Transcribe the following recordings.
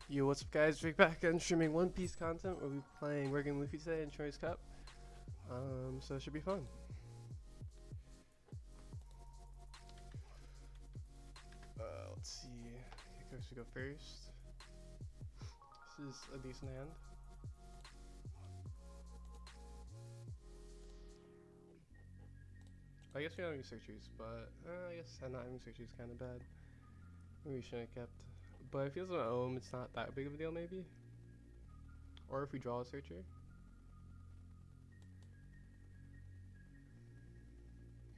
Yo, what's up guys? Rick back and streaming One Piece content. We'll be playing Working Luffy today in ChinoizeCup. So it should be fun. Let's see. Okay, should go first. This is a decent hand. I guess we don't have researchers, but I guess not having researchers is kind of bad. Maybe we shouldn't have kept. But if he doesn't own, it's not that big of a deal, maybe. Or if we draw a searcher.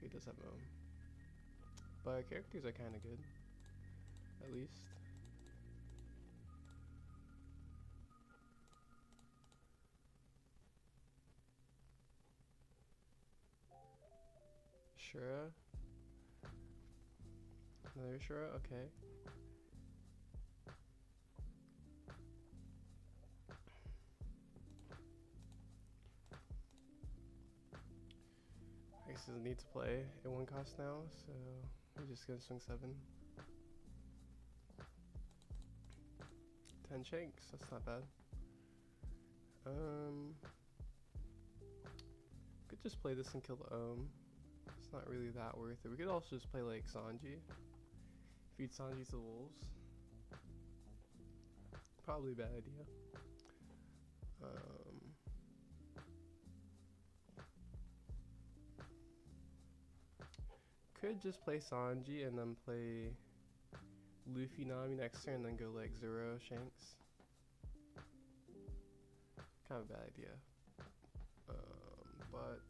He does have own. But our characters are kind of good. At least. Shura. Another Shura, okay. I guess he doesn't need to play at 1 cost now, so we're just gonna swing 7. 10 shanks, that's not bad. Could just play this and kill the Ohm. It's not really that worth it. We could also just play like Sanji. Feed Sanji to the wolves. Probably a bad idea. Could just play Sanji and then play Luffy Nami next turn and then go like Zoro Shanks. Kind of a bad idea. But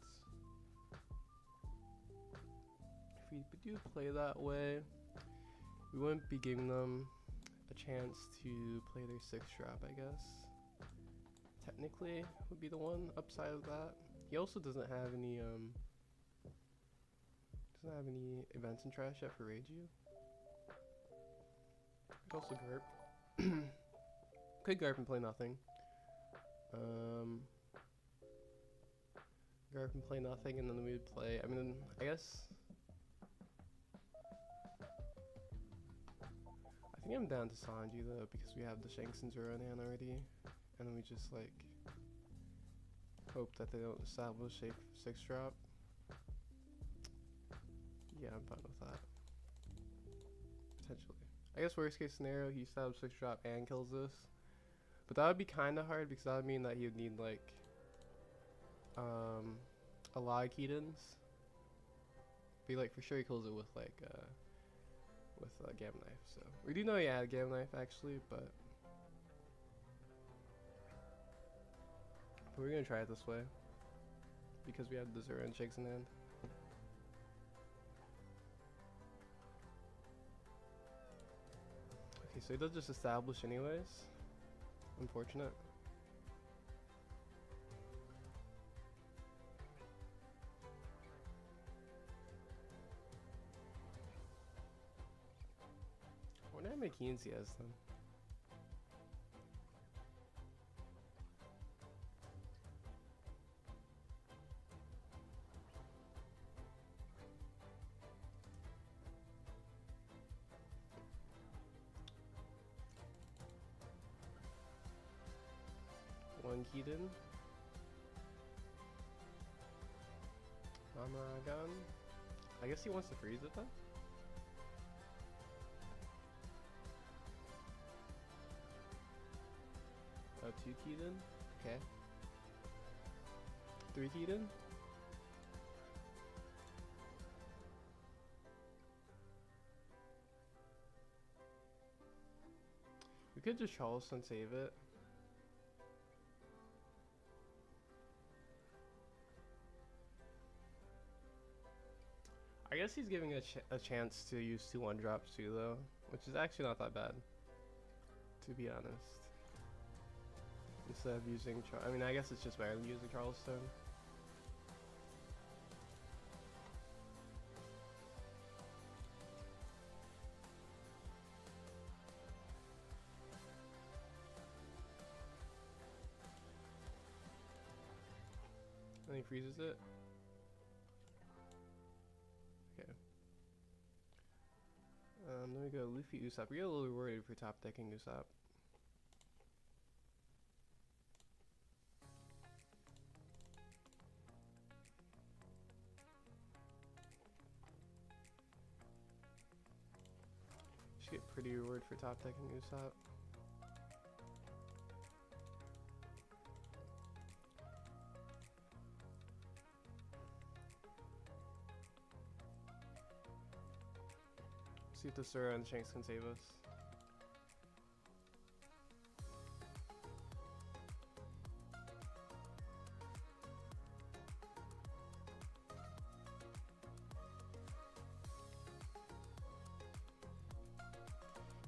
if we do play that way, we wouldn't be giving them a chance to play their 6th drop, I guess. Technically would be the one upside of that. He also doesn't have any events in trash yet for Reiju. Could also Garp. Could Garp and play nothing. Garp and play nothing, and then we would play. I mean, I guess. I think I'm down to Sanji though, because we have the Shanks and Zoro in hand already, and then we just like hope that they don't establish a 6 drop. Yeah, I'm fine with that. Potentially. I guess worst case scenario, he establishes 6 drop and kills this. But that would be kind of hard because that would mean that he would need like a lot of Keatons. But like for sure he kills it with like with a Gamma Knife. So we do know he had a Gamma Knife actually, but we're gonna try it this way because we have the Zoro and Shakes in hand. Okay, so he does just establish anyways. Unfortunate. I wonder how many Keens he has then. One Keaton. Gun. I guess he wants to freeze it though. Oh, 2 Keaton. Okay. 3 Keaton. We could just Charleston save it. I guess he's giving a chance to use 2 1-drops too though, which is actually not that bad, to be honest. Instead of using I mean, I guess it's just better than using Charleston. And he freezes it. Okay. Then we go Luffy Usopp. We get a little worried if we're top decking Usopp. pretty reward for top decking Usopp. See if the Sora and Shanks can save us.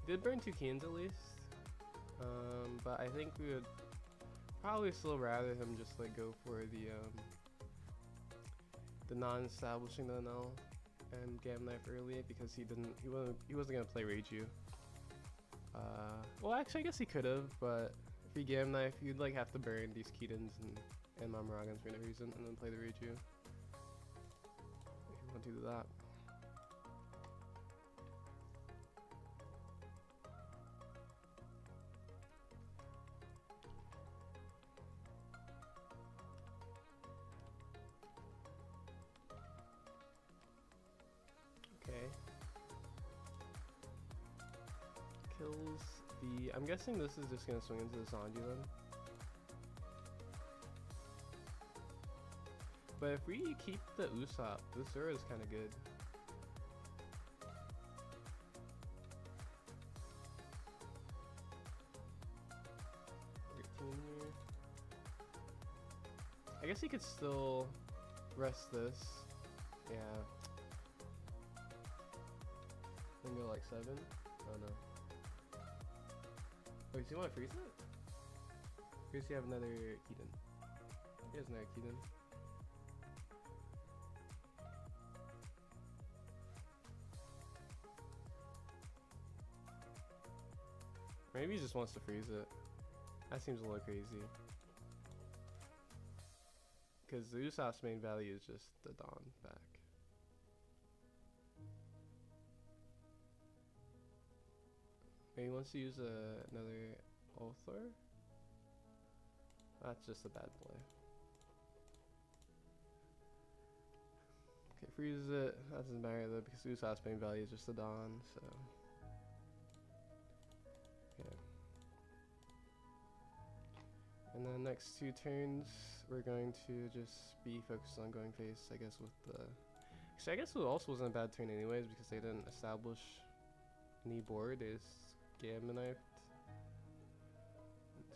Did burn 2 Keens at least, but I think we would probably still rather him just like go for the non-establishing the NL and Gam Knife early because he wasn't gonna play Reiju. Well, actually, I guess he could have, but if he Gam Knife, you'd like have to burn these Keatons and Mamoragans for no reason, and then play the Reiju. If you want to do that. Kills the... I'm guessing this is just gonna swing into the Sanji then. But if we keep the Usopp, this Zoro is kind of good. I guess he could still rest this. Yeah. Then go like 7? Oh no. Wait, do you want to freeze it? Or does he have another Keaton? He has another Keaton. Maybe he just wants to freeze it. That seems a little crazy. Because the Usopp's main value is just the Dawn back. Maybe he wants to use another Ulthor? That's just a bad play. Okay, freezes it. That doesn't matter though because Usopp's main value is just the Dawn, so. Okay. And then next 2 turns, we're going to just be focused on going face, I guess, with the... Actually, I guess it also wasn't a bad turn anyways because they didn't establish any board. They just Gamma Knifed.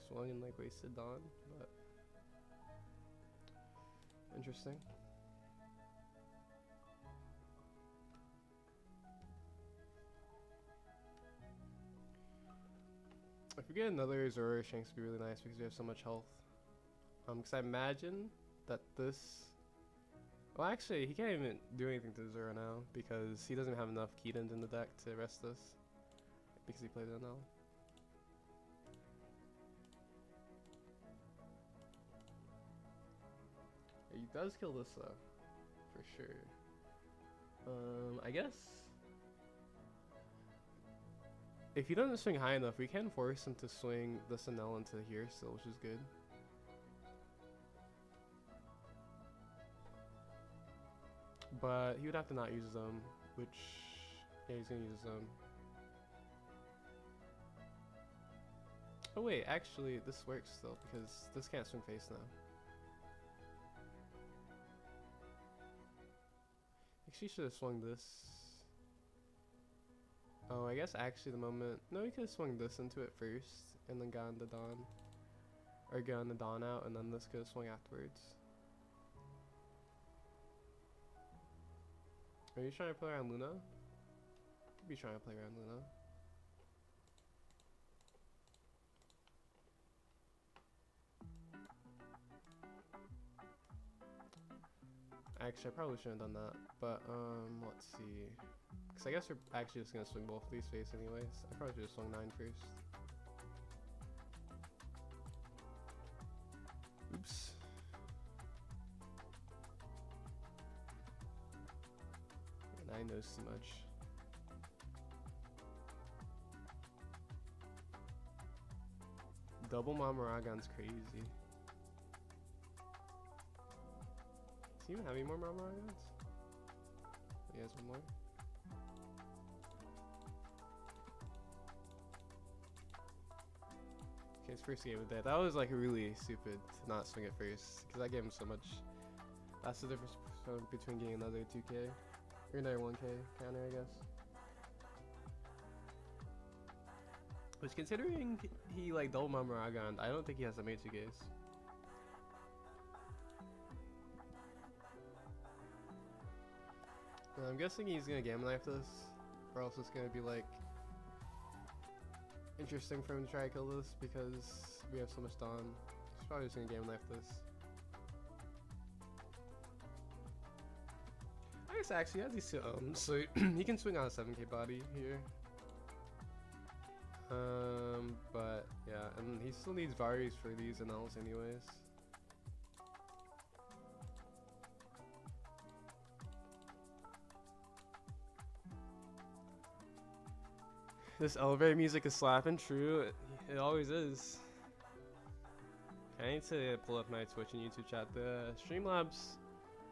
Swung and like wasted Dawn, but... Interesting. If we get another Zoro, Shanks would be really nice because we have so much health. Because I imagine that this... Well, actually, he can't even do anything to Zoro now because he doesn't have enough Keatons in the deck to rest this. Because he played it now. He does kill this though, for sure. I guess... If he doesn't swing high enough, we can force him to swing the Sinel into here still, which is good. But he would have to not use them, which... Yeah, he's gonna use them. Oh wait, actually, this works still, because this can't swing face now. Actually, should have swung this. Oh, I guess actually the moment... No, he could have swung this into it first, and then gotten the Dawn. Or gotten the Dawn out, and then this could have swung afterwards. Are you trying to play around Luna? Could be trying to play around Luna. Actually, I probably shouldn't have done that, but let's see. Because I guess we're actually just going to swing both of these face anyways. I probably should have swung 9 first. Oops. Yeah, 9 knows too much. Double Mamoragan's crazy. Does he even have any more Mamoragans? He has one more. His first game of death. That was like really stupid to not swing it first, because I gave him so much. That's the difference between getting another 2k or another 1k counter, I guess. Which, considering he like double Mamaragon, I don't think he has that many 2ks. I'm guessing he's gonna Gamma Knife this, or else it's gonna be like interesting for him to try to kill this because we have so much Dawn. He's probably just gonna Gamma Knife this. I guess actually he has these two so he can swing on a 7k body here. But yeah, and he still needs Varies for these NLs anyways. This elevator music is slapping, true. It always is. I need to pull up my Twitch and YouTube chat. The Streamlabs.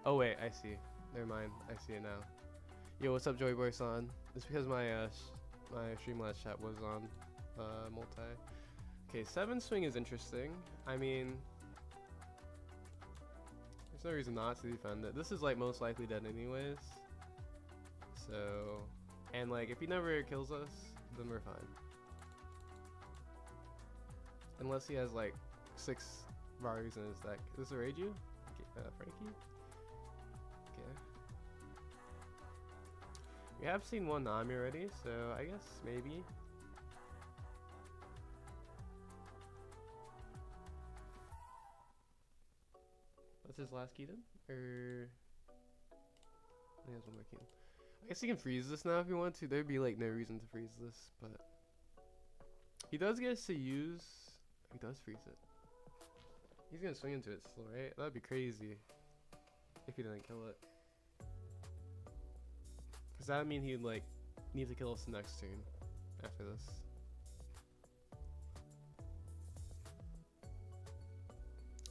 Oh wait, I see. Never mind. I see it now. Yo, what's up, Joey Boy-san? It's because my my Streamlabs chat was on multi. Okay, 7 swing is interesting. I mean, there's no reason not to defend it. This is like most likely dead anyways. So, and like if he never kills us, then we're fine. Unless he has like 6 Varies in his deck. Is this a Reiju? Okay, Frankie? Okay. We have seen one Nami already, so I guess maybe. What's his last Keaton? Or he has one more Keaton. I guess he can freeze this now if you want to. There'd be like no reason to freeze this, but he does get to use. He does freeze it. He's gonna swing into it still, right? That'd be crazy if he didn't kill it. Cause that would mean he'd like need to kill us the next turn after this.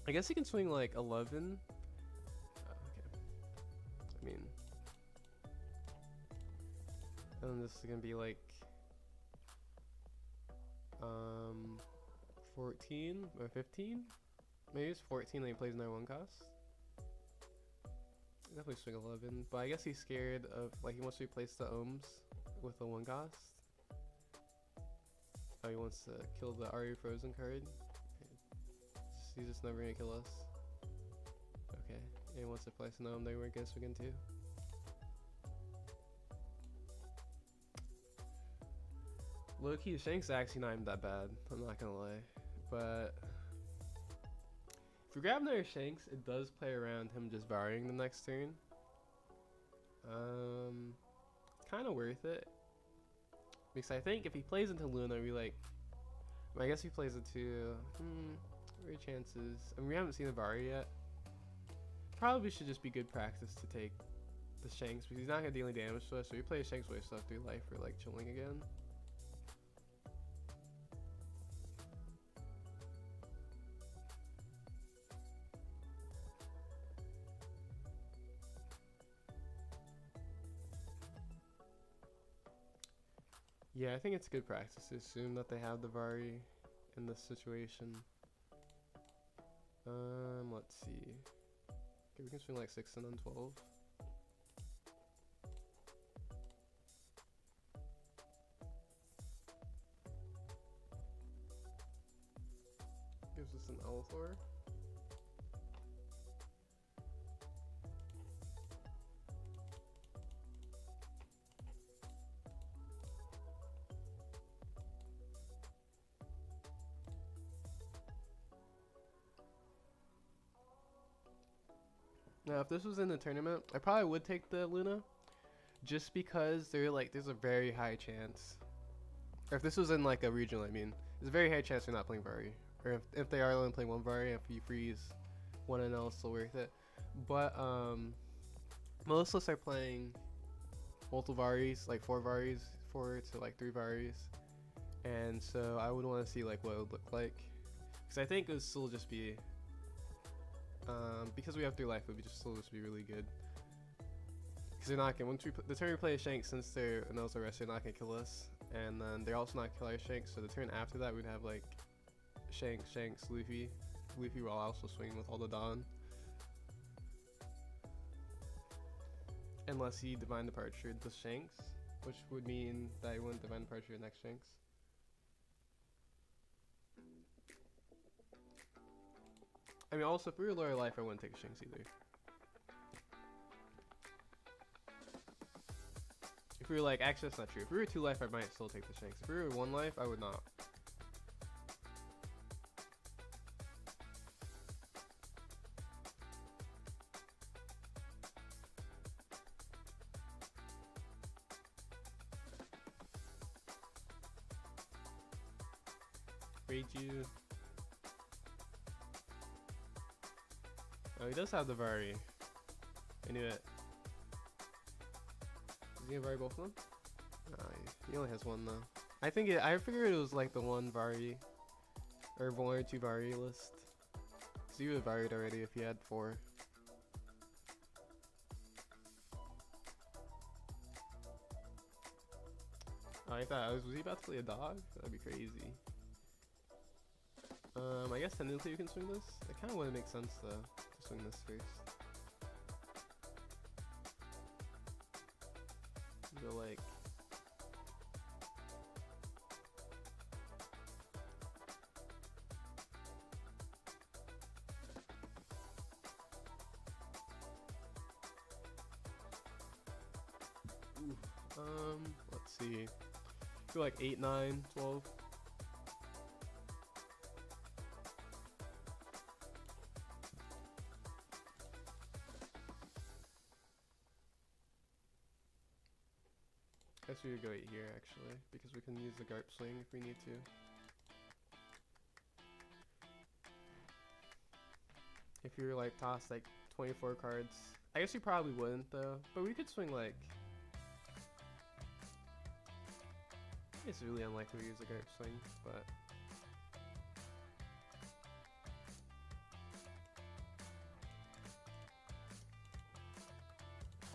I guess he can swing like 11. Okay. I mean, and then this is gonna be like 14 or 15. Maybe it's 14 and he plays another 1 cost. Definitely swing 11, but I guess he's scared of, like, he wants to replace the ohms with a 1 cost. Oh, he wants to kill the Ari Frozen card. He's just never gonna kill us. Okay, and he wants to place an ohm, they weren't gonna swing into. Low-key, Shank's actually not even that bad, I'm not gonna lie. But if we grab another Shanks, it does play around him just varying the next turn. Kind of worth it. Because I think if he plays into Luna, we like... I guess if he plays into... What are chances? I mean, we haven't seen a Vari yet. Probably should just be good practice to take the Shanks, because he's not going to deal any damage to us. So we play Shanks waste stuff through life for like chilling again. Yeah, I think it's good practice to assume that they have the Vari in this situation. Let's see. Okay, we can swing like 6 and then 12. Gives us an Elthor. Now, if this was in the tournament, I probably would take the Luna, just because there's a very high chance. Or if this was in like a regional, I mean, there's a very high chance they're not playing Vari. Or if they are only playing 1 Vari, if you freeze 1 NL, it's still worth it. But most lists are playing multiple Varis, like 4 Varis, 4 to like 3 Varis, and so I would want to see like what it would look like, because I think it would still just be. Because we have 3 life, it would still just be really good. Because they're not gonna, once the turn we play a Shank, since they're NLs are rested, they're not gonna kill us, and then they're also not kill our Shank. So the turn after that, we'd have like Shanks, Luffy. Luffy while also swinging with all the Dawn. Unless he Divine Departure the Shanks, which would mean that he wouldn't Divine Departure next Shanks. I mean, also, if we were lower life, I wouldn't take Shanks either. If we were like, actually, that's not true. If we were 2 life, I might still take the Shanks. If we were 1 life, I would not. You. Oh, he does have the Vari. I knew it. Is he gonna Vari both of them? No, he only has 1 though. I figured it was like the 1 Vari, or 1 or 2 Vari list. So he would have Varied already if he had 4. Oh, I thought was he about to play a dog? That'd be crazy. I guess technically you can swing this. It kind of wouldn't make sense though to swing this first. Go like. Let's see. Go like 8, 9, 12. I guess we would go 8 here actually, because we can use the Garp swing if we need to. If you were like toss like 24 cards, I guess you probably wouldn't though, but we could swing like. It's really unlikely to use the Garp swing, but.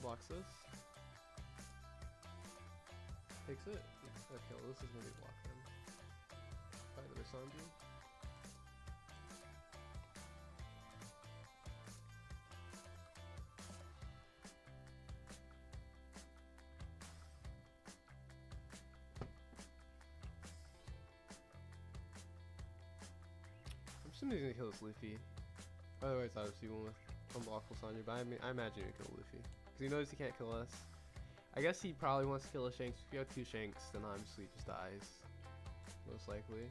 Blocks this. Takes it. Okay, well, this is gonna be blocked then. By the Rasanji. I'm assuming he's gonna kill this Luffy. Otherwise, obviously, one with unblockable Sanji, but I imagine he would kill Luffy. Because he knows he can't kill us. I guess he probably wants to kill a Shanks. If you have 2 Shanks, then obviously he just dies. Most likely.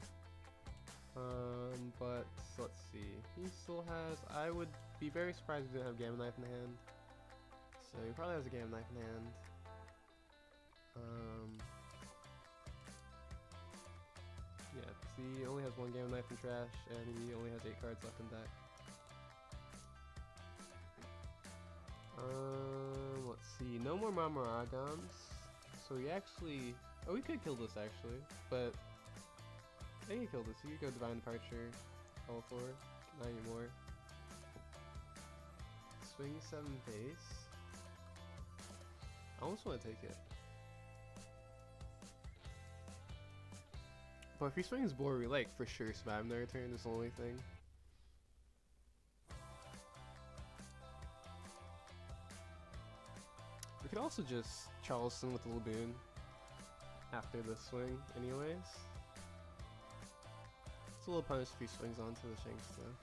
But let's see. He still has. I would be very surprised if he didn't have Gamma Knife in hand. So he probably has a Gamma Knife in hand. Yeah, see, he only has 1 Gamma Knife in trash, and he only has 8 cards left in deck. Let's see, no more Mamaragons. So he actually, we could kill this actually, but he could kill this. He could go Divine Departure, all 4, not anymore. Swing 7 base. I almost want to take it. But if he swings Boar, we like for sure spam their turn. Is the only thing. We could also just Charleston with the Laboon after the swing anyways. It's a little punish if he swings onto the Shanks though.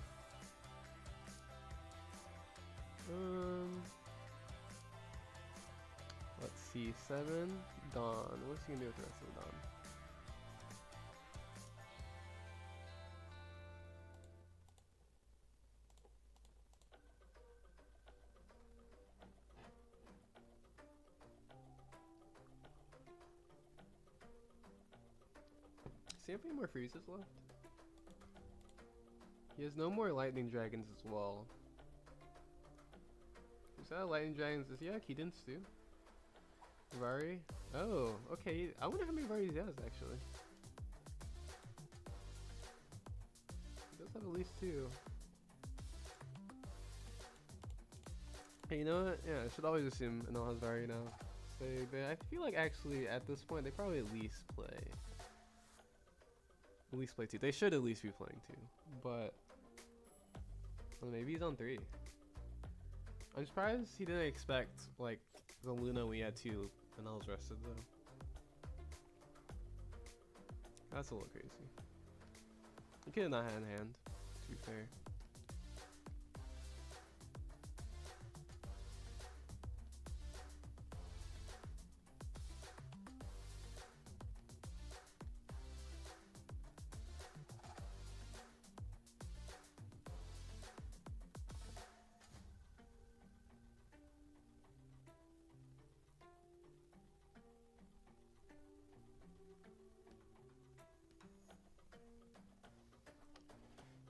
Let's see, 7, Dawn. What's he gonna do with the rest of the Dawn? Does he have any more freezes left? He has no more lightning dragons as well. Is that lightning dragons? Does he have Keaton's too? Vari? Oh, okay. I wonder how many Varis he has actually. He does have at least 2. Hey, you know what? Yeah, I should always assume Anil has Vari now. So, but I feel like actually at this point they probably at least play At least play 2. They should at least be playing 2. But well, maybe he's on 3. I'm surprised he didn't expect like the Luna we had 2 and I was rested though. That's a little crazy. You could have not had in hand, to be fair.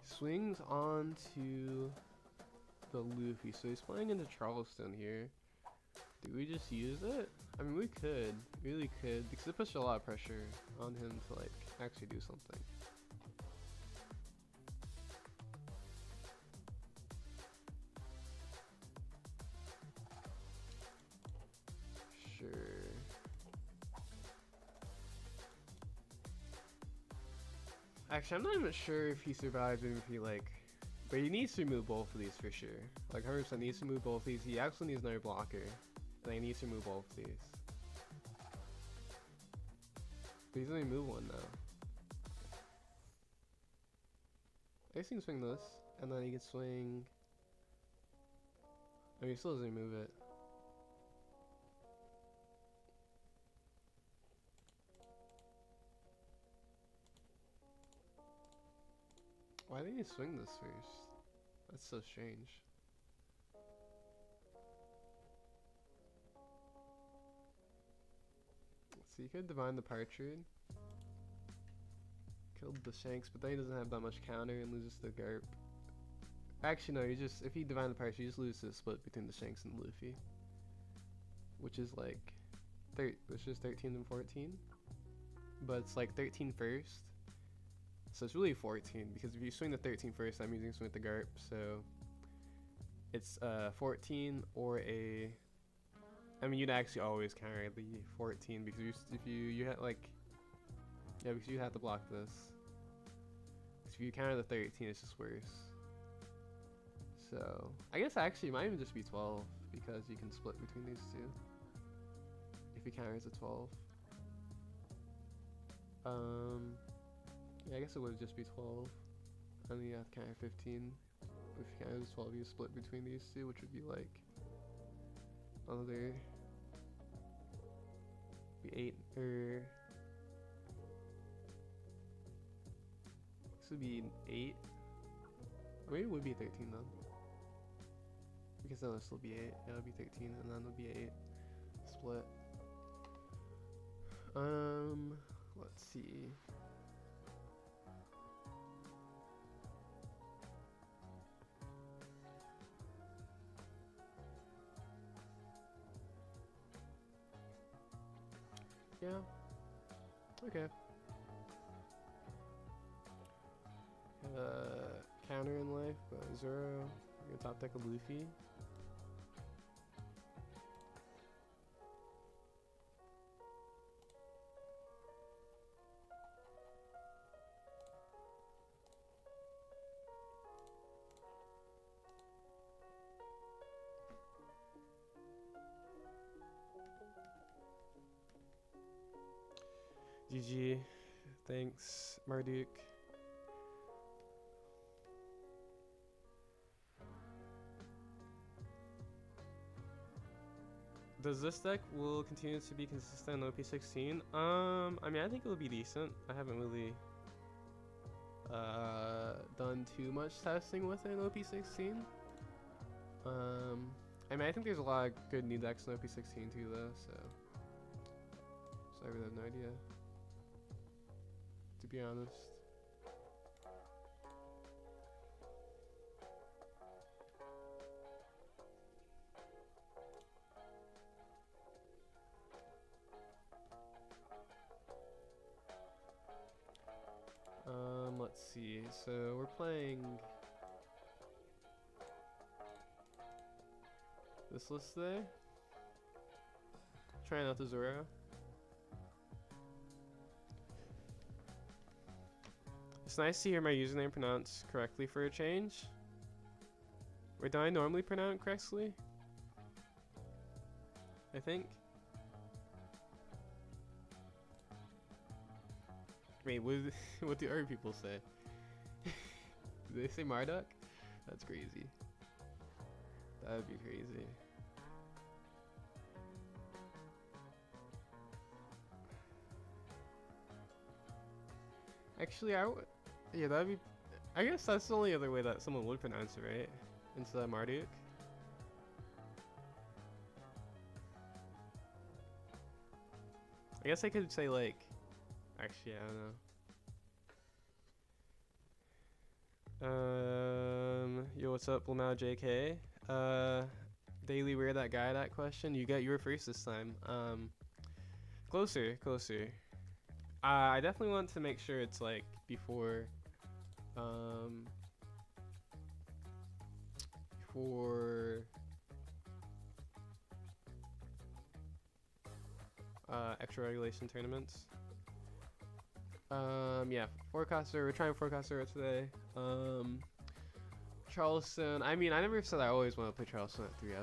Swings on to the Luffy, so he's playing into Charleston here. Do we just use it? I mean, we could, really could, because it puts a lot of pressure on him to like actually do something. Sure. Actually, I'm not even sure if he survives and if he like, but he needs to remove both of these for sure. Like 100% needs to remove both of these. He actually needs another blocker. And he needs to remove both of these. But he's gonna remove one now. I guess he can swing this, and then he can swing. I mean, he still doesn't remove it. Why didn't he swing this first? That's so strange. So you could divine the Partridge. Killed the Shanks, but then he doesn't have that much counter and loses the Garp. Actually, no, you just, if he divine the Partridge, you just lose the split between the Shanks and Luffy. Which is like, which is 13 and 14. But it's like 13 first. So it's really 14, because if you swing the 13 first, that means you can swing with the Garp. So it's 14 or a, I mean, you'd actually always counter the 14 because if you had like, yeah, because you have to block this. If you counter the 13, it's just worse. So I guess actually it might even just be 12 because you can split between these two. If he counters a 12. Yeah, I guess it would just be 12. And then you have to counter 15. If you counter 12, you split between these two, which would be like another. Be 8 or. This would be 8. Or maybe it would be 13 then. Because then it would still be 8. Yeah, it would be 13 and then it would be 8. Split. Let's see. Yeah. Okay. Counter in life, Zoro. You're gonna top deck a Luffy. GG. Thanks, Marduk. Does this deck will continue to be consistent on OP16? I mean, I think it will be decent. I haven't really done too much testing with it in OP16. I mean, I think there's a lot of good new decks in OP16 too, though. So I really have no idea, to be honest. Let's see. So we're playing this list today. Trying out the Zoro. It's nice to hear my username pronounced correctly for a change. Wait, do I normally pronounce it correctly? I think. Wait, what do other people say? Do they say Marduk? That's crazy. That would be crazy. Actually, yeah, that'd be. I guess that's the only other way that someone would pronounce it, right? Instead of Marduk. I guess I could say like. Actually, I don't know. Yo, what's up, Lamau JK? Daily, where that guy? That question. You were first this time. Closer. I definitely want to make sure it's like before extra regulation tournaments. Yeah, forecaster. We're trying forecaster today. Charleston. I mean, I never said I always want to play Charleston at 3. I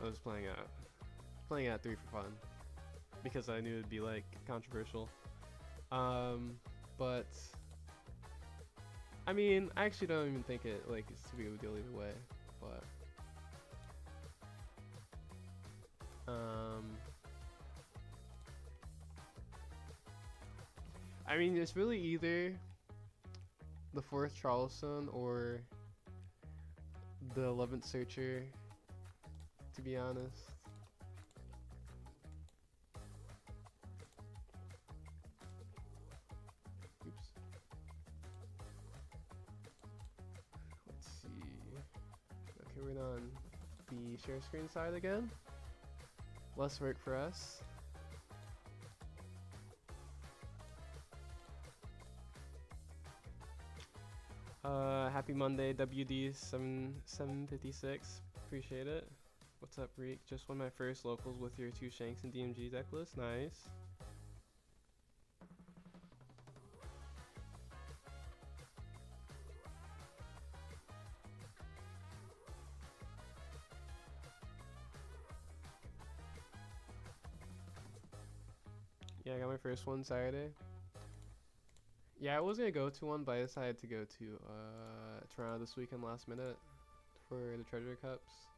was playing at 3 for fun because I knew it'd be like controversial. But I mean, I actually don't even think it like it's too big of a deal either way. But I mean, it's really either the 4th Charleston or the 11th Searcher, to be honest. Oops. Let's see. Okay, we're on the share screen side again. Less work for us. Happy Monday, WD 756. Appreciate it. What's up, Reek? Just won my first locals with your 2 Shanks and DMG deck list. Nice. Yeah, I got my first one Saturday. Yeah, I was gonna go to one, but I decided to go to Toronto this weekend last minute for the Treasure Cups.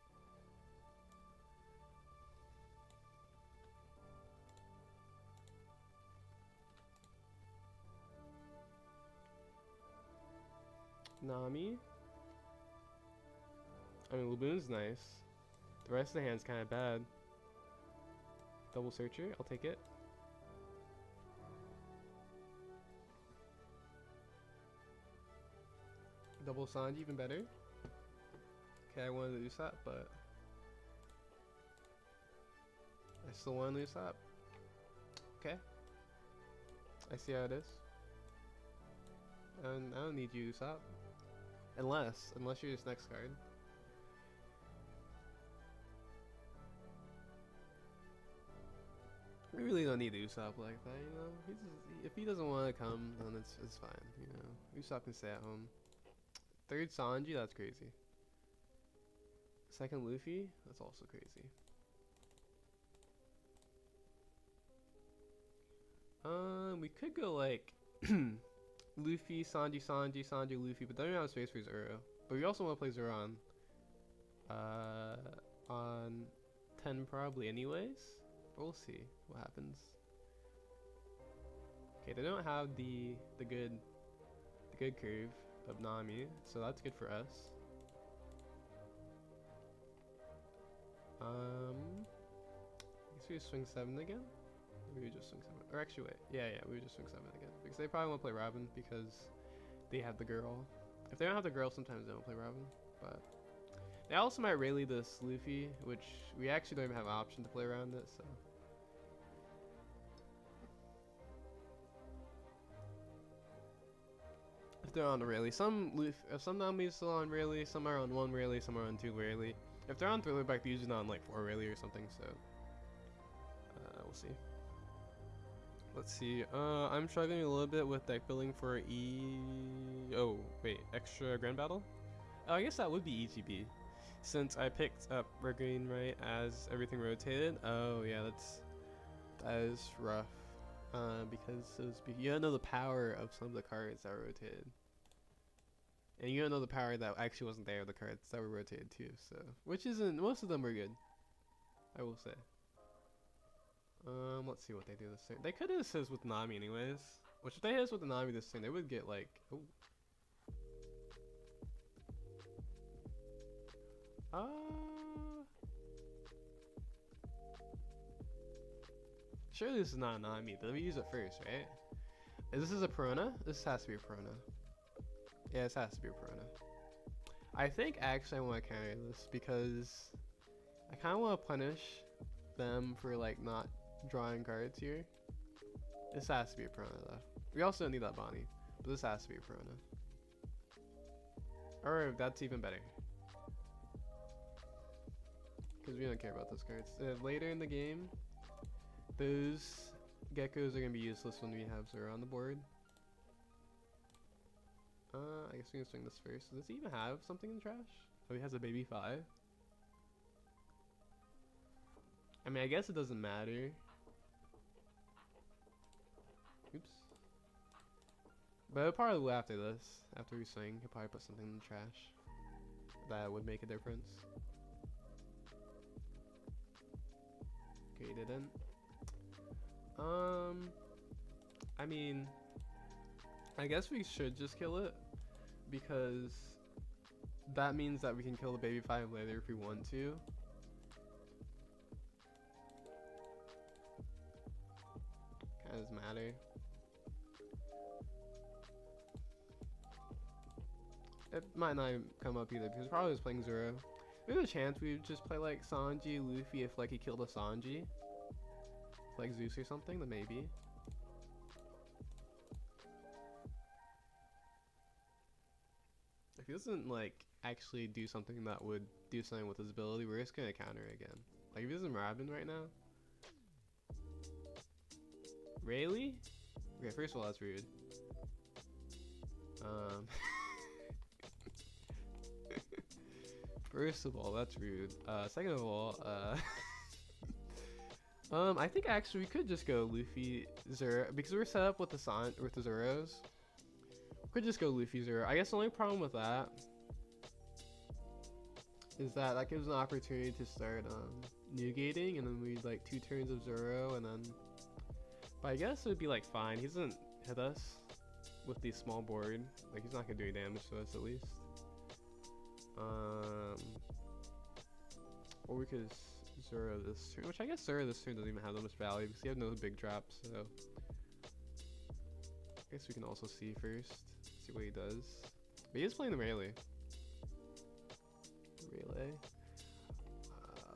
Nami. I mean, Laboon's nice. The rest of the hand's kind of bad. Double Searcher, I'll take it. Double Sanji, even better. Okay, I wanted to lose that, but I still want to lose that. Okay. I see how it is. And I don't need you to stop. Unless you're this next card. We really don't need Usopp like that, you know? If he doesn't want to come, then it's fine, you know? Usopp can stay at home. 3rd Sanji, that's crazy. 2nd Luffy, that's also crazy. We could go like Luffy, Sanji, Luffy, but then we don't have space for Zoro. But we also want to play Zoro on 10 probably anyways. But we'll see what happens. Okay, they don't have the good curve of Nami, so that's good for us. I guess we just swing 7 again. Maybe we just swing 7. Or actually, wait. Yeah, we would just swing 7 again because they probably won't play Robin because they have the girl. If they don't have the girl, sometimes they don't play Robin. But they also might rally this Luffy, which we actually don't even have an option to play around it. So. If they're on the rally, some Nami's still on rally, some are on 1 rally, some are on 2 rally. If they're on Thriller-back, they're usually on like 4 rally or something, so we'll see. Let's see. I'm struggling a little bit with deck building for Oh, wait, extra grand battle. Oh, I guess that would be EGB, since I picked up red green right as everything rotated. Oh yeah, that is rough. Because you don't know the power of some of the cards that were rotated, and you don't know the power that actually wasn't there of the cards that were rotated too. So, which isn't, most of them were good, I will say. Let's see what they do this turn. They could have assist with Nami anyways. Which if they hit us with the Nami this turn, they would get like, oh. Surely this is not a Nami. Let me use it first, right? This is a Perona? This has to be a Perona. Yeah, this has to be a Perona. I think actually I want to counter this because I kind of want to punish them for like not drawing cards here. This has to be a Perona though. We also don't need that Bonnie, but this has to be a Perona. Or that's even better. Because we don't care about those cards. Later in the game, those geckos are going to be useless when we have Zoro on the board. I guess we're going to swing this first. Does he even have something in the trash? Oh, he has a baby 5. I mean, I guess it doesn't matter. Oops. But probably will after this. After we swing, he'll probably put something in the trash. That would make a difference. Okay, he didn't. I mean, I guess we should just kill it, because that means that we can kill the baby 5 later if we want to. Kinda doesn't matter. It might not even come up either, because probably was playing Zoro. There's a chance we would just play like Sanji, Luffy if like he killed a Sanji. Like Zeus or something, then maybe. If he doesn't like actually do something that would do something with his ability, we're just gonna counter again. Like if he doesn't Robin right now. Really? Okay, first of all, that's rude. First of all, that's rude. Second of all, I think actually we could just go Luffy Zoro because we're set up with the Zoros. We could just go Luffy Zoro. I guess the only problem with that is that gives an opportunity to start negating, and then we like 2 turns of Zoro, and then. But I guess it would be like fine. He doesn't hit us with the small board. Like he's not gonna do any damage to us at least. Or we could Zoro this turn, which I guess Zoro this turn doesn't even have that much value because he has no big drops, so I guess we can also see first, see what he does. But he is playing the Rayleigh.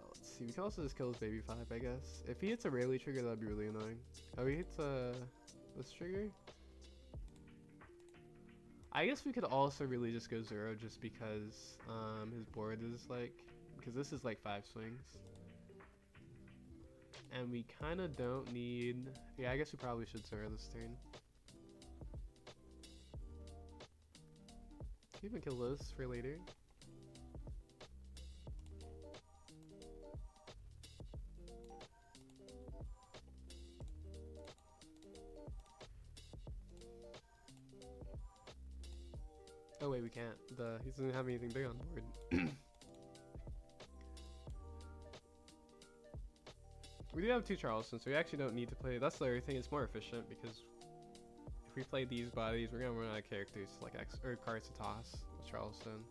Let's see, we can also just kill his baby 5, I guess. If he hits a Rayleigh trigger, that'd be really annoying. Oh, he hits this trigger? I guess we could also really just go Zoro just because his board is like, because this is like 5 swings. And we kind of don't need, yeah, I guess we probably should Zoro this turn. Can we even kill this for later? Oh wait, we can't. He doesn't have anything big on board. We do have 2 Charlestons, so we actually don't need to play. That's the other thing. It's more efficient because if we play these bodies, we're gonna run out of characters like cards to toss with Charleston.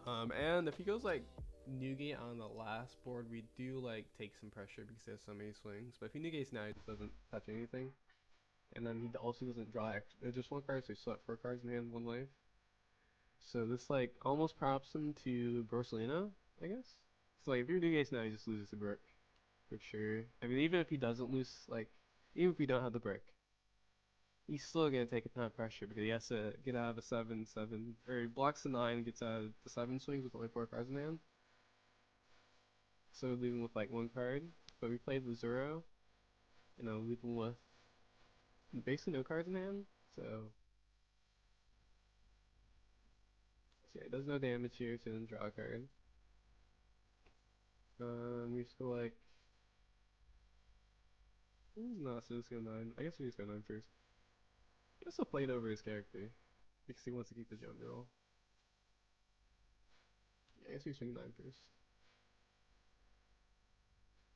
And if he goes like Newgate on the last board, we do like take some pressure because he has so many swings. But if he Newgates now, he just doesn't touch anything. And then he also doesn't draw just 1 card, so he still has 4 cards in hand, 1 life. So this like almost props him to Borsalino, I guess. So like if you're Newgates now, he just loses the brick for sure. I mean, even if he doesn't lose, like even if we don't have the brick, he's still gonna take a ton of pressure because he has to get out of a 7, or he blocks the 9 and gets out of the 7 swings with only 4 cards in hand. So leaving with like 1 card. But we played the Zoro. you know, leave him with basically no cards in hand. So yeah, it does no damage here, so then draw a card. We just go like, no, so let's go 9. I guess we just go 9 first. He also played over his character because he wants to keep the jump roll. Yeah, I guess we swing 9 first.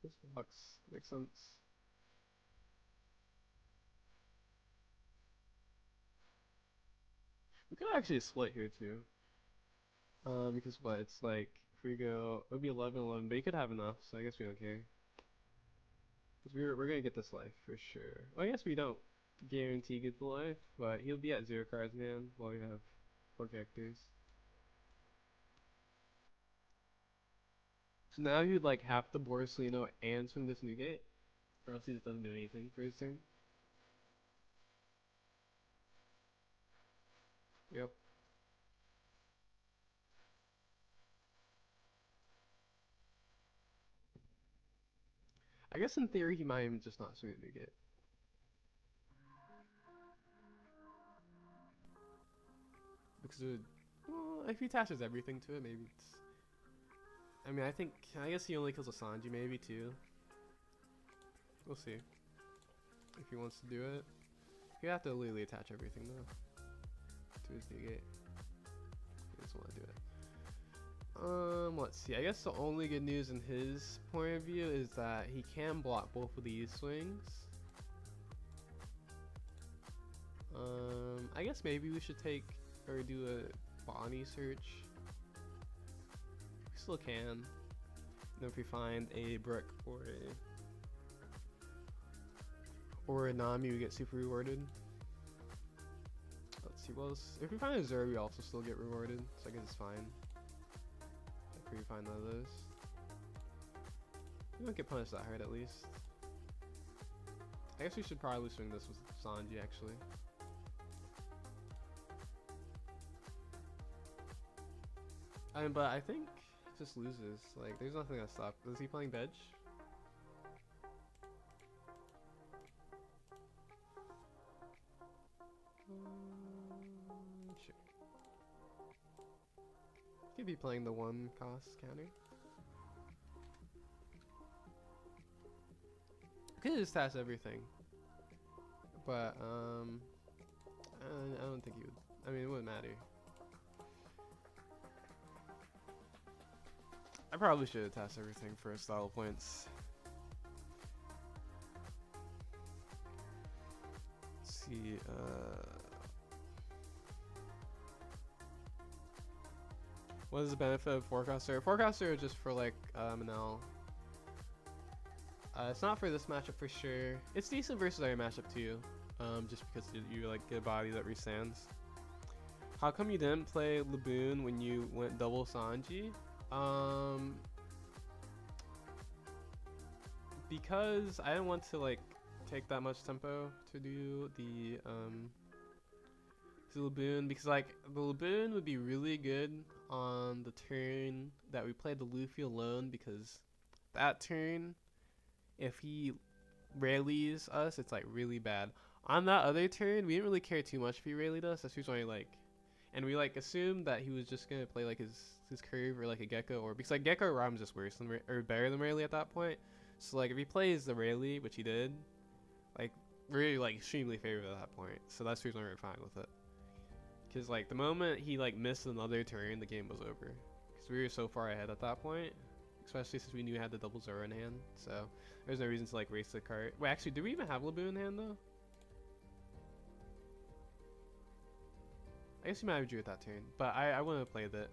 This box makes sense. We could actually split here too. Because what? It's like, if we go, it would be 11-11, but you could have enough, so I guess we don't care. Because we're gonna get this life for sure. Well, I guess we don't guarantee get the life, but he'll be at 0 cards, man, while we have 4 characters. So now you'd like have to Borsalino and swing this new gate, or else he just doesn't do anything for his turn. Yep. I guess in theory he might even just not swing the new gate. Because it would, well, if he attaches everything to it, maybe it's... I mean, I guess he only kills a Sanji maybe too. We'll see. If he wants to do it. You have to literally attach everything though. To his new gate. He doesn't want to do it. Let's see. I guess the only good news in his point of view is that he can block both of these swings. I guess maybe we should take or do a Bonnie search. We still can. And then if we find a brick or a Nami, we get super rewarded. Let's see what else. If we find a Zoro, we also still get rewarded, so I guess it's fine. If we find one of those, we don't get punished that hard at least. I guess we should probably swing this with Sanji actually. But I think he just loses. Like, there's nothing that stops. Is he playing Veg? Sure. He could be playing the 1 cost counter. Could just task everything. But, I don't think he would. I mean, it wouldn't matter. I probably should have tasked everything for style points. Let's see, what is the benefit of Forecaster? Forecaster is just for like, Manel. It's not for this matchup for sure. It's decent versus our matchup too, just because you like get a body that restands. How come you didn't play Laboon when you went double Sanji? Because I didn't want to like take that much tempo to do the Laboon, because like the Laboon would be really good on the turn that we played the Luffy alone, because that turn, if he rallies us, it's like really bad. On that other turn, we didn't really care too much if he rallied us. That's usually like, and we like assumed that he was just gonna play like his curve or like a Gecko, or because like Gecko Ram's just worse than or better than Rayleigh at that point. So like if he plays the Rayleigh, which he did, like really like extremely favorable at that point. So that's the reason we're fine with it. Because like the moment he like missed another turn, the game was over. Because we were so far ahead at that point, especially since we knew we had the double Zoro in hand. So there's no reason to like race the cart. Wait, actually, do we even have Laboon in hand though? I guess we might have drew at that turn, but I wouldn't have played it.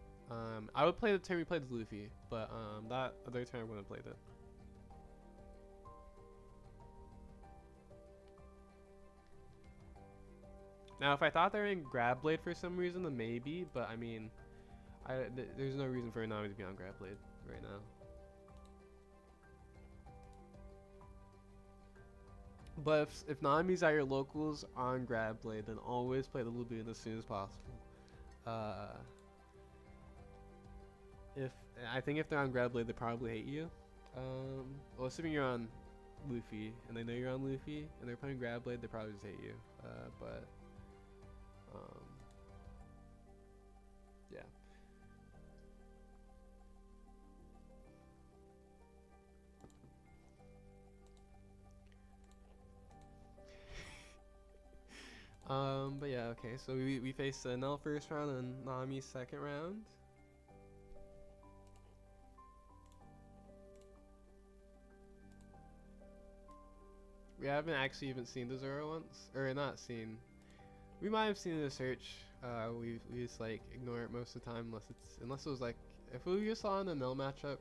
I would play the turn we played with Luffy, but that other turn I wouldn't have played it. Now, if I thought they were in Grab Blade for some reason, then maybe, but I mean, there's no reason for Nami to be on Grab Blade right now. But if Nami's at your locals on Grab Blade, then always play the Laboon as soon as possible. I think if they're on Grab Blade, they probably hate you. Well, assuming you're on Luffy and they know you're on Luffy and they're playing Grab Blade, they probably just hate you. But yeah. But yeah, okay, so we faced Nell first round and Nami second round. We haven't actually even seen the Zoro once, or not seen. We might have seen the search. We just like ignore it most of the time unless it was like if we just saw in the Nell matchup.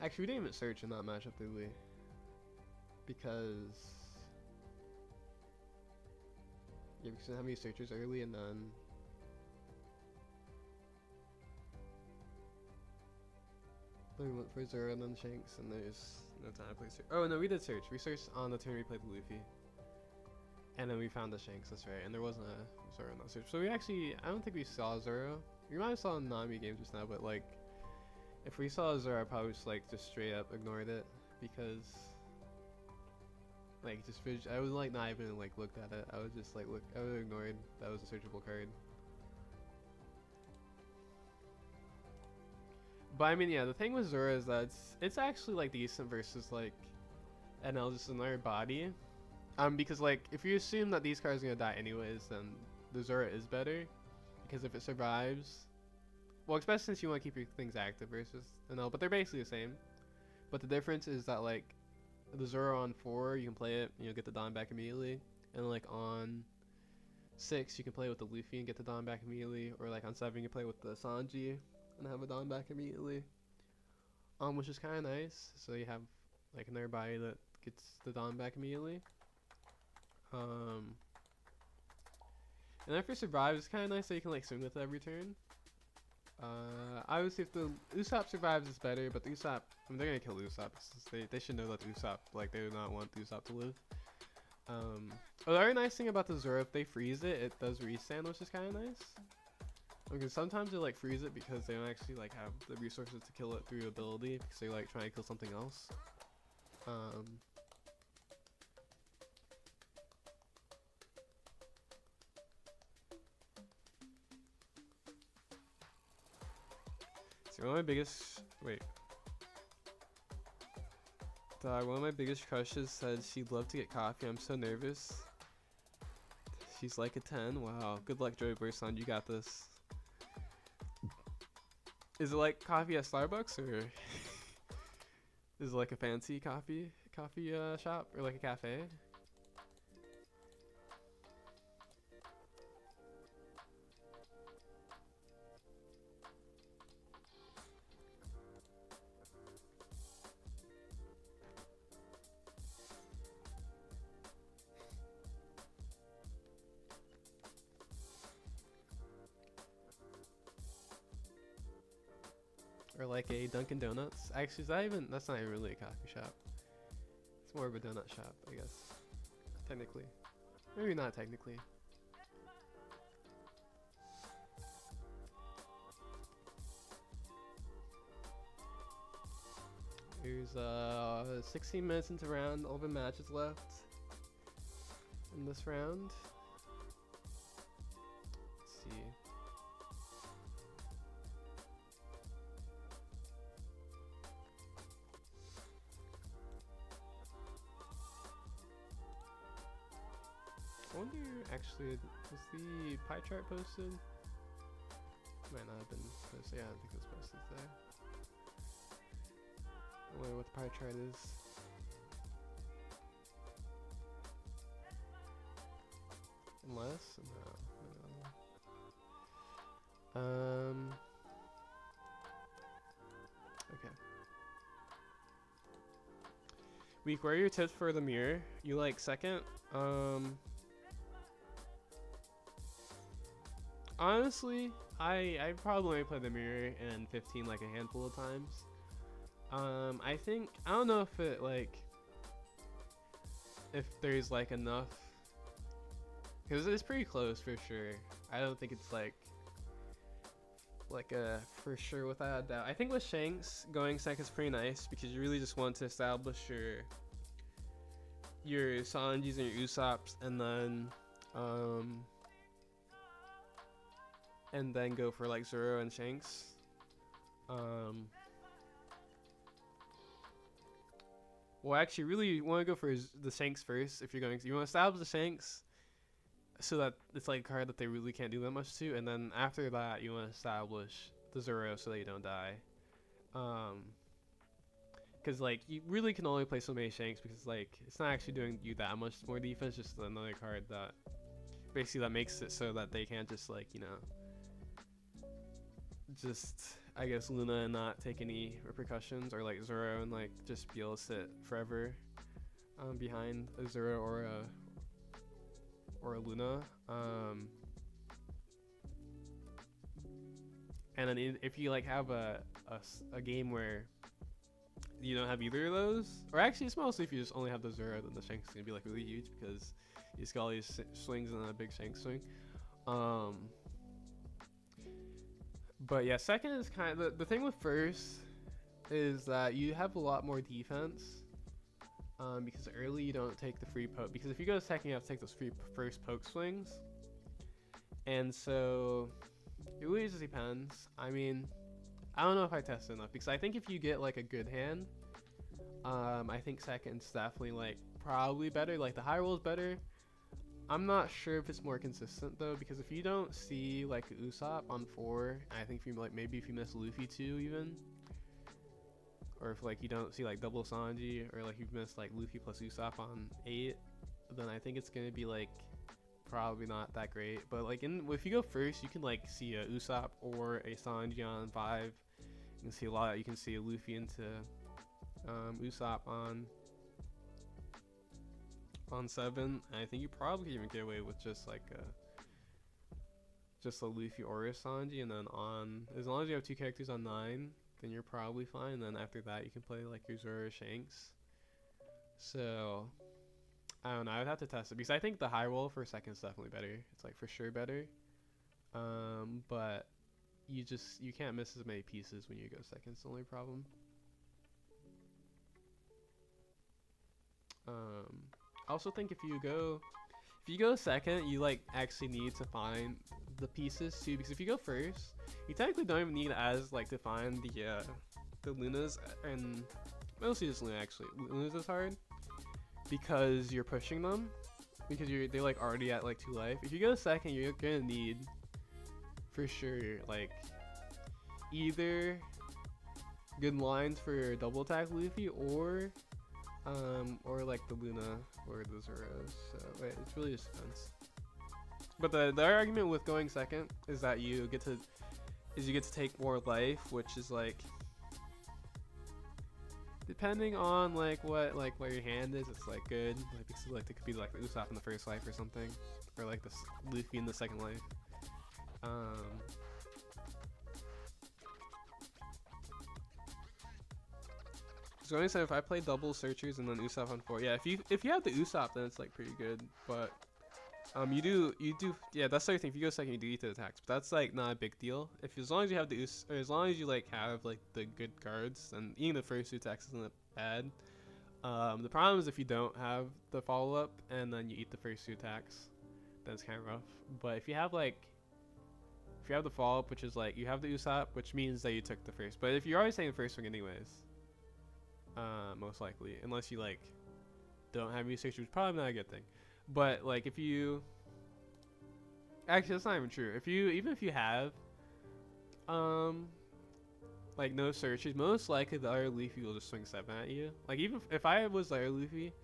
Actually, we didn't even search in that matchup, did we? Because yeah, because we didn't have any searchers early, and then we went for Zoro and then Shanks, and there's no time to play search. Oh no, we did search. We searched on the turn we played Luffy, and then we found the Shanks. That's right, and there wasn't a Zoro in that search. So we actually, I don't think we saw Zoro. We might have saw Nami games just now, but like, if we saw Zoro, I probably just straight up ignored it because. Like I was like not even like looked at it. I was just like I was ignored that was a searchable card. But I mean, yeah, the thing with Zoro is that it's actually like decent versus like NL just another body. Because like if you assume that these cards are gonna die anyways, then the Zoro is better because if it survives, well, especially since you want to keep your things active versus NL, but they're basically the same. But the difference is that like. The Zoro on 4, you can play it, you'll get the Dawn back immediately. And like on 6, you can play with the Luffy and get the Dawn back immediately. Or like on 7, you can play with the Sanji and have a Dawn back immediately. Which is kind of nice. So you have like another body that gets the Dawn back immediately. And then if it survives, it's kind of nice that you can like swing with it every turn. Obviously if the Usopp survives it's better, but the Usopp, I mean, they're gonna kill Usopp. They should know that Usopp, like they do not want Usopp to live. The very nice thing about the Zoro, if they freeze it, it does restand, which is kind of nice. Because sometimes they like freeze it because they don't actually like have the resources to kill it through ability because they like try to kill something else. One of my biggest one of my biggest crushes said she'd love to get coffee. I'm so nervous. She's like a 10. Wow. Good luck, Joey Burson. You got this. Is it like coffee at Starbucks or is it like a fancy coffee shop or like a cafe? Or like a Dunkin' Donuts. Actually, that's not even really a coffee shop. It's more of a donut shop, I guess. Technically. Maybe not technically. There's 16 minutes into round, 11 matches left in this round. Let's see. I wonder, actually, was the pie chart posted? Might not have been posted. Yeah, I don't think it was posted there. I wonder what the pie chart is. Unless, no. Okay. Week, what are your tips for the mirror? You like second? Honestly, I probably only played the mirror in 15 like a handful of times. I think, I don't know if it like, if there's like enough, because it's pretty close for sure. I don't think it's like a for sure without a doubt. I think with Shanks, going second is pretty nice because you really just want to establish your your Sanjis and your Usopps, and then go for like Zoro and Shanks. Well, actually, really, you want to go for the Shanks first. If you're going, you want to establish the Shanks, so that it's like a card that they really can't do that much to, and then after that, you want to establish the Zoro so that you don't die. Because like you really can only play so many Shanks because like it's not actually doing you that much more defense. Just another card that basically that makes it so that they can't just like just I guess Luna and not take any repercussions, or like Zoro and like just be able to sit forever behind a Zoro or a Luna. And then if you like have a game where you don't have either of those, or actually it's mostly if you just only have the Zoro, then the Shank's gonna be like really huge because you just got all these swings and then a big Shank swing. But yeah, second is kind of the thing with first is that you have a lot more defense because early you don't take the free poke, because if you go second you have to take those free first poke swings, and so it really just depends. I mean, I don't know if I tested enough, because I think if you get like a good hand, I think second's definitely like probably better. Like the high roll is better. I'm not sure if it's more consistent though, because if you don't see like Usopp on 4, I think if you like maybe if you miss Luffy 2 even, or if like you don't see like double Sanji, or like you've missed like Luffy plus Usopp on 8, then I think it's gonna be like probably not that great. But like if you go first, you can like see a Usopp or a Sanji on 5. You can see a lot. You can see a Luffy into Usopp on 7. I think you probably even get away with just like a Luffy or a Sanji, and then on, as long as you have 2 characters on 9, then you're probably fine. And then after that you can play like your Zoro Shanks. So I don't know, I would have to test it, because I think the high roll for second is definitely better. It's like for sure better. But you can't miss as many pieces when you go second. It's the only problem. I also think if you go second, you like actually need to find the pieces too, because if you go first, you technically don't even need as like to find the Lunas, and mostly just Luna actually. Lunas is hard because you're pushing them, because they're like already at like 2 life. If you go second, you're gonna need for sure like either good lines for double attack Luffy, or like the Luna or the Zoros. So it really just depends. But the argument with going second is that you get to take more life, which is like, depending on like what your hand is, it's like good. Like because like it could be like the Usopp in the first life or something, or like the Luffy in the second life. So I said if I play double searchers and then Usopp on 4, yeah. If you have the Usopp, then it's like pretty good. But you do yeah. That's the other thing. If you go second, you do eat the attacks, but that's like not a big deal. As long as you have the or as long as you like have like the good cards, and eating the first 2 attacks isn't bad. The problem is if you don't have the follow up and then you eat the first 2 attacks, then it's kind of rough. But if you have the follow up, which is like you have the Usopp, which means that you took the first. But if you're always taking the first swing anyways, most likely, unless you like don't have research, which is probably not a good thing. But like if you actually, that's not even true. Even if you have like no searches, most likely the other Luffy will just swing 7 at you. Like even if I was the other Luffy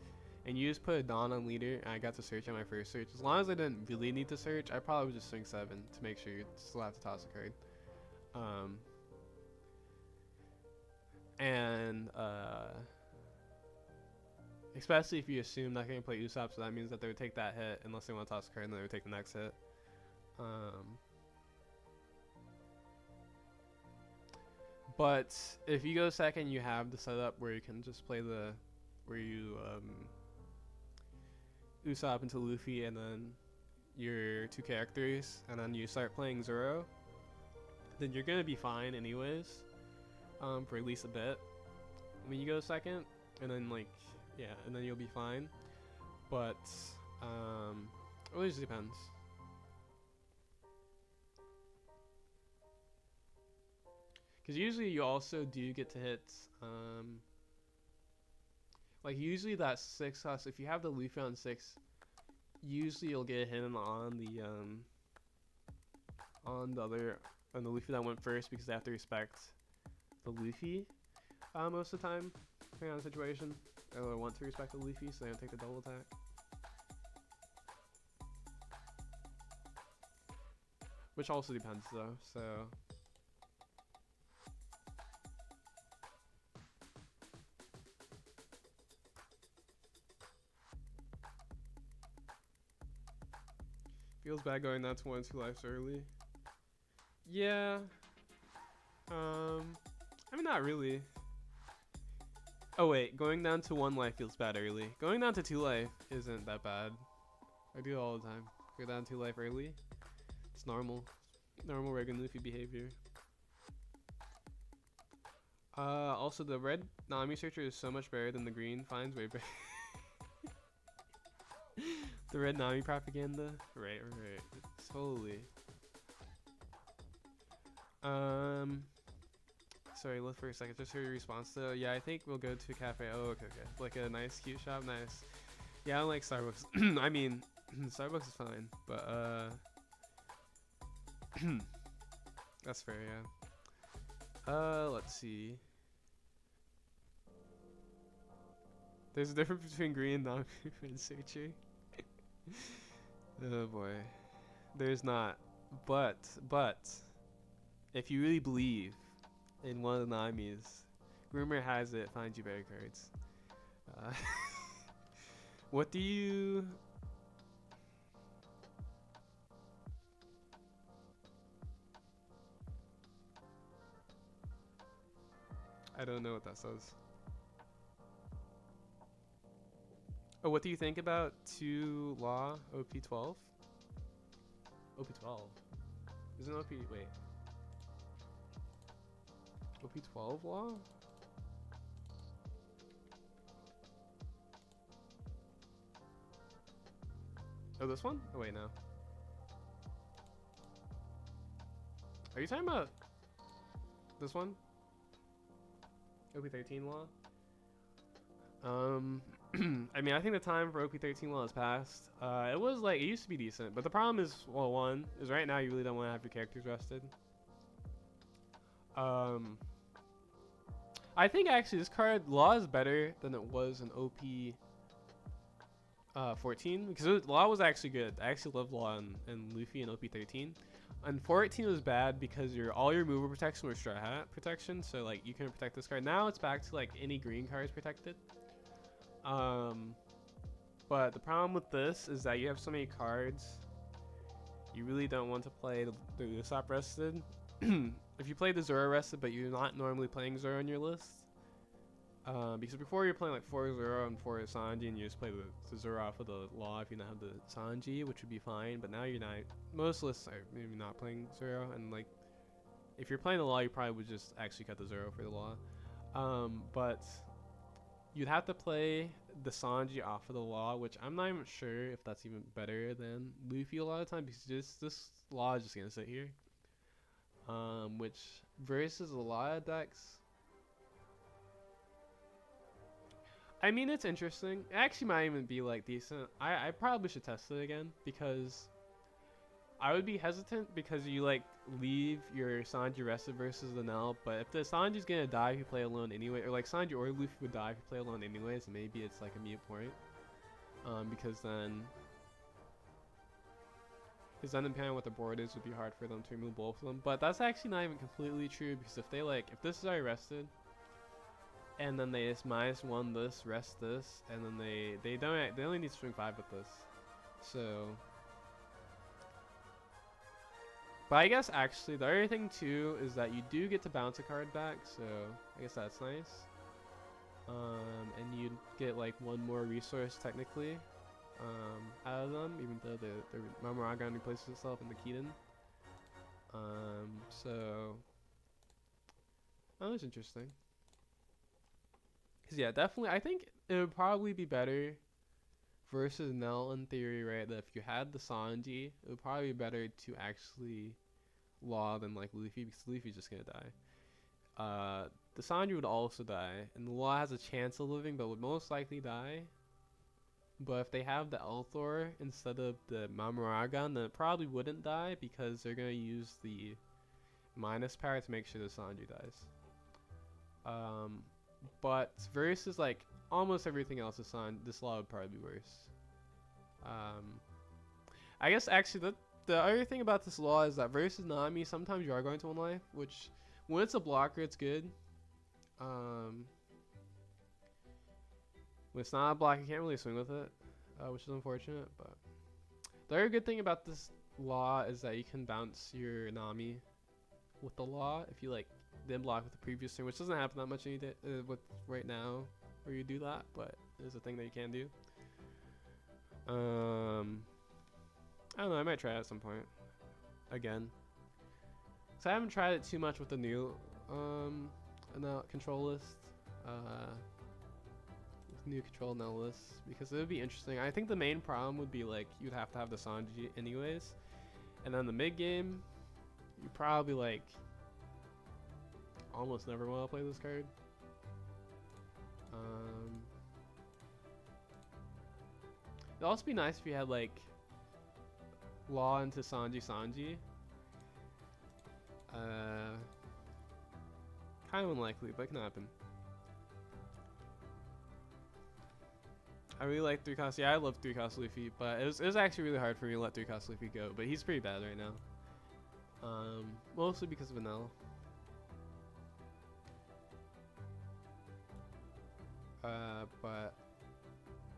and you just put a Dawn on leader and I got to search on my first search, as long as I didn't really need to search, I probably would just swing 7 to make sure you still have to toss a card. And especially if you assume they're going to play Usopp, so that means that they would take that hit unless they want to toss a card, and then they would take the next hit. But if you go second, you have the setup where you can just play Usopp into Luffy and then your 2 characters, and then you start playing Zoro, then you're going to be fine anyways. For at least a bit when you go second, and then like yeah, and then you'll be fine. but it really just depends. Because usually you also do get to hit, like usually that 6 cost, if you have the Luffy on 6, usually you'll get hit on the Luffy that went first, because they have to respect the Luffy most of the time, depending on the situation. Or want to respect the Luffy, so they don't take the double attack. Which also depends though, so. Feels bad going down to 1 or 2 lives early. Yeah. I mean, not really. Oh wait, going down to 1 life feels bad early. Going down to 2 life isn't that bad. I do it all the time. Go down 2 life early. It's normal. Normal regular Luffy behavior. Also the red Nami searcher is so much better than the green. Finds way better. The red Nami propaganda. Right. Totally. Sorry, look for a second. Just heard your response though. Yeah, I think we'll go to a cafe. Oh, okay. Like a nice, cute shop. Nice. Yeah, I don't like Starbucks. I mean, Starbucks is fine, but that's fair. Yeah. Let's see. There's a difference between green and non-green searcher. Oh boy. There's not. But if you really believe in one of the Namis, rumor has it finds you better cards. What do you... I don't know what that says. Oh, what do you think about 2 Law OP12? OP12? Isn't OP... Wait. OP12 Law? Oh, this one? Oh, wait, no. Are you talking about this one? OP13 Law? I mean, I think the time for OP13 Law has passed. It was like, it used to be decent, but the problem is, well, one, is right now you really don't want to have your characters rested. I think actually this card, Law, is better than it was in OP 14, because Law was actually good. I actually love Law and Luffy in OP 13. And 14 was bad because all your mover protection was Straw Hat protection, so like you couldn't protect this card. Now it's back to like any green card is protected. But the problem with this is that you have so many cards, you really don't want to play the Usopp rested. If you play the Zoro rested, but you're not normally playing Zoro on your list, because before you're playing like 4 Zoro and 4 Sanji, and you just play the Zoro off of the Law if you don't have the Sanji, which would be fine. But now you're not. Most lists are maybe not playing Zoro, and like if you're playing the Law, you probably would just actually cut the Zoro for the Law. But you'd have to play the Sanji off of the Law, which I'm not even sure if that's even better than Luffy a lot of times, because this Law is just gonna sit here. Which versus a lot of decks, I mean, it's interesting. It actually might even be like decent. I probably should test it again, because I would be hesitant because you like leave your Sanji rested versus the Nell, but if the Sanji's gonna die if you play alone anyway, or like Sanji or Luffy would die if you play alone anyways, maybe it's like a mute point. Because then depending on what the board is, it would be hard for them to remove both of them. But that's actually not even completely true, because if they like, if this is already rested, and then they just -1 this, rest this, and then they only need to swing 5 with this. So, but I guess actually the other thing too is that you do get to bounce a card back, so I guess that's nice. And you get like 1 more resource technically out of them, even though the Mamoragon replaces itself in the Keaton. So that was interesting. Cause yeah, definitely, I think it would probably be better versus Nell in theory, right? That if you had the Sanji, it would probably be better to actually Law than like Luffy, because Luffy's just gonna die. The Sanji would also die, and the Law has a chance of living, but would most likely die. But if they have the Elthor instead of the Mamoragan, then it probably wouldn't die, because they're gonna use the minus power to make sure the Sanji dies. But versus like almost everything else, this Law would probably be worse. I guess actually the other thing about this Law is that versus Nami, sometimes you are going to 1 life, which when it's a blocker, it's good. When it's not a block, you can't really swing with it, which is unfortunate. But the other good thing about this Law is that you can bounce your Nami with the Law if you like didn't block with the previous turn, which doesn't happen that much with right now where you do that, but it's a thing that you can do. I don't know, I might try it at some point again, so I haven't tried it too much with the new control list, new control now list, because it would be interesting. I think the main problem would be like you'd have to have the Sanji anyways, and then the mid game you probably like almost never want to play this card. It'd also be nice if you had like Law into Sanji. Kind of unlikely, but it can happen. I really like 3-cost. Yeah, I love 3-cost Luffy, but it was actually really hard for me to let 3-cost Luffy go. But he's pretty bad right now. Mostly because of Vanilla. But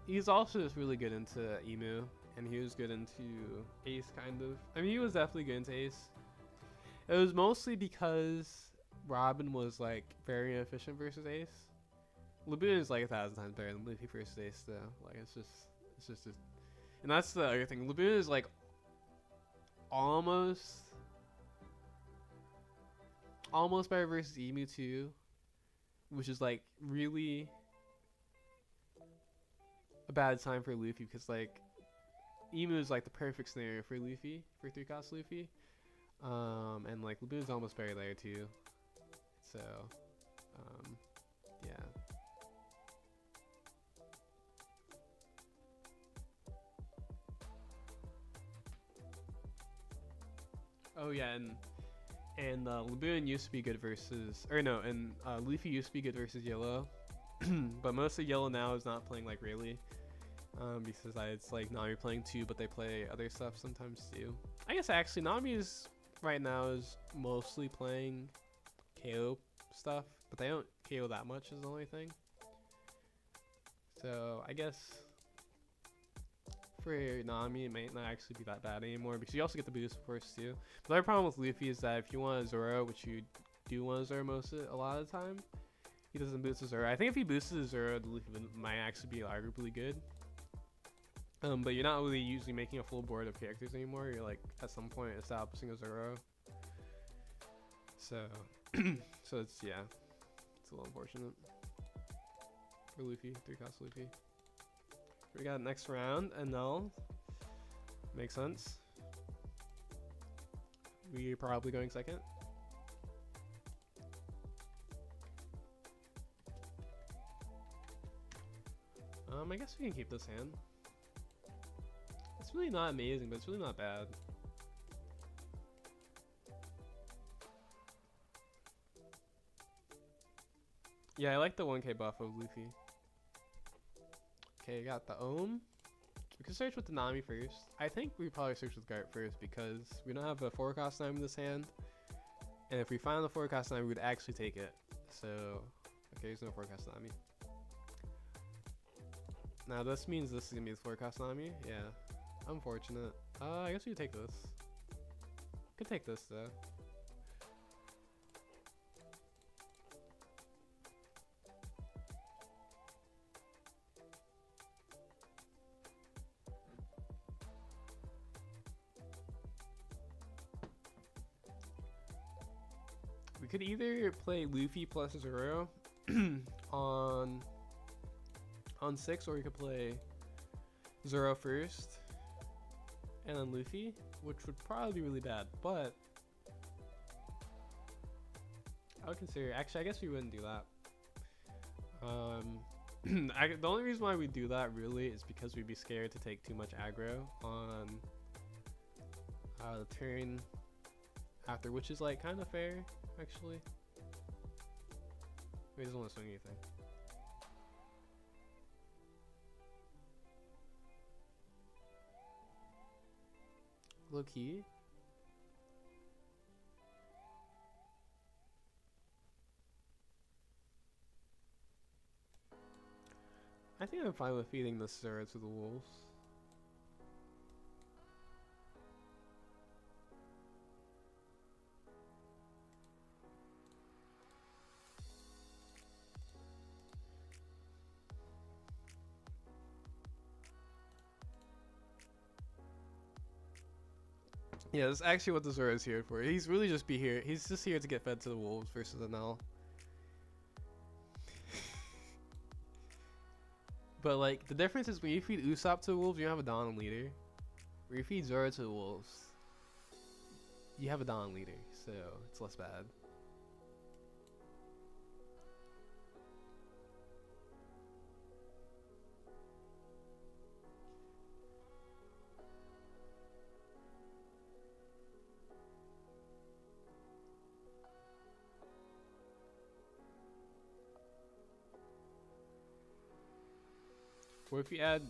he's also just really good into Emu, and he was good into Ace, kind of. I mean, he was definitely good into Ace. It was mostly because Robin was like very inefficient versus Ace. Laboon is like 1,000 times better than Luffy versus Ace, though. Like it's just, and that's the other thing. Laboon is like almost better versus Emu too, which is like really a bad time for Luffy, because like Emu is like the perfect scenario for Luffy, for 3-cost Luffy, and like Laboon's almost better there too. So yeah. Oh yeah, and Laboon used to be good versus, or no, and Luffy used to be good versus Yellow, but mostly Yellow now is not playing like really, because it's like Nami playing too, but they play other stuff sometimes too. I guess actually Nami is right now is mostly playing KO stuff, but they don't KO that much is the only thing. So I guess for Nami, it might not actually be that bad anymore, because you also get the boost of course too. But the other problem with Luffy is that if you want a Zoro, which you do want a Zoro a lot of the time, he doesn't boost a Zoro. I think if he boosted a Zoro, the Luffy might actually be arguably good. But you're not really usually making a full board of characters anymore. You're like at some point establishing a Zoro. So, so it's a little unfortunate for Luffy, 3-cost Luffy. We got next round, Enel. Makes sense. We're probably going second. I guess we can keep this hand. It's really not amazing, but it's really not bad. Yeah, I like the 1k buff of Luffy. Okay, got the Ohm. We can search with the Nami first. I think we probably search with Gart first, because we don't have a 4-cost Nami in this hand. And if we find the 4-cost Nami, we would actually take it. So, okay, there's no 4-cost Nami. Now this means this is gonna be the 4-cost Nami. Yeah, unfortunate. I guess we could take this. Could take this though. We could either play Luffy plus Zoro on 6, or we could play Zoro first, and then Luffy, which would probably be really bad, but I would consider. Actually, I guess we wouldn't do that. The only reason why we do that really is because we'd be scared to take too much aggro on the turn after, which is like kind of fair actually. He doesn't want to swing anything. Low key. I think I'm fine with feeding the Zoro to the wolves. Yeah, that's actually what the Zoro is here for. He's really just here. He's just here to get fed to the wolves versus an L. But like the difference is when you feed Usopp to the wolves, you have a Dawn leader. When you feed Zoro to the wolves, you have a Dawn leader, so it's less bad. What if you add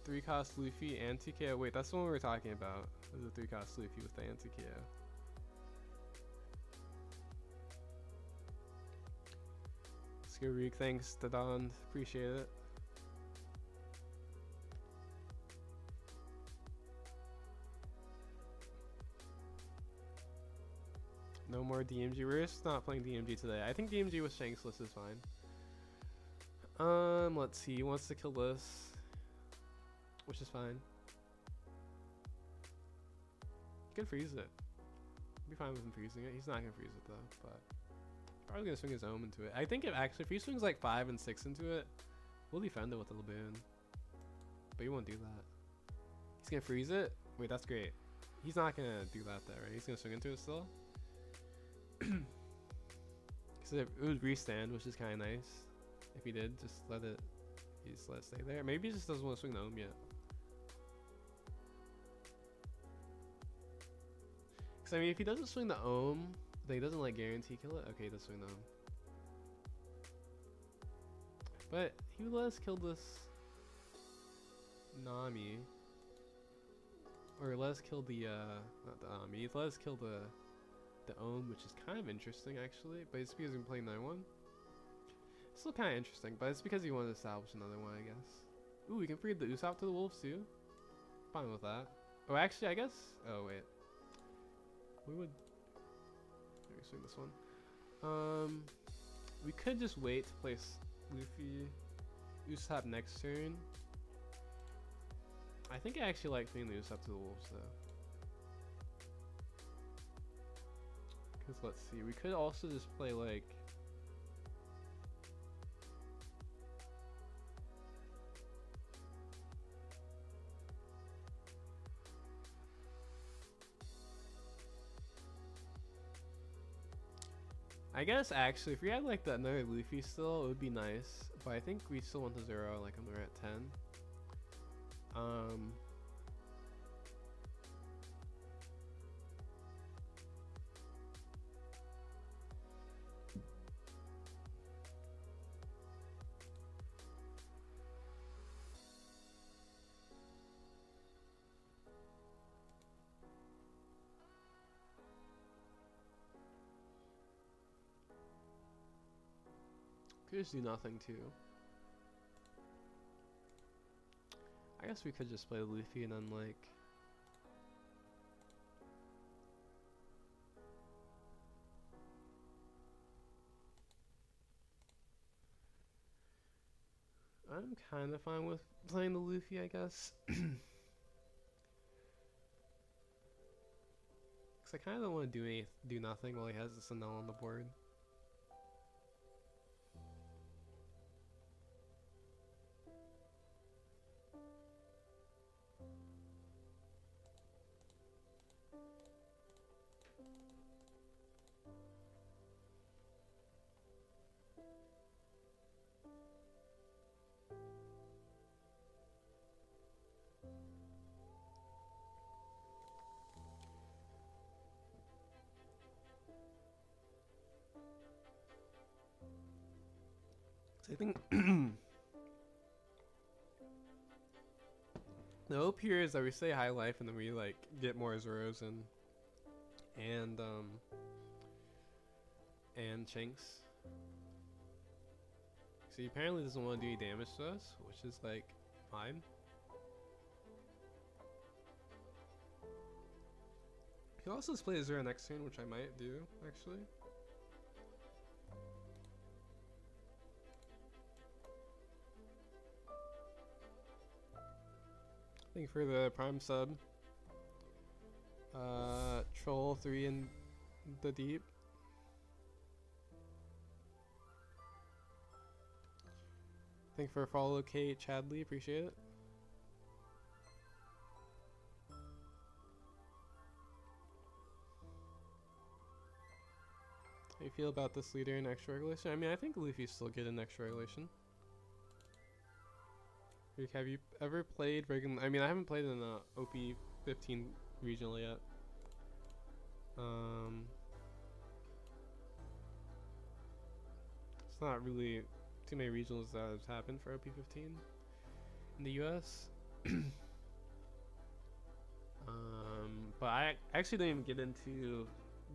3-cost Luffy and TKO? Wait, that's the one we were talking about. There's a 3-cost Luffy with the anti-KO. Scareek, thanks to Don. Appreciate it. No more DMG. We're just not playing DMG today. I think DMG with Shanks-less is fine. Let's see. He wants to kill this, which is fine. You can freeze it. Be fine with him freezing it. He's not gonna freeze it though, but probably gonna swing his ohm into it. I think if he swings like 5 and 6 into it, we'll defend it with the Laboon. But he won't do that. He's gonna freeze it. Wait, that's great. He's not gonna do that though, right? He's gonna swing into it still. So it would restand, which is kind of nice. If he did, just let it stay there. Maybe he just doesn't want to swing the ohm yet. Because I mean, if he doesn't swing the ohm, then he doesn't like guarantee kill it. Okay, he does swing the ohm. But he would let us kill this Nami. Or let us kill the, not the Nami. He'd let us kill the ohm, which is kind of interesting actually. But it's because we're playing 9-1. Still kind of interesting, but it's because he wanted to establish another one, I guess. Ooh, we can feed the Usopp to the wolves too. Fine with that. Oh, actually, I guess. Oh wait, we would. Let me swing this one. We could just wait to place Luffy, Usopp next turn. I think I actually like feeding the Usopp to the wolves though. Cause let's see, we could also just play like. I guess actually, if we had like that another Luffy still, it would be nice. But I think we still want the Zoro, like when we're at 10. Could just do nothing too. I guess we could just play Luffy and then like. I'm kind of fine with playing the Luffy, I guess. Because I kind of don't want to do nothing while he has this Null on the board. So I think the hope here is that we stay high life and then we like get more Zoros and Chinks. So he apparently doesn't want to do any damage to us, which is like fine. He can also play a Zero next turn, which I might do actually. Thank you for the Prime sub. Troll 3 in the deep. Thank you for a follow, Kate Chadley. Appreciate it. How do you feel about this leader in extra regulation? I mean, I think Luffy's still good in extra regulation. Have you ever played regular? I mean, I haven't played in the OP15 regional yet. It's not really too many regionals that have happened for OP15 in the US. But I actually didn't even get into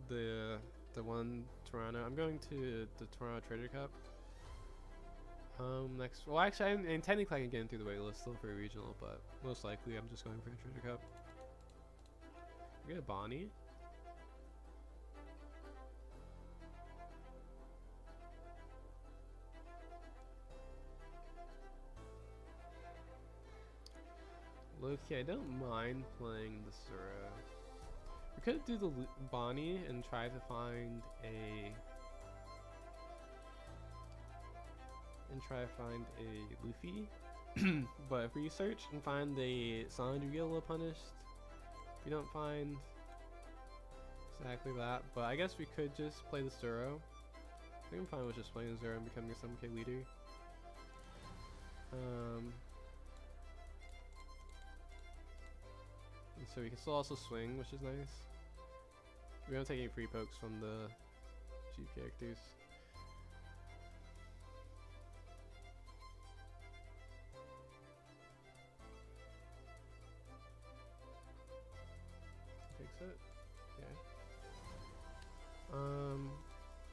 the one Toronto. I'm going to the Toronto Trader Cup. Next. Well, actually, I mean, technically I can get into the waitlist still for a regional, but most likely I'm just going for the Trader Cup. We get a Bonnie. Loki, I don't mind playing the Sura. We could do the Bonnie and try to find a Luffy. But if we search and find the Sanji, we get a little punished. If we don't find exactly that, but I guess we could just play the Zoro. I think I'm fine with just playing Zoro and becoming a 7k leader. And so we can still also swing, which is nice. We don't take any free pokes from the cheap characters. Fix it? Okay.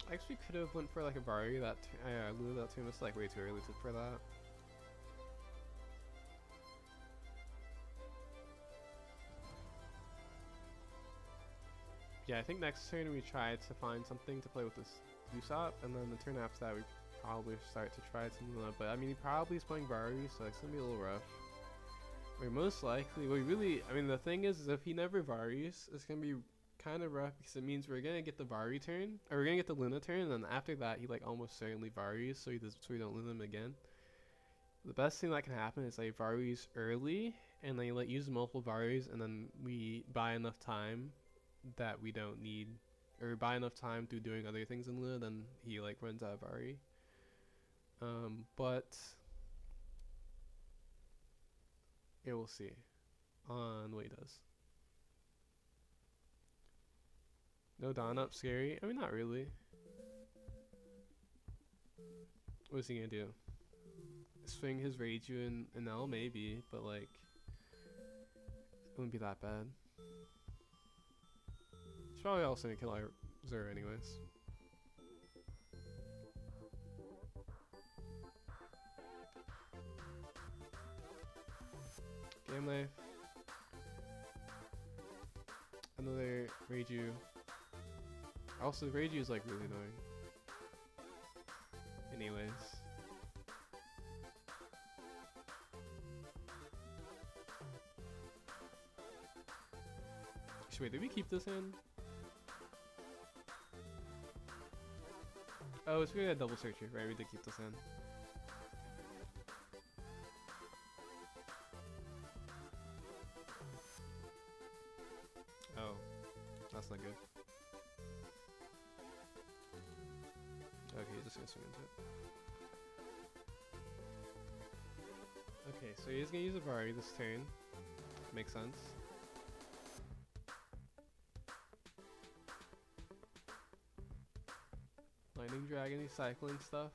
I actually could have went for like a Bari that I looted that tomb. It's like way too early for that. Yeah, I think next turn we try to find something to play with this Usopp, and then the turn after that we probably start to try something like that. But I mean, he probably is playing Bari, so it's gonna be a little rough. We're most likely, I mean, the thing is if he never Varies, it's gonna be kind of rough because it means we're gonna get the Vari turn, or we're gonna get the Luna turn, and then after that he like almost certainly Varies, so we don't lose him again. The best thing that can happen is like Varies early, and then you like use multiple Varies, and then we buy enough time that we don't need, or buy enough time through doing other things in Luna, then he like runs out of Vari. But yeah, we'll see on what he does. No Dawn up scary? I mean, not really. What is he gonna do? Swing his Reiju in L? Maybe, but like, it wouldn't be that bad. He's probably also gonna kill our Zoro anyways. Game life. Another Reiju. Also, Reiju is like really annoying. Anyways. Wait, did we keep this in? Oh, it's really a double search here, right? We did keep this in. Oh, that's not good. Okay, he's just gonna swing into it. Okay, so he's gonna use a Vari this turn. Makes sense. Lightning Dragon, he's cycling stuff.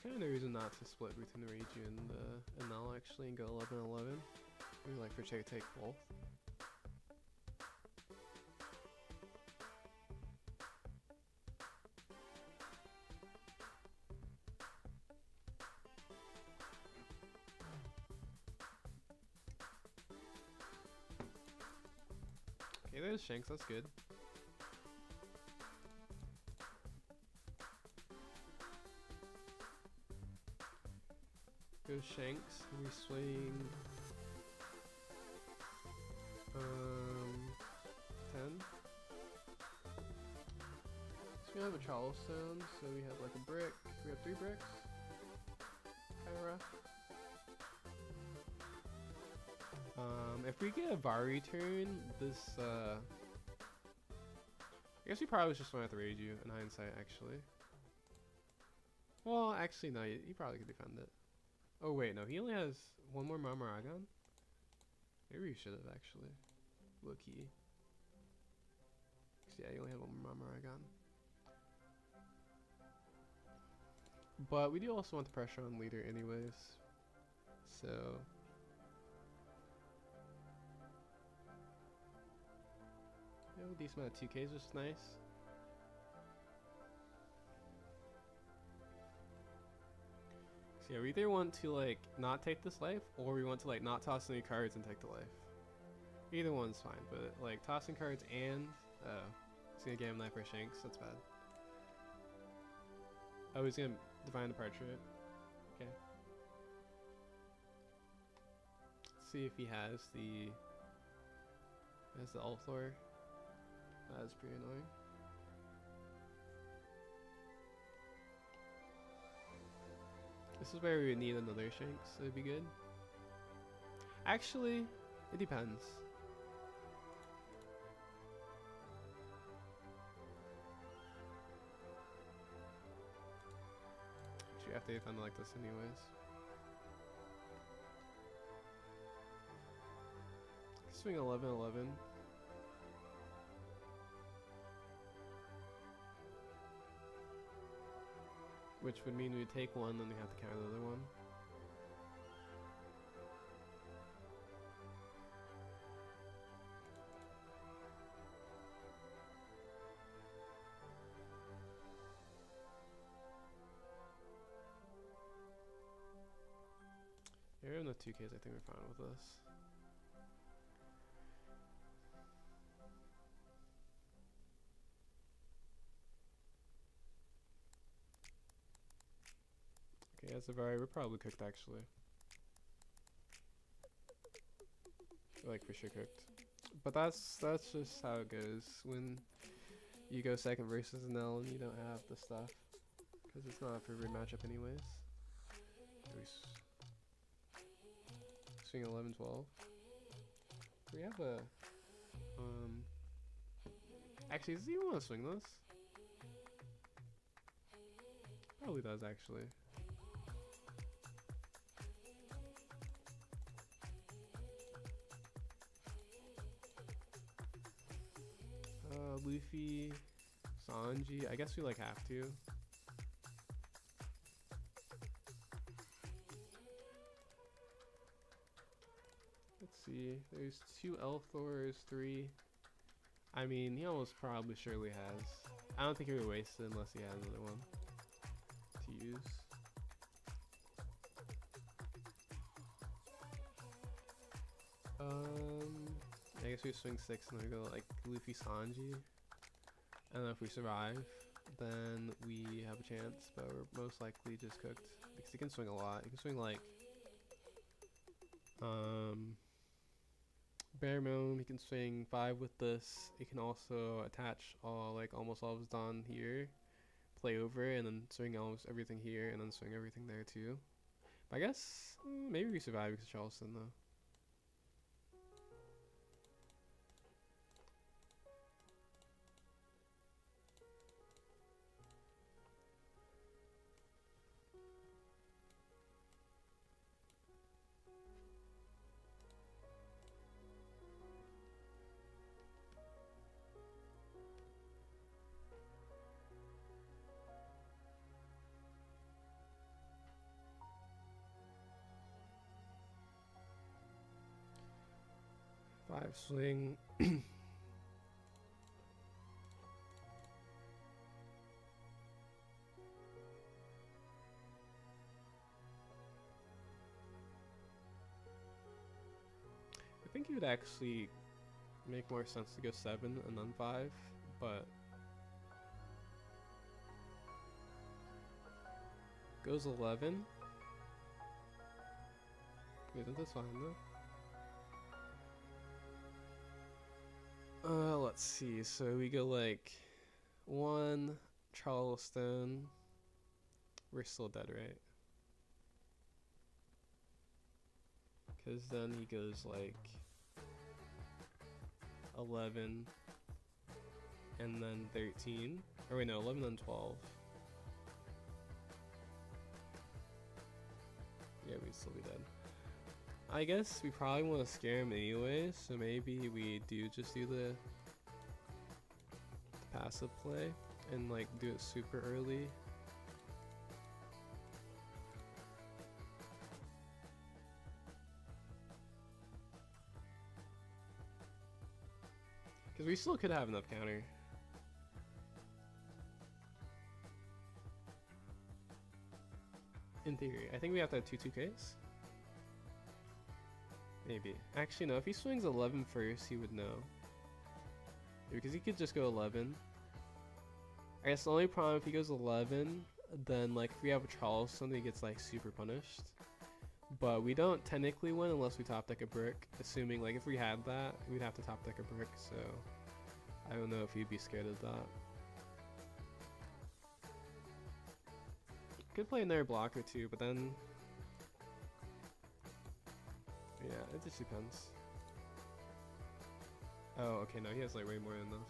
kind of no reason not to split between the Reiju and Null actually and go 11-11. Maybe like for take both. Okay, there's Shanks, that's good. Goes Shanks, and we swing 10. So we have a Charleston, so we have like a brick. We have 3 bricks. Kinda rough. If we get a Vari turn, this I guess we probably just went with Reiju in hindsight actually. Well, actually no, he probably could defend it. Oh wait, no, he only has 1 more Mamaragon. Maybe we should have actually. Low key. Yeah, he only had 1 more Mamaragon. But we do also want the pressure on leader anyways. So yeah, a decent amount of 2Ks, which is nice. So yeah, we either want to like not take this life, or we want to like not toss any cards and take the life. Either one's fine, but like tossing cards and it's gonna get him knife for Shanks. That's bad. Oh, he's gonna divine the portrait. Okay. Let's see if he has the Ulthor. That is pretty annoying. This is where we would need another Shanks, so it'd be good. Actually, it depends. Actually, I have to defend like this anyways. Swing 11-11. Which would mean we take one, then we have to counter the other one. Yeah, we have enough 2Ks, I think we're fine with this. Okay, as a Vari, we're probably cooked actually. Like for sure cooked. But that's just how it goes when you go second versus an L and you don't have the stuff. Because it's not a favorite matchup anyways. Swing 11-12. We have a actually, does he even want to swing this? Probably does actually. Luffy, Sanji. I guess we like have to. Let's see. There's 2 Elthors, 3. I mean, he almost probably surely has. I don't think he would waste it unless he had another one to use. I guess we swing 6 and then we go like Luffy, Sanji. And then if we survive, then we have a chance, but we're most likely just cooked. Because he can swing a lot. He can swing like bare minimum, he can swing 5 with this. He can also attach almost all of his Dawn here, play over, and then swing almost everything here, and then swing everything there too. But I guess maybe we survive because of Charleston though. 5 swing. I think it would actually make more sense to go 7 and then 5, but goes 11. Isn't this fine though? Let's see. So we go like 1 Charleston. We're still dead, right? Because then he goes like 11 and then 13. Or wait, no, 11 and 12. Yeah, we'd still be dead. I guess we probably want to scare him anyway, so maybe we do just do the passive play and like do it super early. Because we still could have enough counter. In theory. I think we have to have 2-2Ks. Maybe. Actually, no. If he swings 11 first, he would know. Because he could just go 11. I guess the only problem if he goes 11, then like if we have a Charleston, he gets like super punished. But we don't technically win unless we top deck a brick. Assuming like if we had that, we'd have to top deck a brick. So I don't know if he'd be scared of that. Could play another blocker too, but then yeah, it just depends. Oh, okay, no, he has like way more than enough.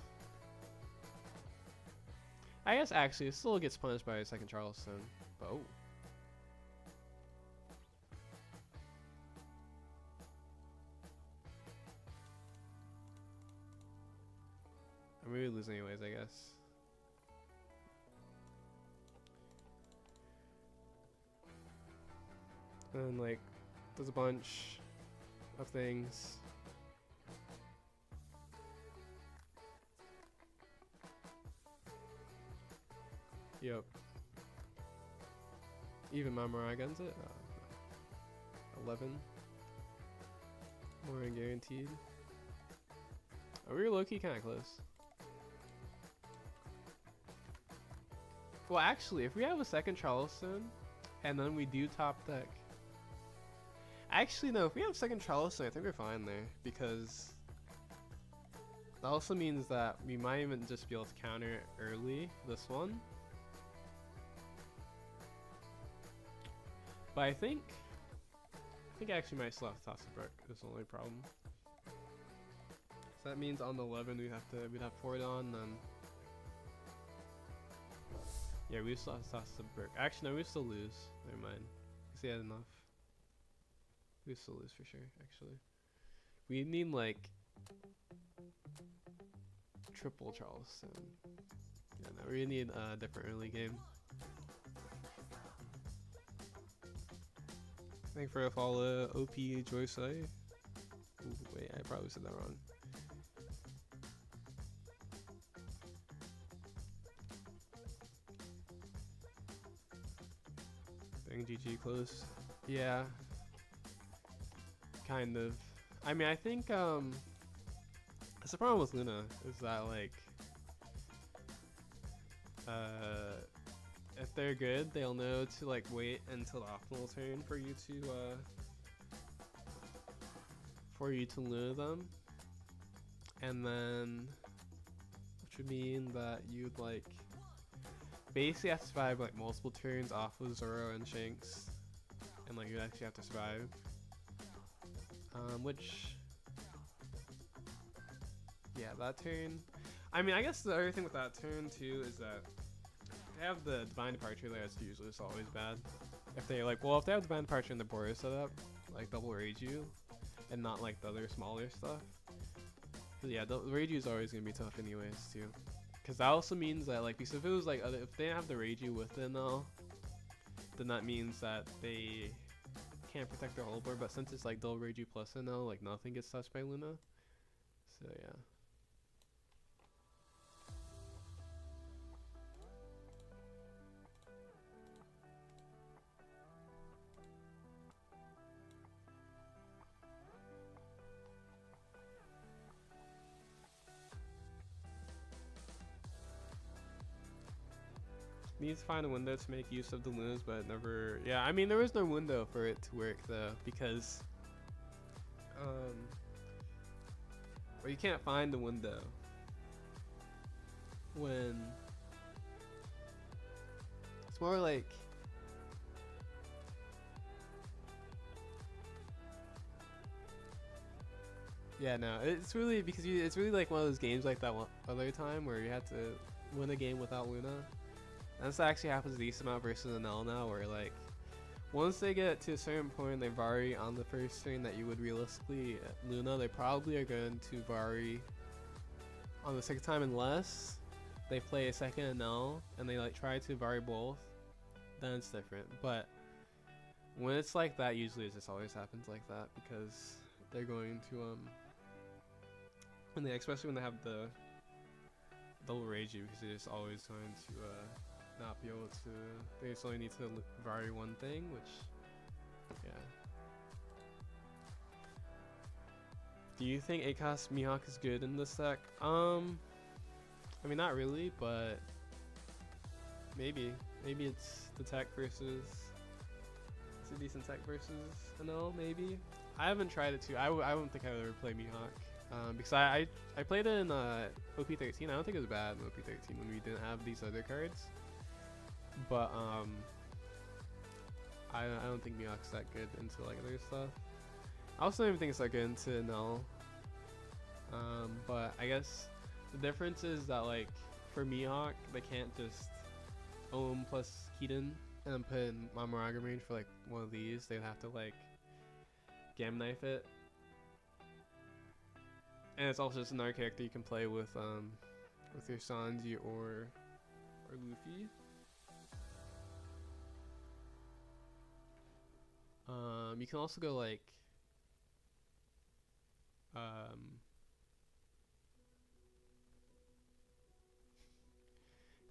I guess actually it still gets punished by a second Charleston. But oh. I'm really losing anyways, I guess. And like there's a bunch of things. Yep. Even Mamurai guns it? 11. More guaranteed. Oh, we were low-key kind of close. Well, actually, if we have a second Charleston, and then we do top deck. Actually, no, if we have second Charleston, I think we're fine there. Because that also means that we might even just be able to counter early this one. But I think I actually might still have to toss the brick. Is the only problem. So that means on the 11 we'd have 4 it on, then yeah, we still have to toss the brick. Actually, no, we still lose. Never mind, because he had enough. We still lose for sure. Actually, we need like triple Charleston. Yeah, no, we need a different early game. Thank for a follow, OP Joyce. Wait, I probably said that wrong. Dang, GG close. Yeah. Kind of. I mean, I think, that's the problem with Luna, is that, like, if they're good, they'll know to like wait until the optimal turn for you to lure them, and then which would mean that you'd like basically have to survive like multiple turns off of Zoro and Shanks, and like you actually have to survive. Which yeah, that turn. I mean, I guess the other thing with that turn too is that they have the Divine Departure there, it's usually just always bad. If they like, well, if they have Divine Departure in the border setup, like double rage you, and not like the other smaller stuff. But yeah, the rage you is always gonna be tough anyways too. Cause that also means that like, because if it was like, if they didn't have the rage you with it now, then that means that they can't protect their whole board. But since it's like double rage you plus it now, like nothing gets touched by Luna. So yeah. Needs to find a window to make use of the lunas, but never. Yeah, I mean there was no window for it to work though, because or you can't find the window when it's more like yeah, no, it's really because it's really like one of those games like that one other time where you had to win a game without Luna. And this actually happens a decent amount versus an L now, where like once they get to a certain point, they vary on the first turn that you would realistically Luna. They probably are going to vary on the second time unless they play a second L and they like try to vary both. Then it's different. But when it's like that, usually it just always happens like that because they're going to when they especially when they have the double rage you, because they're just always going to not be able to. They just only need to vary one thing, which yeah. Do you think ACOS Mihawk is good in this deck? I mean not really, but maybe it's the tech versus it's a decent tech versus an L maybe. I haven't tried it too. I wouldn't think I would ever play Mihawk because I played it in OP13. I don't think it was bad in OP13 when we didn't have these other cards. But I don't think Mihawk's that good into like other stuff. I also don't even think it's that good into Null. But I guess the difference is that like for Mihawk they can't just Ohm plus Keaton and then put in Mamoraga range for like one of these. They'd have to like Gam Knife it. And it's also just another character you can play with your Sanji or Luffy. You can also go like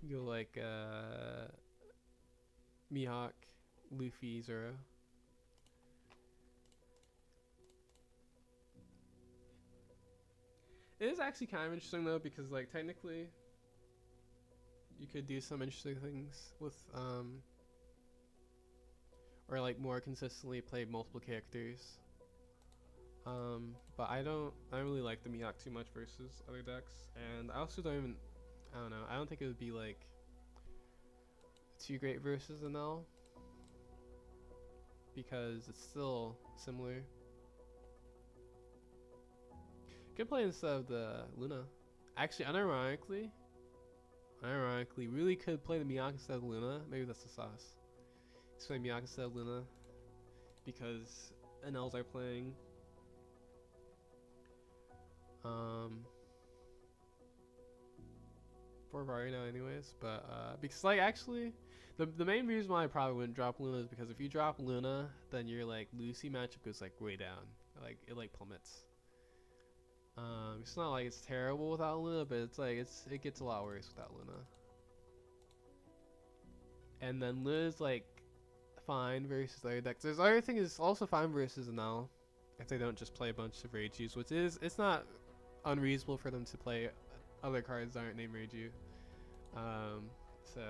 you go like Mihawk, Luffy, Zoro. It is actually kind of interesting though, because like technically you could do some interesting things with or like more consistently play multiple characters. But I don't really like the Mihawk too much versus other decks, and I also don't know. I don't think it would be like too great versus an L because it's still similar. Could play instead of the Luna. Actually, unironically, really could play the Mihawk instead of Luna. Maybe that's the sauce. Just play Mihawk instead of Luna because NLs are playing. For Vari now anyways, but because like actually the main reason why I probably wouldn't drop Luna is because if you drop Luna, then your like Lucy matchup goes like way down. Like it like plummets. It's not like it's terrible without Luna, but it's like it gets a lot worse without Luna. And then Luna's like fine versus other decks. There's other thing is also fine versus Anal if they don't just play a bunch of Reiju, which is it's not unreasonable for them to play other cards that aren't named Reiju. So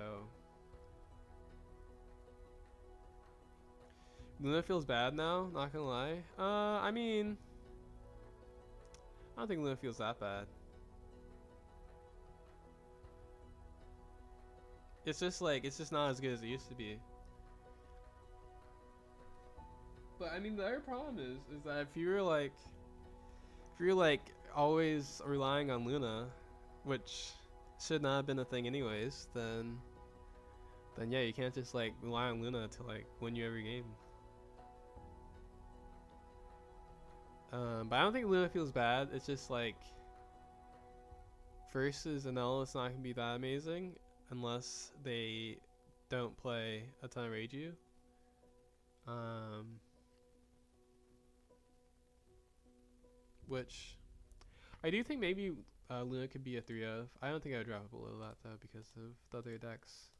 Luna feels bad now, not gonna lie. I mean I don't think Luna feels that bad. It's just not as good as it used to be. But I mean the other problem is that if you're like always relying on Luna, which should not have been a thing anyways, then yeah, you can't just like rely on Luna to like win you every game. But I don't think Luna feels bad. It's just like versus Anel, it's not gonna be that amazing unless they don't play a ton of Reiju. Which I do think maybe Luna could be a 3 of. I don't think I would drop it below that though because of the other decks,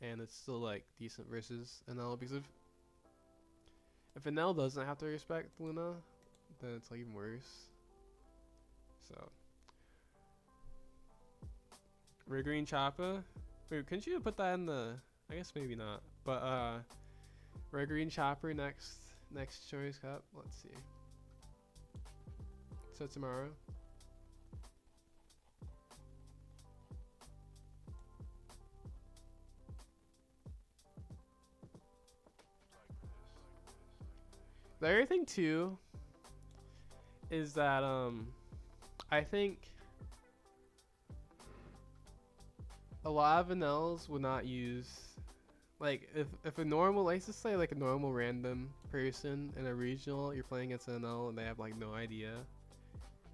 and it's still like decent versus NL because if NL doesn't have to respect Luna, then it's like even worse. So Red Green Choppa. Wait, couldn't you put that in the? I guess maybe not. But Red Green Chopper next ChinoizeCup. Let's see. So tomorrow. The other thing too is that I think a lot of NLs would not use, like, if a normal, let's just say like a normal random person in a regional, you're playing against an NL and they have like no idea,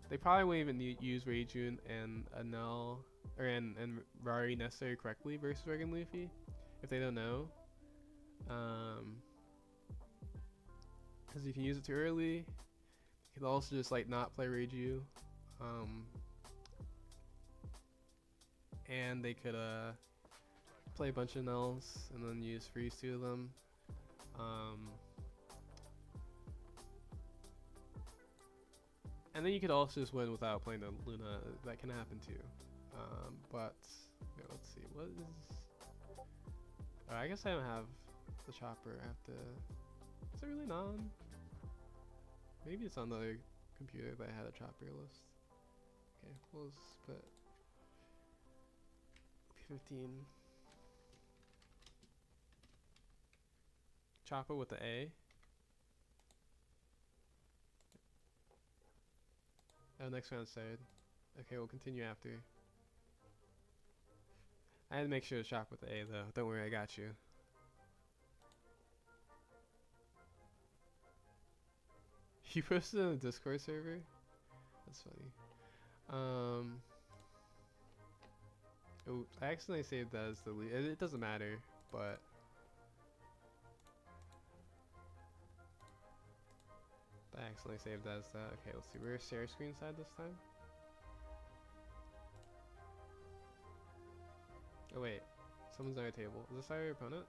they probably won't even use Reijun and NL or and Rari necessarily correctly versus Regan Luffy if they don't know. Because you can use it too early. You can also just like not play Reiju. And they could play a bunch of Nels and then use freeze 2 of them. And then you could also just win without playing the Luna. That can happen too. But yeah, let's see. What is? Oh, I guess I don't have the chopper. I have to. Is it really non? Maybe it's on the other computer that I had a chopper list. Okay, we'll just put OP15. Chopper with the A. Oh, next round started. Okay, we'll continue after. I had to make sure to shop with the A though. Don't worry, I got you. You posted on the Discord server? That's funny. Oops, I accidentally saved that as the lead. It doesn't matter, but I accidentally saved that as that. Okay, let's see. We're share screen side this time. Oh wait, someone's on our table. Is this our opponent?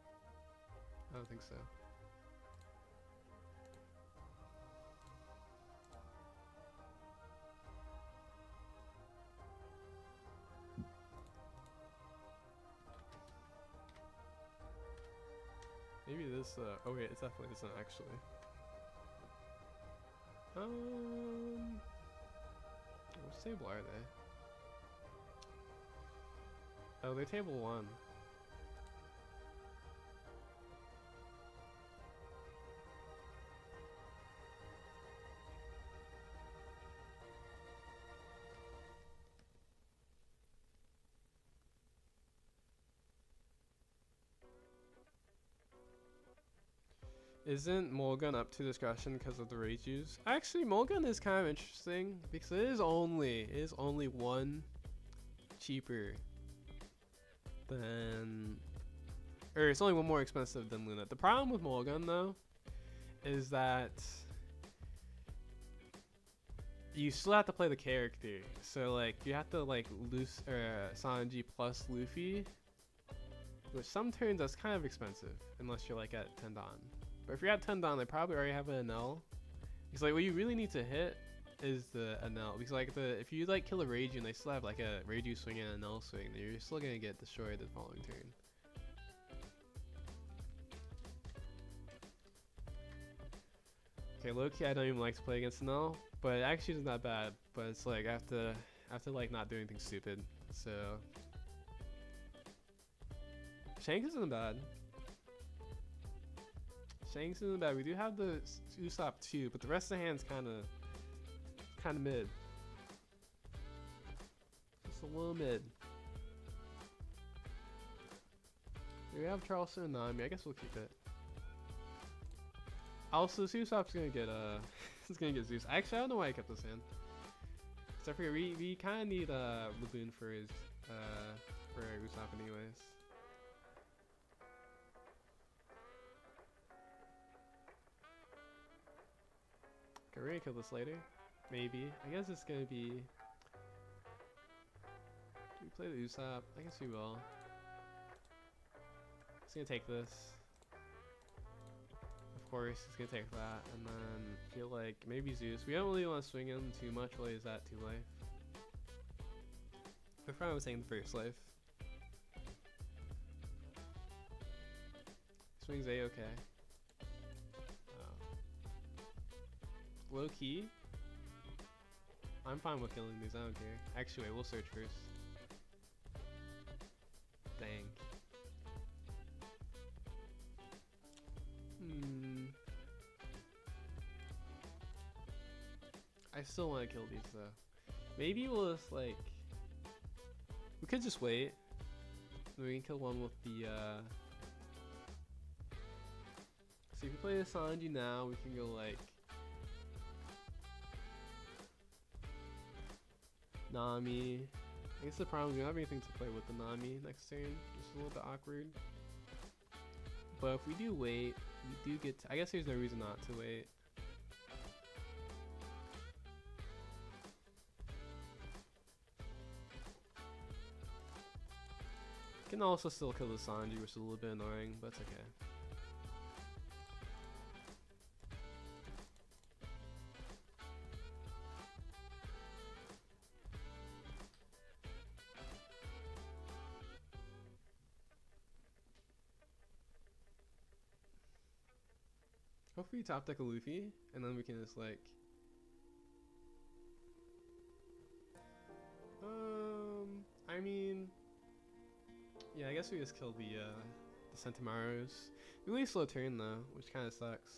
I don't think so. Maybe this, oh wait, it's definitely isn't actually. Which table are they? Oh, they're table 1. Isn't Mulligan up to discussion because of the Reijus? Actually, Mulligan is kind of interesting because it is only one cheaper than, or it's only one more expensive than Luna. The problem with Mulligan though is that you still have to play the character. So like you have to like Sanji plus Luffy, which some turns that's kind of expensive unless you're like at 10 Dan. But if you're at 10 Dan, they probably already have an NL. Because like what you really need to hit is the NL. Because like if you like kill a Reiju and they still have like a Reiju swing and an NL swing, then you're still gonna get destroyed the following turn. Okay, low-key I don't even like to play against NL, but it actually isn't that bad. But it's like I have to like not do anything stupid. So Shanks isn't bad. Shanks isn't bad. We do have the Usopp too, but the rest of the hand's kind of mid. Just a little mid. We have Charleston and Nami. I guess we'll keep it. Also, Usopp's gonna get he's gonna get Zeus. Actually, I don't know why I kept this hand. Cause I forget we kind of need Laboon for his for Usopp anyways. Okay, we're gonna kill this later. Maybe. I guess it's gonna be We play the Usopp. I guess we will. He's gonna take this. Of course, he's gonna take that, and then feel like maybe Zeus. We don't really want to swing him too much while he's at 2 life. We're fine with taking the first life. Swings A-okay. Low key. I'm fine with killing these, I don't care. Actually, wait, we'll search first. Dang. I still want to kill these though. Maybe we'll just like... We could just wait. We can kill one with the So if we play the Sanji now, we can go like Nami. I guess the problem is we don't have anything to play with the Nami next turn. It's a little bit awkward. But if we do wait, we do get to, I guess there's no reason not to wait. Can also still kill the Sanji, which is a little bit annoying, but it's okay. Hopefully top deck a Luffy, and then we can just like... I mean... Yeah, I guess we just killed the Centimaros. Really slow turn though, which kind of sucks.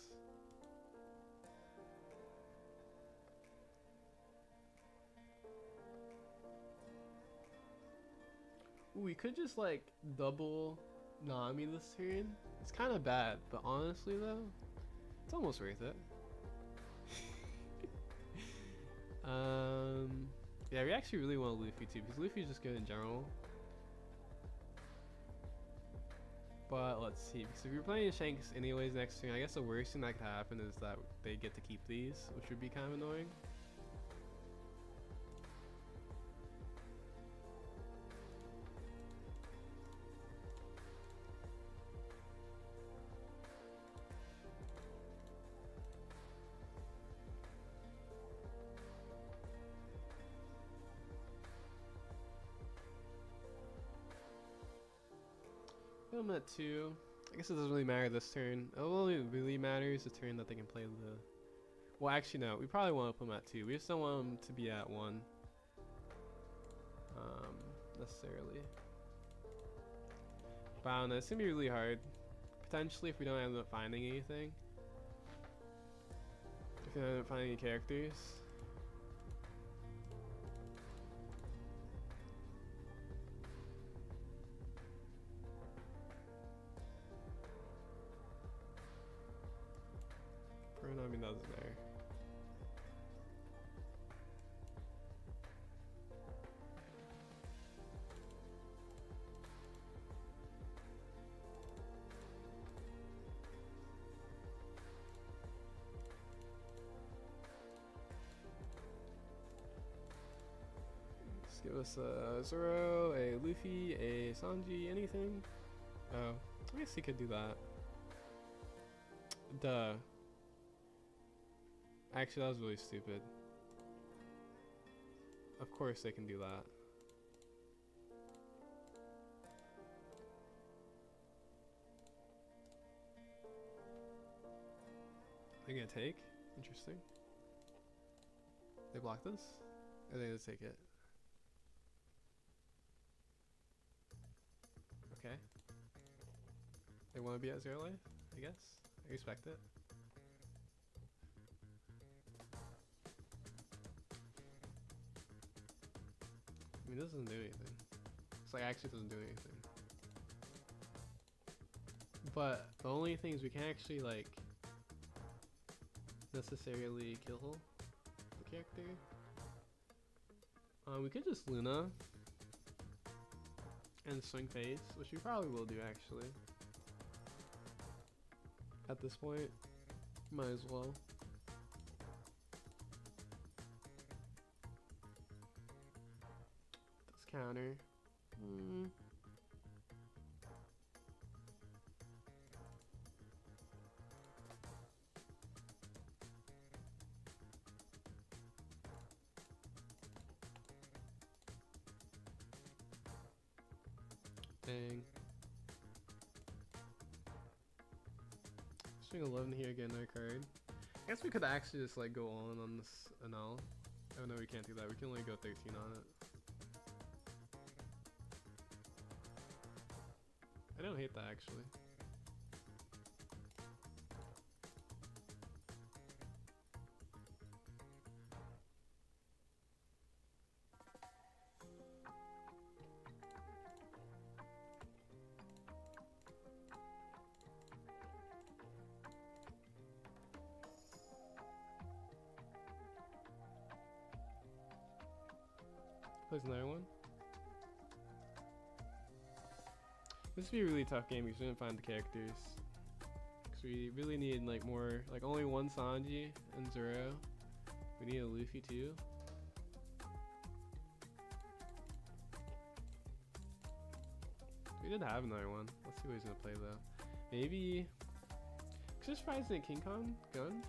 Ooh, we could just like double Nami this turn. It's kind of bad, but honestly though, it's almost worth it. Yeah, we actually really want Luffy too, because Luffy's just good in general. But let's see, because if you're playing Shanks anyways next turn, I guess the worst thing that could happen is that they get to keep these, which would be kind of annoying. I'm at 2. I guess it doesn't really matter this turn. It only really matters the turn that they can play the... Well, actually no. We probably want to put them at 2. We just don't want them to be at 1. Necessarily. But I don't know. It's going to be really hard. Potentially if we don't end up finding anything. If we don't end up finding any characters. I mean, that was there. Just give us a Zoro, a Luffy, a Sanji, anything? Oh, I guess he could do that. Duh. Actually, that was really stupid. Of course they can do that. They're gonna take? Interesting. They block this? Or they just take it? Okay. They want to be at 0 life, I guess. I respect it. I mean, this doesn't do anything. It's like actually doesn't do anything. But the only thing is we can't actually like necessarily kill the character. We could just Luna and swing face, which we probably will do actually. At this point, might as well. Counter. Dang. Swing 11 here, get another card. I guess we could actually just like go on this NL. Oh no, we can't do that. We can only go 13 on it. I don't hate that actually. Plays another one. This would be a really tough game because we didn't find the characters. Because we really need like more, like only one Sanji and Zoro. We need a Luffy too. We did have another one. Let's see what he's gonna play though. Maybe. Cause this surprised at King Kong gun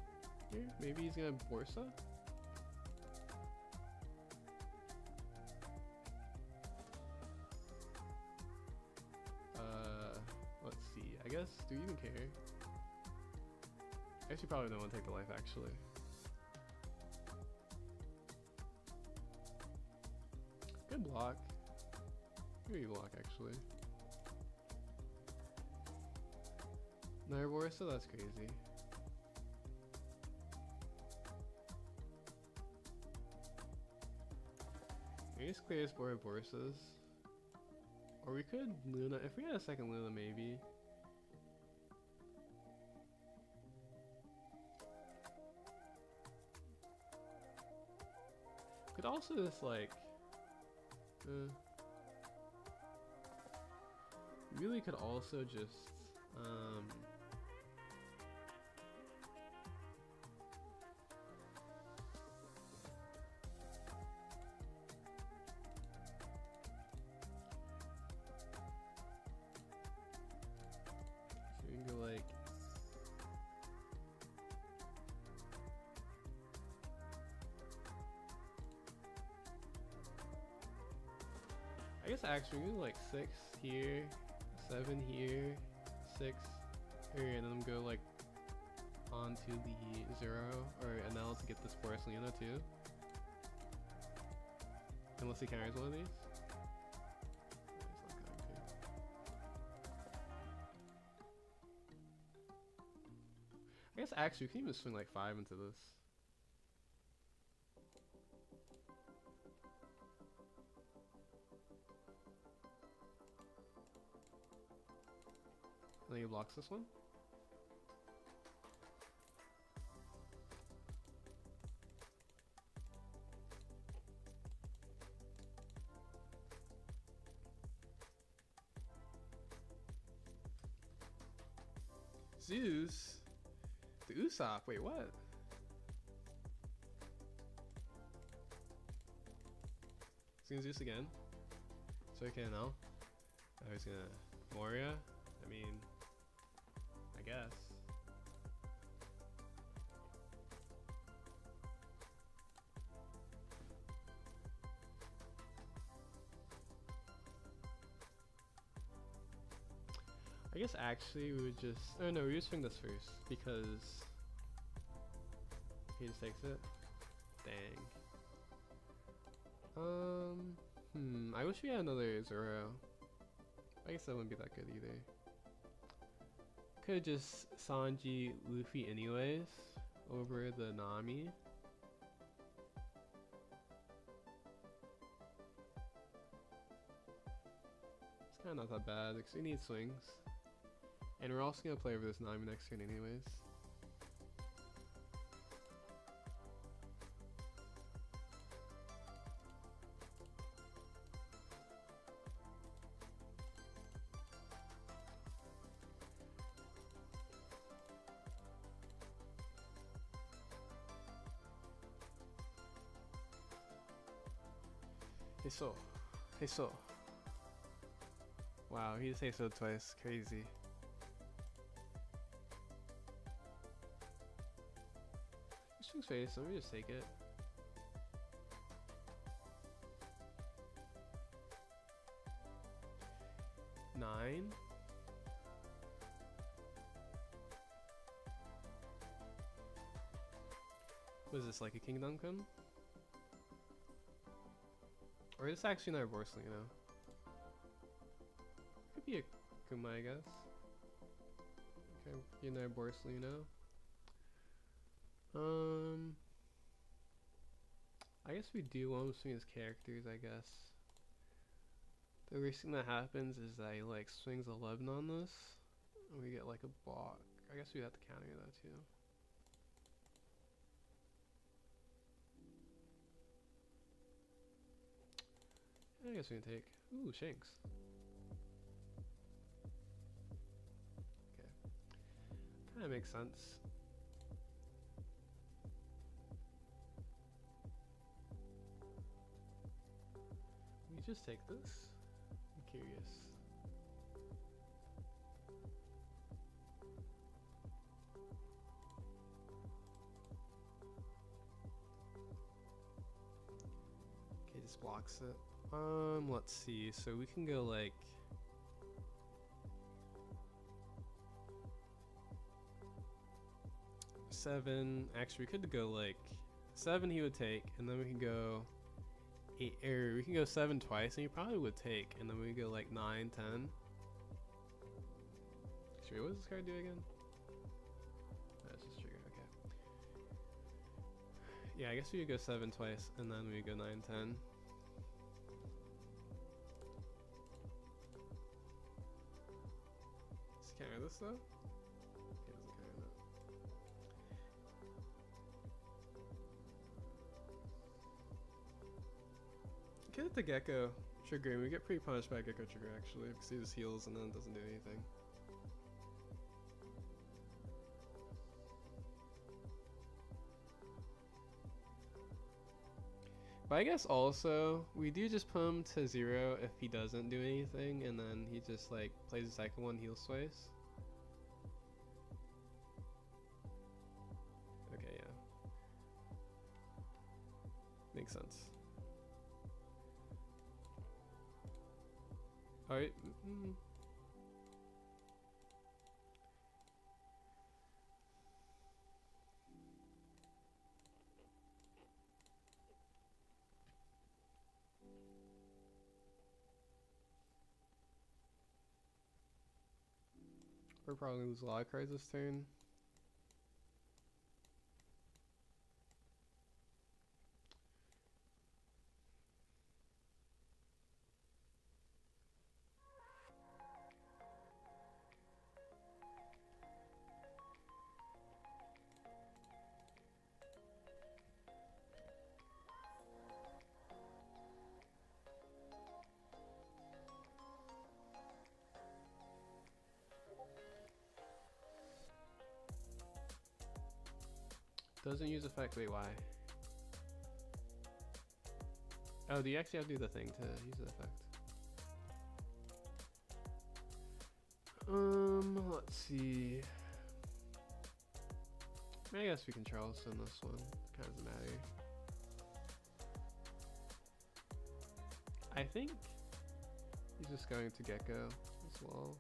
here. Maybe he's gonna Borsa. Let's see. I guess. Do you even care? I actually probably don't want to take the life actually. Good block. Good block actually. No, so that's crazy. Maybe just clear this board of Borsas. Or we could Luna, if we had a second Luna maybe. Could also just like, really could also just, so we can go like, I guess actually we can like 6 here, 7 here, 6 here, and then go like onto the 0 or NL to get this Forest Luna too. Unless he carries one of these. I guess actually we can even swing like 5 into this. And then he blocks this one. Zeus? The Usopp? Wait, what? He's gonna Zeus again. So he can now. Oh, he's gonna Moria? I mean, I guess. I guess actually we would just, oh no, we would swing this first because he just takes it. Dang. I wish we had another Zoro. I guess that wouldn't be that good either. Could just Sanji Luffy anyways over the Nami. It's kind of not that bad because we need swings. And we're also going to play over this Nami next turn anyways. Hey so. Wow, he just say so twice. Crazy. Swing's face, let me just take it. Nine. Was this like a King Duncan? Or is this actually another Borsalino? Could be a Kuma, I guess. Okay, be another Borsalino. I guess we do want to swing his characters, I guess. The worst thing that happens is that he like swings 11 on this, and we get like a block. I guess we have to counter that too. I guess we can take. Ooh, Shanks. Okay. Kinda makes sense. We just take this? I'm curious. Okay, this blocks it. Let's see. So we can go like 7. Actually, we could go like 7. He would take, and then we can go 8. Or we can go 7 twice, and he probably would take, and then we go like 9, 10. Actually, what does this card do again? That's just trigger. Okay. Yeah, I guess we would go 7 twice, and then we go 9, 10. Counter this though? Okay, doesn't counter that. Get it the Gecko triggering. We get pretty punished by Gecko trigger actually, because he just heals and then doesn't do anything. But I guess also we do just put him to 0 if he doesn't do anything, and then he just like plays the second one, heals twice. Okay, yeah, makes sense. All right. We're probably gonna lose a lot of cards this turn. Doesn't use effect. Wait, why? Oh, do you actually have to do the thing to use the effect? Let's see. I guess we can Charleston this one. Kind of doesn't matter. I think he's just going to Gecko as well.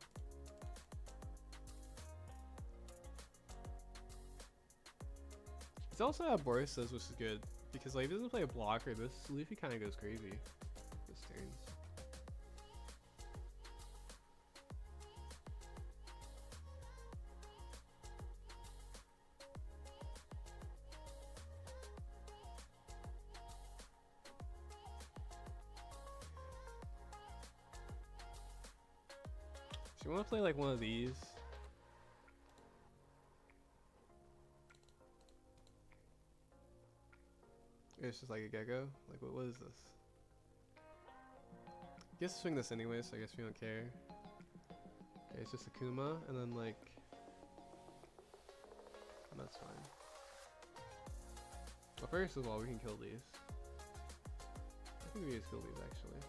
He's also have Boris's, which is good, because like if he doesn't play a blocker, this Luffy kind of goes crazy this turn. So you want to play like one of these? It's just like a Gecko. Like what is this? I guess swing this anyway, so I guess we don't care. Okay, it's just a Kuma, and then like, and that's fine. Well, first of all, we can kill these. I think we just kill these actually.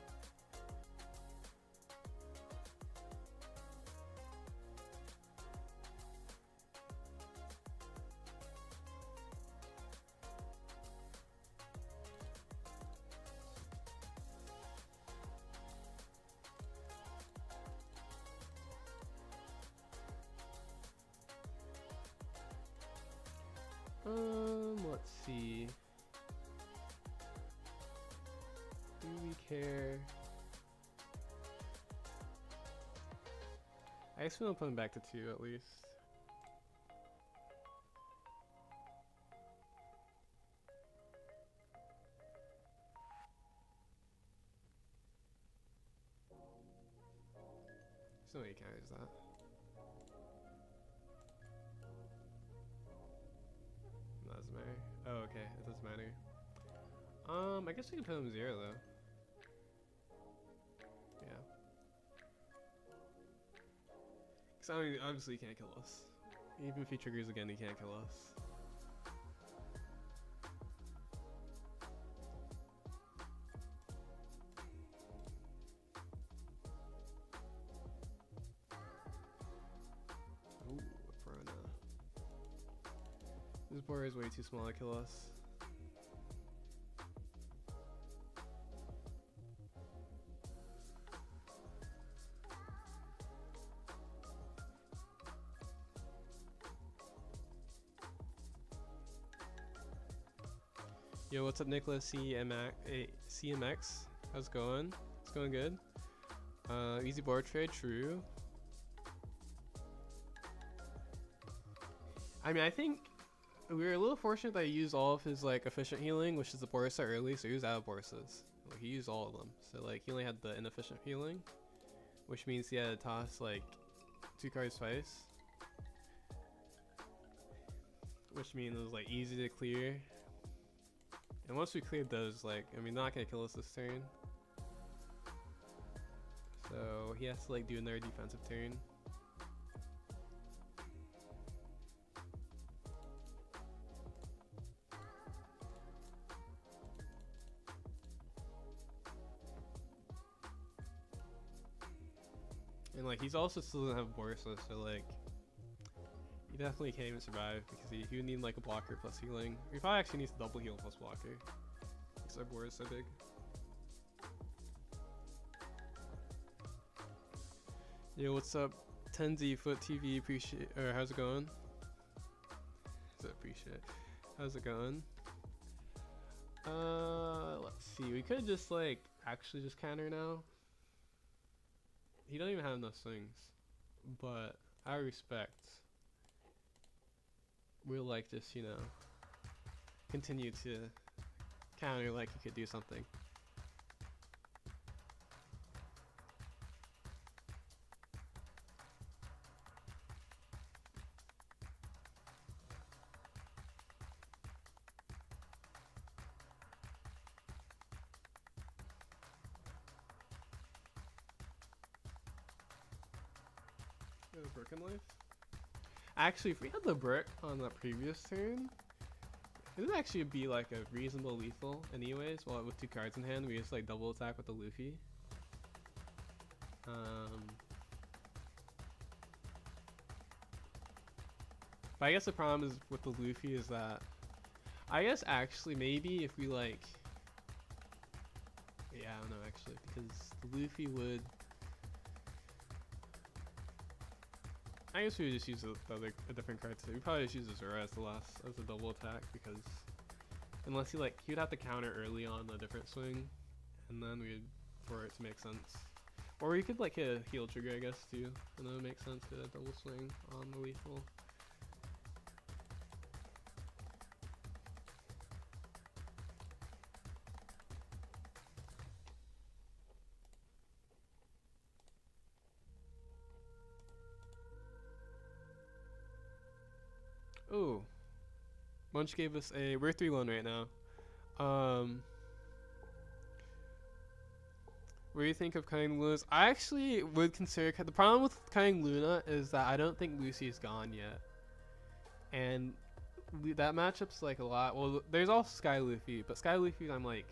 Let's see. Do we care? I guess we'll put him back to 2 at least. There's no way you can't use that. Doesn't matter. Oh, okay, it doesn't matter. I guess we can put him 0 though. Yeah. Because I mean, obviously he can't kill us. Even if he triggers again, he can't kill us. Ooh, Verona. This board is way too small to kill us. Yo, what's up, Nicholas? CMX? How's it going? It's going good. Easy board trade, true. I mean, I think we were a little fortunate that he used all of his like efficient healing, which is the Borsa early, so he was out of Borsas. Like, he used all of them, so like he only had the inefficient healing, which means he had to toss like 2 cards twice, which means it was like easy to clear. And once we cleared those, like, I mean, not gonna kill us this turn. So he has to like do another defensive turn. And like he's also still doesn't have Borsa, so like he definitely can't even survive because he would need like a blocker plus healing. He probably actually needs to double heal plus blocker because our board is so big. Yo, what's up? 10Z Foot TV, appreciate, or how's it going? Appreciate. How's it going? Let's see. We could just like actually just counter now. He don't even have enough swings, but I respect. We'll like just, you know, continue to counter like he could do something. Broken life? Actually, if we had the brick on that previous turn, it would actually be like a reasonable lethal anyways. Well, with 2 cards in hand, we just like double attack with the Luffy. But I guess the problem is with the Luffy is that I guess actually maybe if we like, yeah, I don't know actually, because the Luffy would, I guess we would just use a different card too. We probably just use the Zora as the last, as a double attack, because unless he like, he would have to counter early on a different swing, and then we would, for it to make sense. Or we could like hit a heal trigger, I guess, too, and then it would make sense to double swing on the lethal. Oh, Munch gave us a, we're 3-1 right now. What do you think of cutting Luna's? I actually would consider, the problem with cutting Luna is that I don't think Lucy's gone yet. And that matchup's like a lot, well, there's also Sky Luffy, but Sky Luffy, I'm like,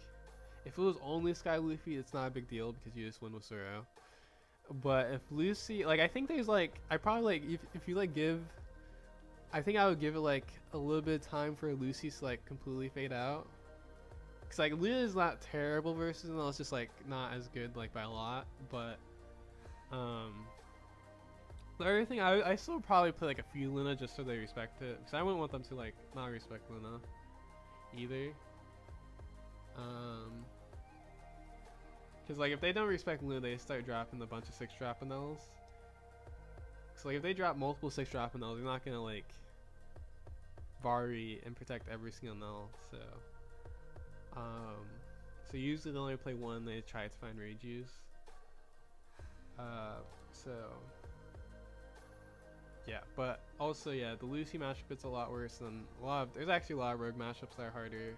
if it was only Sky Luffy, it's not a big deal because you just win with Zoro. But if Lucy, like, I think there's like, I probably like, if you like give, I think I would give it like a little bit of time for Lucy to like completely fade out. Cause like Luna is not terrible versus him, it's just like not as good like by a lot. But The other thing, I still probably play like a few Luna just so they respect it, because I wouldn't want them to like not respect Luna either. Because like if they don't respect Luna, they start dropping a bunch of 6-drop Anels. So like if they drop multiple 6-drop Anels, they're not gonna like Vari and protect every single null. So usually they only play one. They try to find Reijus. So yeah, but also yeah, the Lucy matchup is a lot worse than there's actually a lot of rogue matchups that are harder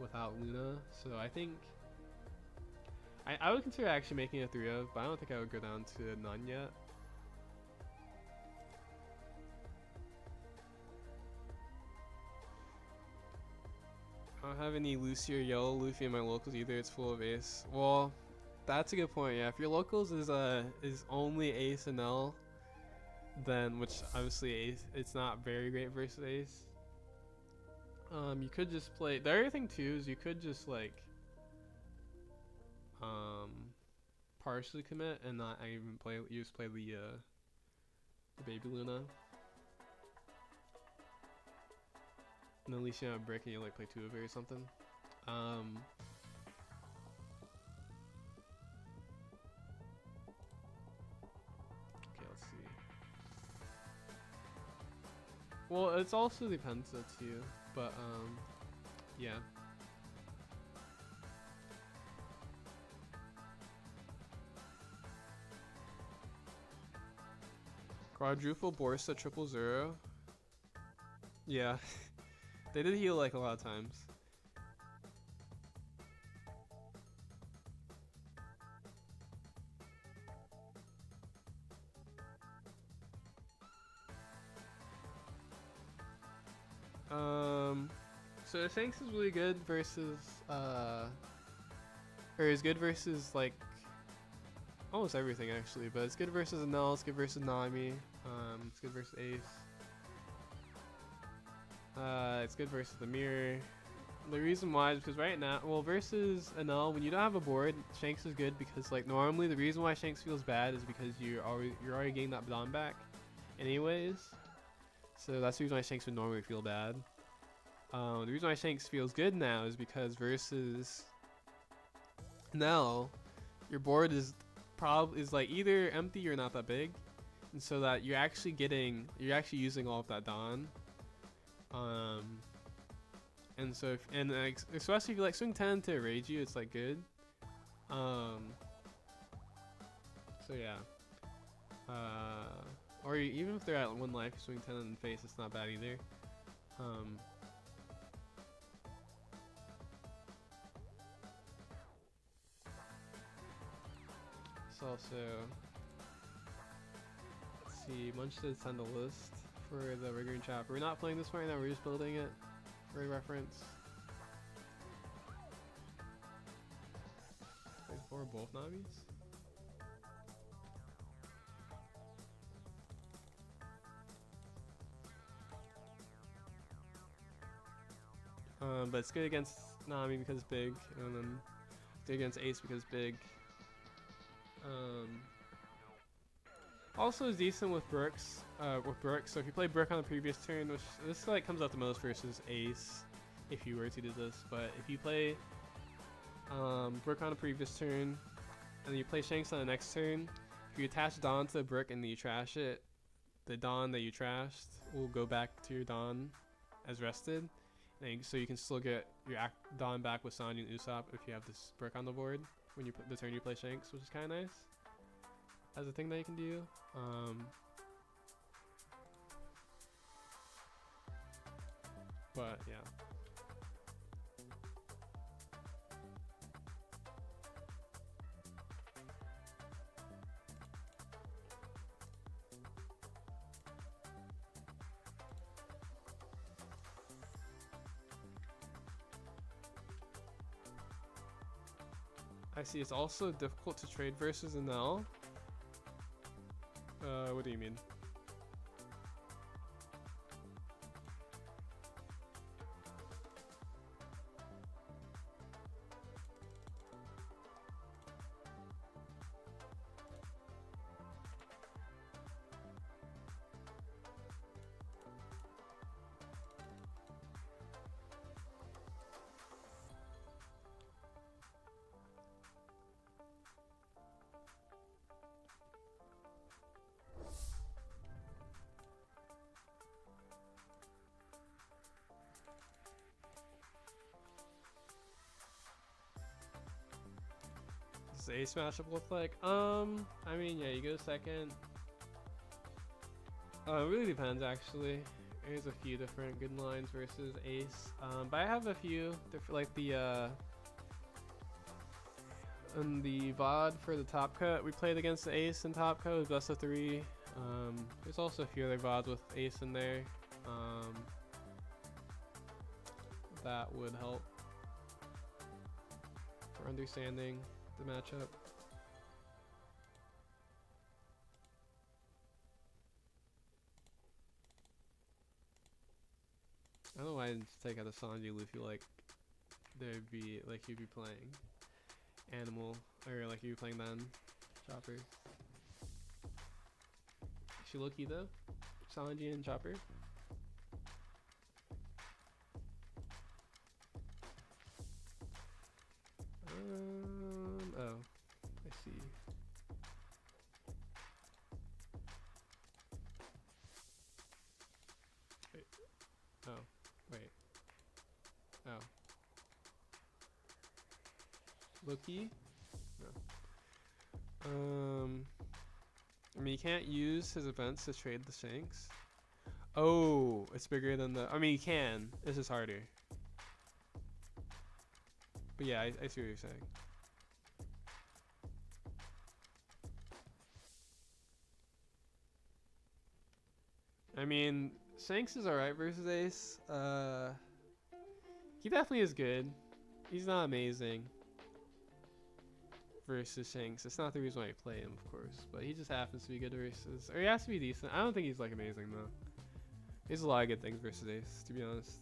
without Luna. So I think I would consider actually making a 3-of, but I don't think I would go down to none yet. I don't have any Lucy or yellow Luffy in my locals either. It's full of ace. Well, that's a good point. Yeah, if your locals is only ace and L, then which obviously ace, it's not very great versus ace. You could just play. The other thing too is you could just like partially commit and not even play. You just play the baby Luna. And at least you have a brick and you like play 2 of it or something. Okay, let's see. Well, it's also depends though too, but yeah. Quadruple Borsa 000. Yeah. They did heal like a lot of times. So Shanks is really good versus or is good versus like almost everything actually, but it's good versus Anel, it's good versus Nami, it's good versus Ace. It's good versus the mirror. The reason why is because right now, well, versus Anel, when you don't have a board, Shanks is good because like normally the reason why Shanks feels bad is because you're already getting that Dawn back, anyways. So that's the reason why Shanks would normally feel bad. The reason why Shanks feels good now is because versus Anel, your board is like either empty or not that big, and so that you're actually using all of that Dawn. And so especially if you like swing 10 to raid you, it's like good. So yeah. Or even if they're at 1 life, swing 10 in the face, it's not bad either. It's also, let's see, Munch did send a list for the Red Green Chopper. We're not playing this right now, we're just building it for reference. Wait, for both Namis? But it's good against Nami because it's big, and then it's good against Ace because it's big. Also is decent with Brooks. So if you play Brook on the previous turn, which this like comes out the most versus Ace, if you were to do this. But if you play Brook on the previous turn, and then you play Shanks on the next turn, if you attach Dawn to the Brook and then you trash it, the Dawn that you trashed will go back to your Dawn as rested. And so you can still get your Dawn back with Sanji and Usopp if you have this Brook on the board when you put the turn you play Shanks, which is kind of nice as a thing that you can do. But yeah. I see it's also difficult to trade versus Enel. What do you mean? the Ace matchup look like? I mean, yeah, you go second. It really depends, actually. There's a few different good lines versus Ace. But I have a few different, like the in the VOD for the top cut, we played against the Ace in top cut. It was best of 3. There's also a few other VODs with Ace in there. That would help for understanding the matchup. I don't know why I didn't take out a Sanji Luffy, like there'd be like you'd be playing Animal, or like you'd be playing then Chopper. She lucky though, Sanji and Chopper. Oh, I see. Wait. Oh, wait. Oh. Loki? No. I mean, you can't use his events to trade the Shanks. Oh, it's bigger than the. I mean, you can. It's just harder. But yeah, I see what you're saying. I mean, Shanks is alright versus Ace. He definitely is good. He's not amazing versus Shanks. It's not the reason why I play him, of course, but he just happens to be good versus, or he has to be decent. I don't think he's like amazing though. He has a lot of good things versus Ace, to be honest.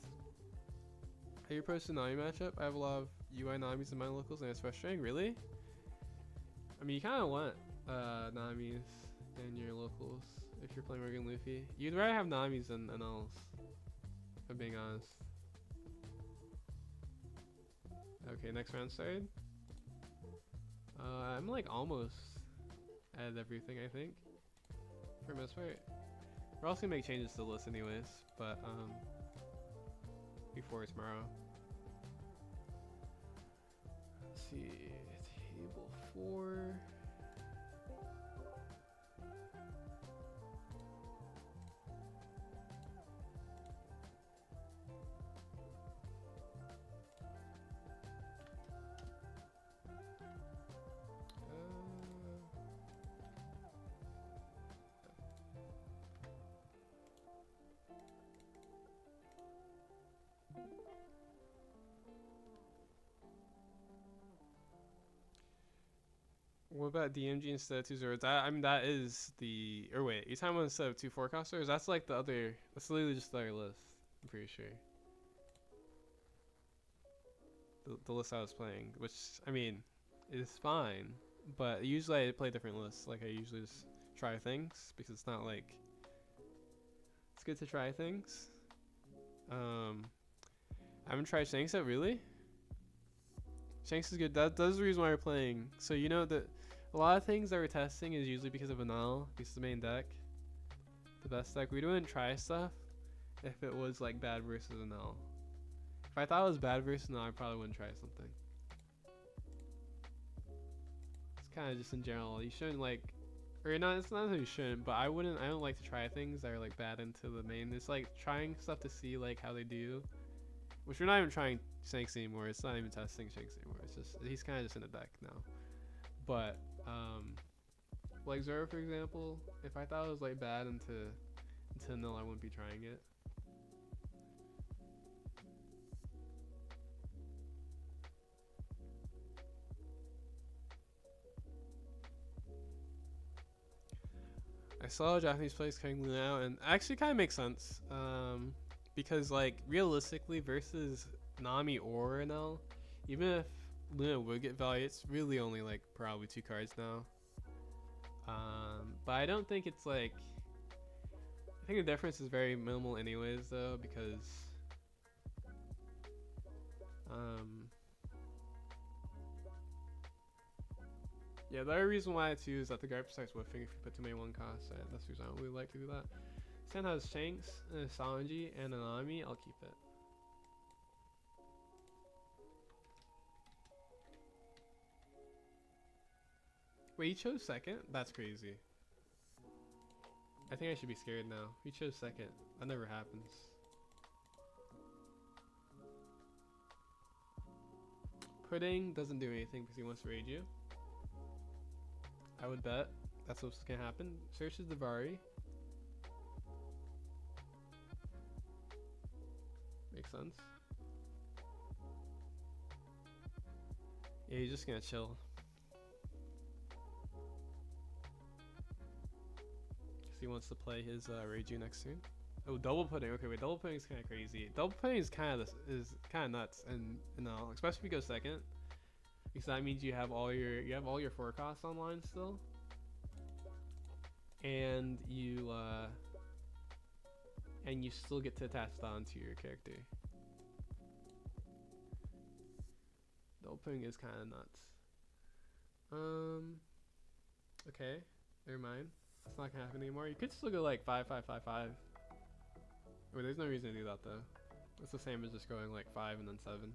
How you approach the Nami matchup? I have a lot of UI Namis in my locals and it's frustrating. Really? I mean, you kind of want Namis in your locals if you're playing Morgan Luffy. You'd rather have Namis than Ls, if I'm being honest. Okay, next round started. I'm like almost at everything, I think, for the most part. We're also gonna make changes to the list anyways, but before tomorrow. Let's see, table 4. What about DMG instead of 2 Zords? I mean, that is the. Or wait, you're talking about instead of 2 forecasters? That's like the other. That's literally just the other list. I'm pretty sure. The list I was playing, which I mean, is fine, but usually I play different lists. Like I usually just try things because it's not like. It's good to try things. I haven't tried Shanks yet, really? Shanks is good. That's the reason why we're playing. So you know that a lot of things that we're testing is usually because of Anal, because it's the main deck, the best deck. We wouldn't try stuff if it was like bad versus Anal. If I thought it was bad versus Anal, I probably wouldn't try something. It's kind of just in general. You shouldn't like, or not. It's not that you shouldn't, but I wouldn't. I don't like to try things that are like bad into the main. It's like trying stuff to see like how they do. Which we're not even trying Shanks anymore. It's not even testing Shanks anymore. It's just he's kind of just in the deck now. But like Zoro, for example, if I thought it was like bad into nil, I wouldn't be trying it. I saw a Japanese place carrying Luna out, and actually kind of makes sense. Because like realistically versus Nami or NL, even if Luna would get value, it's really only like probably 2 cards now. But I don't think it's like, I think the difference is very minimal anyways though, because yeah, the other reason why too is that the guard starts whiffing if you put too many 1 cost. That's the reason I don't really like to do that. Sand has Shanks, Sanji, and Anami. I'll keep it. Wait, he chose second? That's crazy. I think I should be scared now. He chose second. That never happens. Pudding doesn't do anything because he wants to raid you. I would bet that's what's gonna happen. Searches Davari. Makes sense. Yeah, he's just gonna chill. He wants to play his Reiju next turn. Oh, double pudding. Okay, wait, double pudding is kind of crazy. Double pudding is kind of nuts, and especially if you go second, because that means you have all your forecasts online still, and you still get to attach that onto your character. Double pudding is kind of nuts. Okay, never mind. It's not gonna happen anymore. You could still go like 5-5-5-5. Wait, there's no reason to do that though. It's the same as just going like 5 and then 7.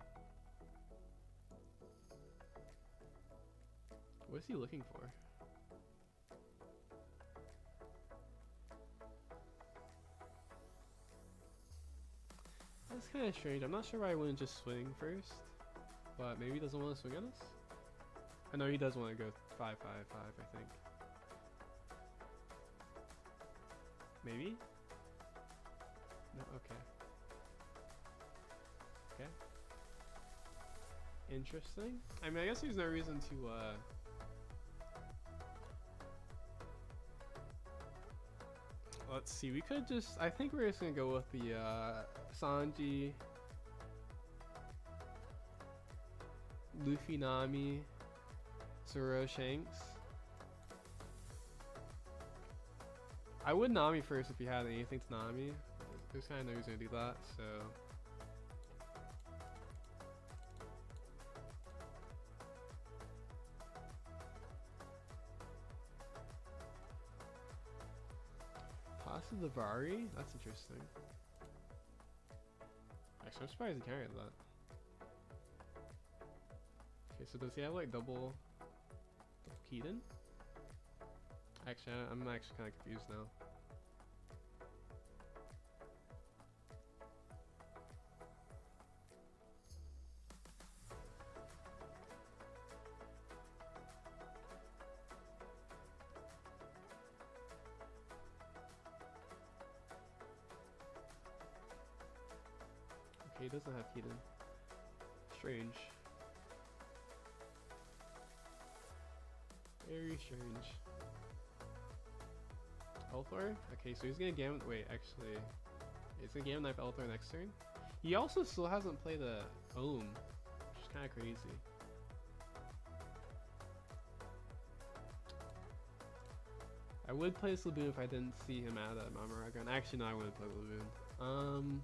What is he looking for? That's kind of strange. I'm not sure why I wouldn't just swing first, but maybe he doesn't want to swing at us. I know he does want to go 5-5-5. I think. Maybe? No, okay. Okay. Interesting. I mean, I guess there's no reason to, let's see, we could just, I think we're just gonna go with the, Sanji, Luffy, Nami, Zoro, Shanks. I would Nami first if you had anything to Nami. There's kind of no reason to do that, so. Pasta Davari? That's interesting. Actually, I'm surprised he carried that. Okay, so does he have like double Keaton? Actually, I'm actually kind of confused now. Okay, he doesn't have Keaton. Strange. Very strange. Elthor? Okay, so he's gonna Gamma. Wait, actually. He's gonna Gamma Knife Elthor next turn. He also still hasn't played a Ohm, which is kind of crazy. I would play this Laboon if I didn't see him at a Mamaragon. Actually, no, I wouldn't play Laboon.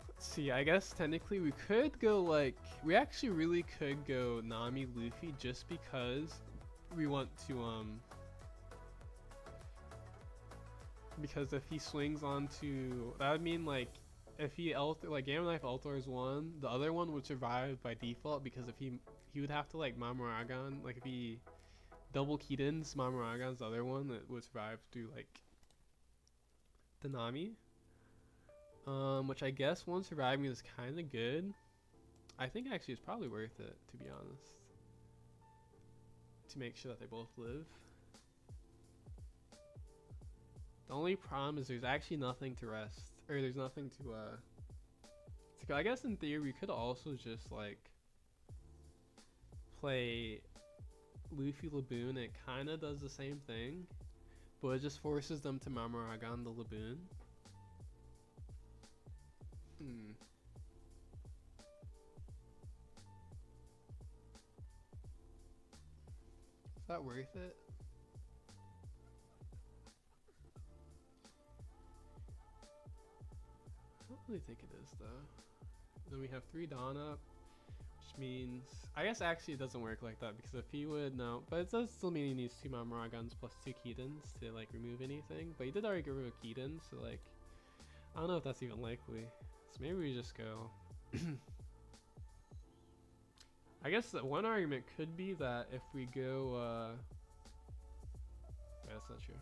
Let's see, I guess technically we could go like. We actually really could go Nami Luffy just because we want to, because if he swings onto, that would mean like if he like Gamma Knife Elthor's one, the other one would survive by default, because if he would have to like Mamaragon, like if he double Keaton's Mamaragon's the other one, that would survive through like the Nami, which I guess one surviving is kind of good. I think actually it's probably worth it, to be honest, to make sure that they both live. The only problem is there's actually nothing to rest, or there's nothing to go. I guess in theory we could also just like play Luffy Laboon. It kind of does the same thing, but it just forces them to Mamaragon the Laboon. Is that worth it? I don't really think it is though. Then we have 3 Dawn up, which means, I guess actually it doesn't work like that, because if he would, no, but it does still mean he needs 2 Mamaragons plus 2 Keatons to like remove anything, but he did already get rid of Keaton, so like, I don't know if that's even likely. So maybe we just go. I guess that one argument could be that if we go, yeah, that's not true.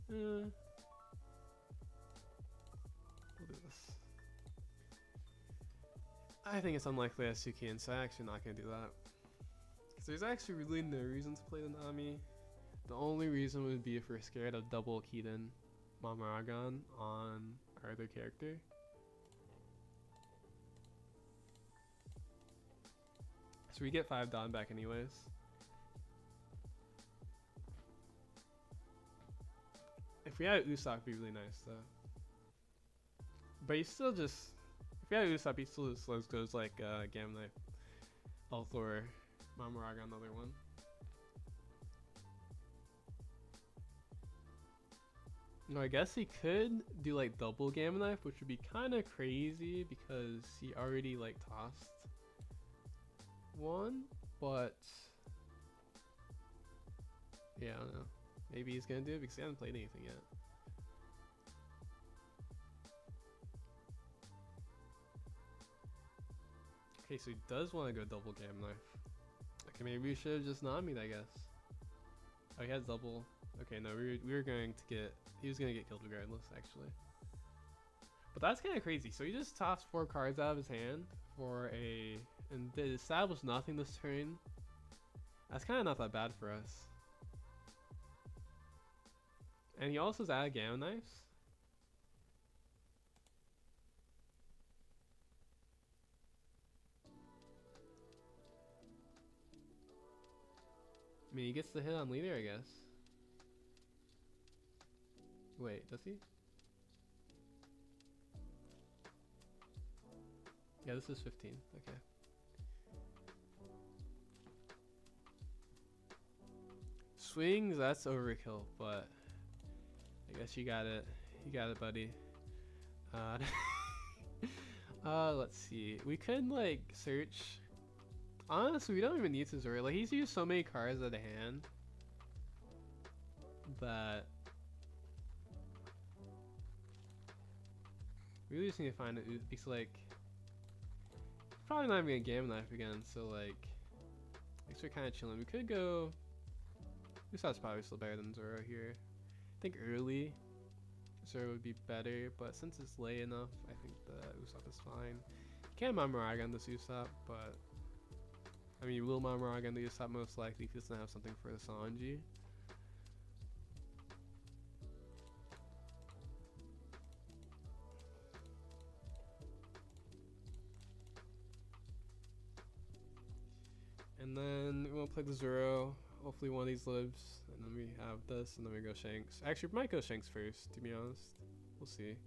We'll do this. I think it's unlikely I Suki, so I'm actually not gonna do that. Because there's actually really no reason to play the Nami. The only reason would be if we're scared of double Keaton Mamaragon on our other character. So we get 5 Dawn back anyways. If we had Usopp, it'd be really nice though. But he still just, if we had Usopp, he still just goes like Gamma Knife, Althor, Mamaraga on the other one. No, I guess he could do like double Gamma Knife, which would be kind of crazy because he already like tossed one, but yeah, I don't know. Maybe he's gonna do it because he hasn't played anything yet. Okay, so he does want to go double Gamma Knife. Okay, maybe we should have just Nami'd, I guess. Oh, he has double. Okay, no, we were going to get, he was gonna get killed regardless, actually. But that's kind of crazy. So he just tossed 4 cards out of his hand for a, and did establish nothing this turn. That's kind of not that bad for us. And he also has added Gamma Knives. I mean, he gets the hit on leader, I guess. Wait, does he? Yeah, this is 15. Okay. Swings, that's overkill, but I guess you got it. You got it, buddy. Let's see. We could like search. Honestly, we don't even need to Zoro. Like, he's used so many cards at a hand that we really just need to find it. It's like probably not even gonna Gamma Knife again. So like, I guess we're kind of chilling. We could go. Usopp's probably still better than Zoro here. I think early Zoro would be better, but since it's late enough, I think the Usopp is fine. Can't Mamaraga on this Usopp, but I mean, you will Mamaraga on the Usopp most likely if he doesn't have something for the Sanji. And then we won't play the Zoro. Hopefully one of these lives, and then we have this, and then we go Shanks. Actually, we might go Shanks first, to be honest. We'll see.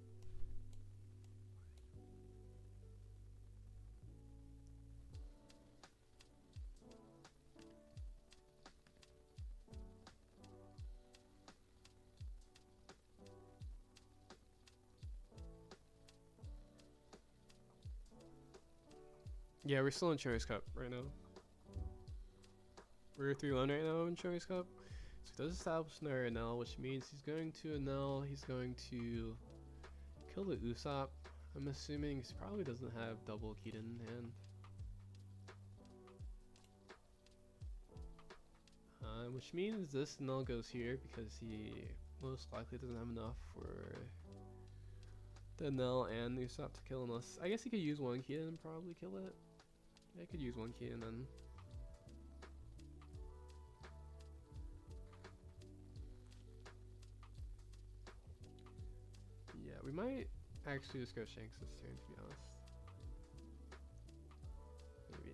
Yeah, we're still in ChinoizeCup right now. We're 3-1 right now in ChinoizeCup. So he does establish another NL, which means he's going to NL. He's going to kill the Usopp. I'm assuming he probably doesn't have double Keaton in hand. Which means this NL goes here because he most likely doesn't have enough for the NL and the Usopp to kill, unless I guess he could use one Keaton and probably kill it. Yeah, I could use one Keaton then. Yeah, we might actually just go Shanks this turn, to be honest. Maybe,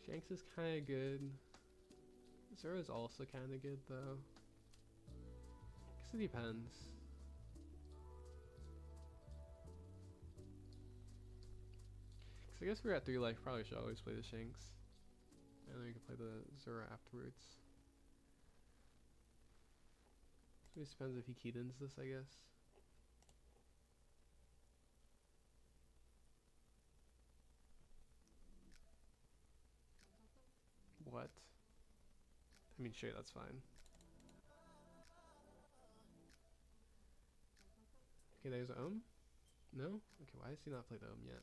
Shanks is kind of good. Zoro is also kind of good, though. I guess it depends. Because I guess we're at 3 life, probably should always play the Shanks. And then we can play the Zoro afterwards. It just depends if he Keatons this, I guess. What? I mean, sure, that's fine. Okay, there's No? Okay, why does he not play the yet?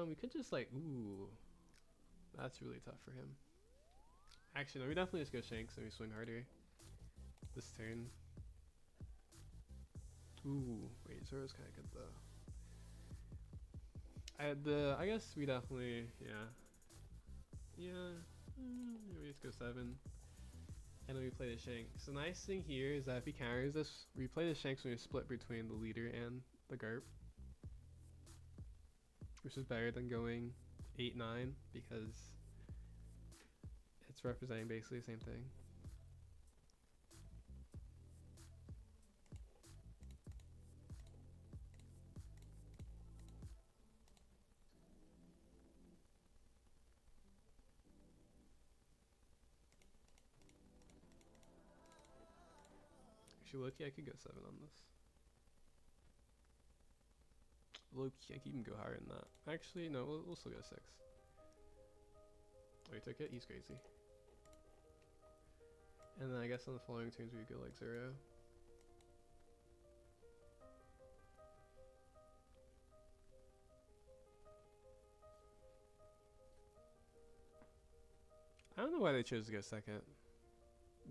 We could just like, ooh. That's really tough for him. Actually, no, we definitely just go Shanks and we swing harder this turn. Ooh, wait, Zoro's kind of good though. I guess we definitely, yeah, we just go 7, and then we play the Shanks. The nice thing here is that if he counters this, we play the Shanks when we split between the leader and the Garp, which is better than going 8-9 because it's representing basically the same thing. Actually, low-key, I could go 7 on this. Low-key, I could even go higher than that. Actually, no, we'll still go 6. Oh, he took it? He's crazy. And then I guess on the following turns we go like 0. I don't know why they chose to go 2nd.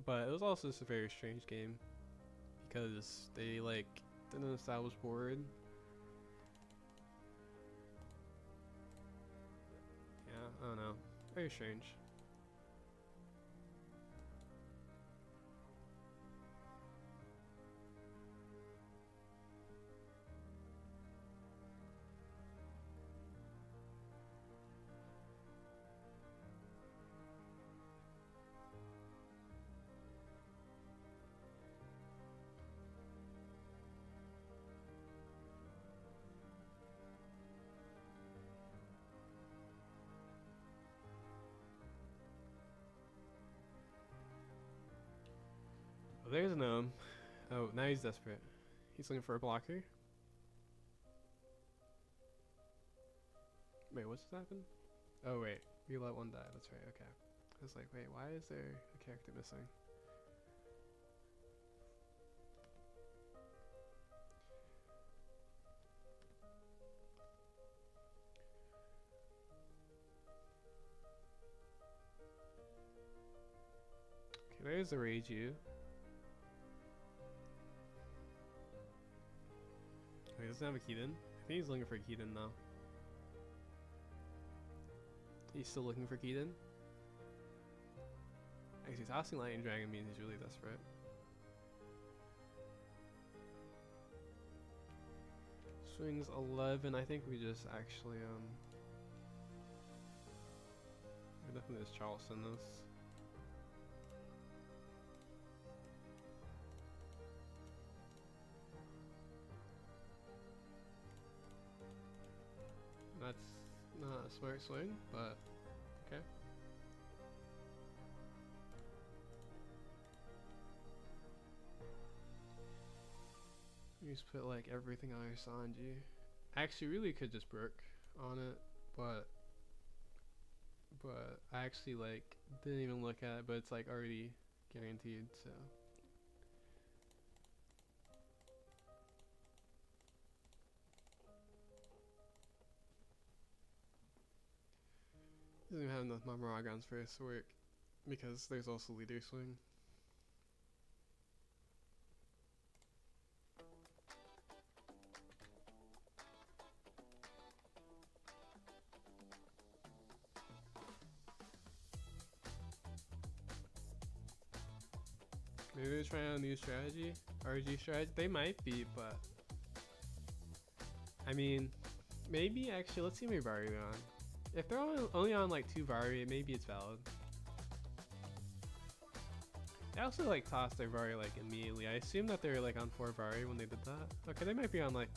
But it was also just a very strange game. Because they like didn't establish board. Yeah, I don't know. Very strange. Oh, there's a gnome. Oh, now he's desperate. He's looking for a blocker. Wait, what's just happened? Oh wait, we let one die. That's right. Okay. I was like, wait, why is there a character missing? Okay, there's the Reiju. Oh, he doesn't have a Keaton. I think he's looking for a Keaton now. He's still looking for Keaton. Actually, tossing Lightning Dragon means he's really desperate. Swings 11. I think we just actually we definitely just Charleston this. That's not a smart swing, but okay. You just put like everything on your Sanji. I actually really could just brook on it, but I actually like didn't even look at it, but it's like already guaranteed, so. Doesn't even have enough Mamaragons for this to work because there's also leader swing. Maybe they're trying a new strategy, RG strategy. They might be, but I mean, maybe actually. Let's see how many Vari they're on. If they're only on like 2 Vari, maybe it's valid. They also like tossed their Vari like immediately. I assume that they were like on 4 Vari when they did that. Okay, they might be on like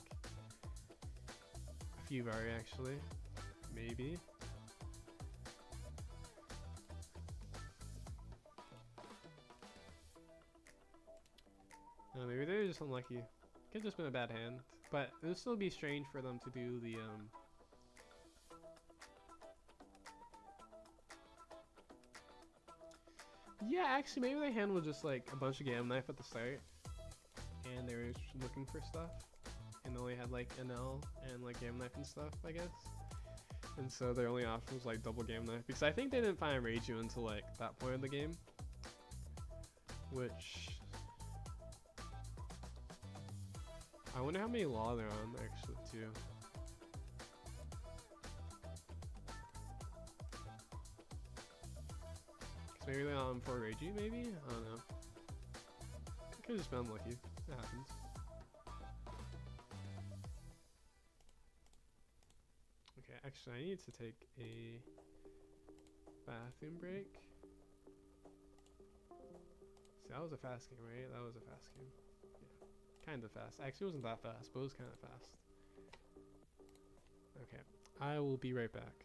a few Vari actually, maybe. No, maybe they're just unlucky. Could just been a bad hand, but it would still be strange for them to do the Yeah, actually, maybe their hand was just like a bunch of Gamma Knife at the start, and they were just looking for stuff, and and only had like NL and like Game Knife and stuff, I guess. And so their only option was like double Game Knife, because I think they didn't find Reiju until like that point of the game, which I wonder how many law they're on actually too. Cause maybe they're on for Reiju, maybe? I don't know. Could have just been unlucky. It happens. Okay, actually I need to take a bathroom break. See, that was a fast game, right? That was a fast game. Yeah, kind of fast. Actually, it wasn't that fast, but it was kind of fast. Okay, I will be right back.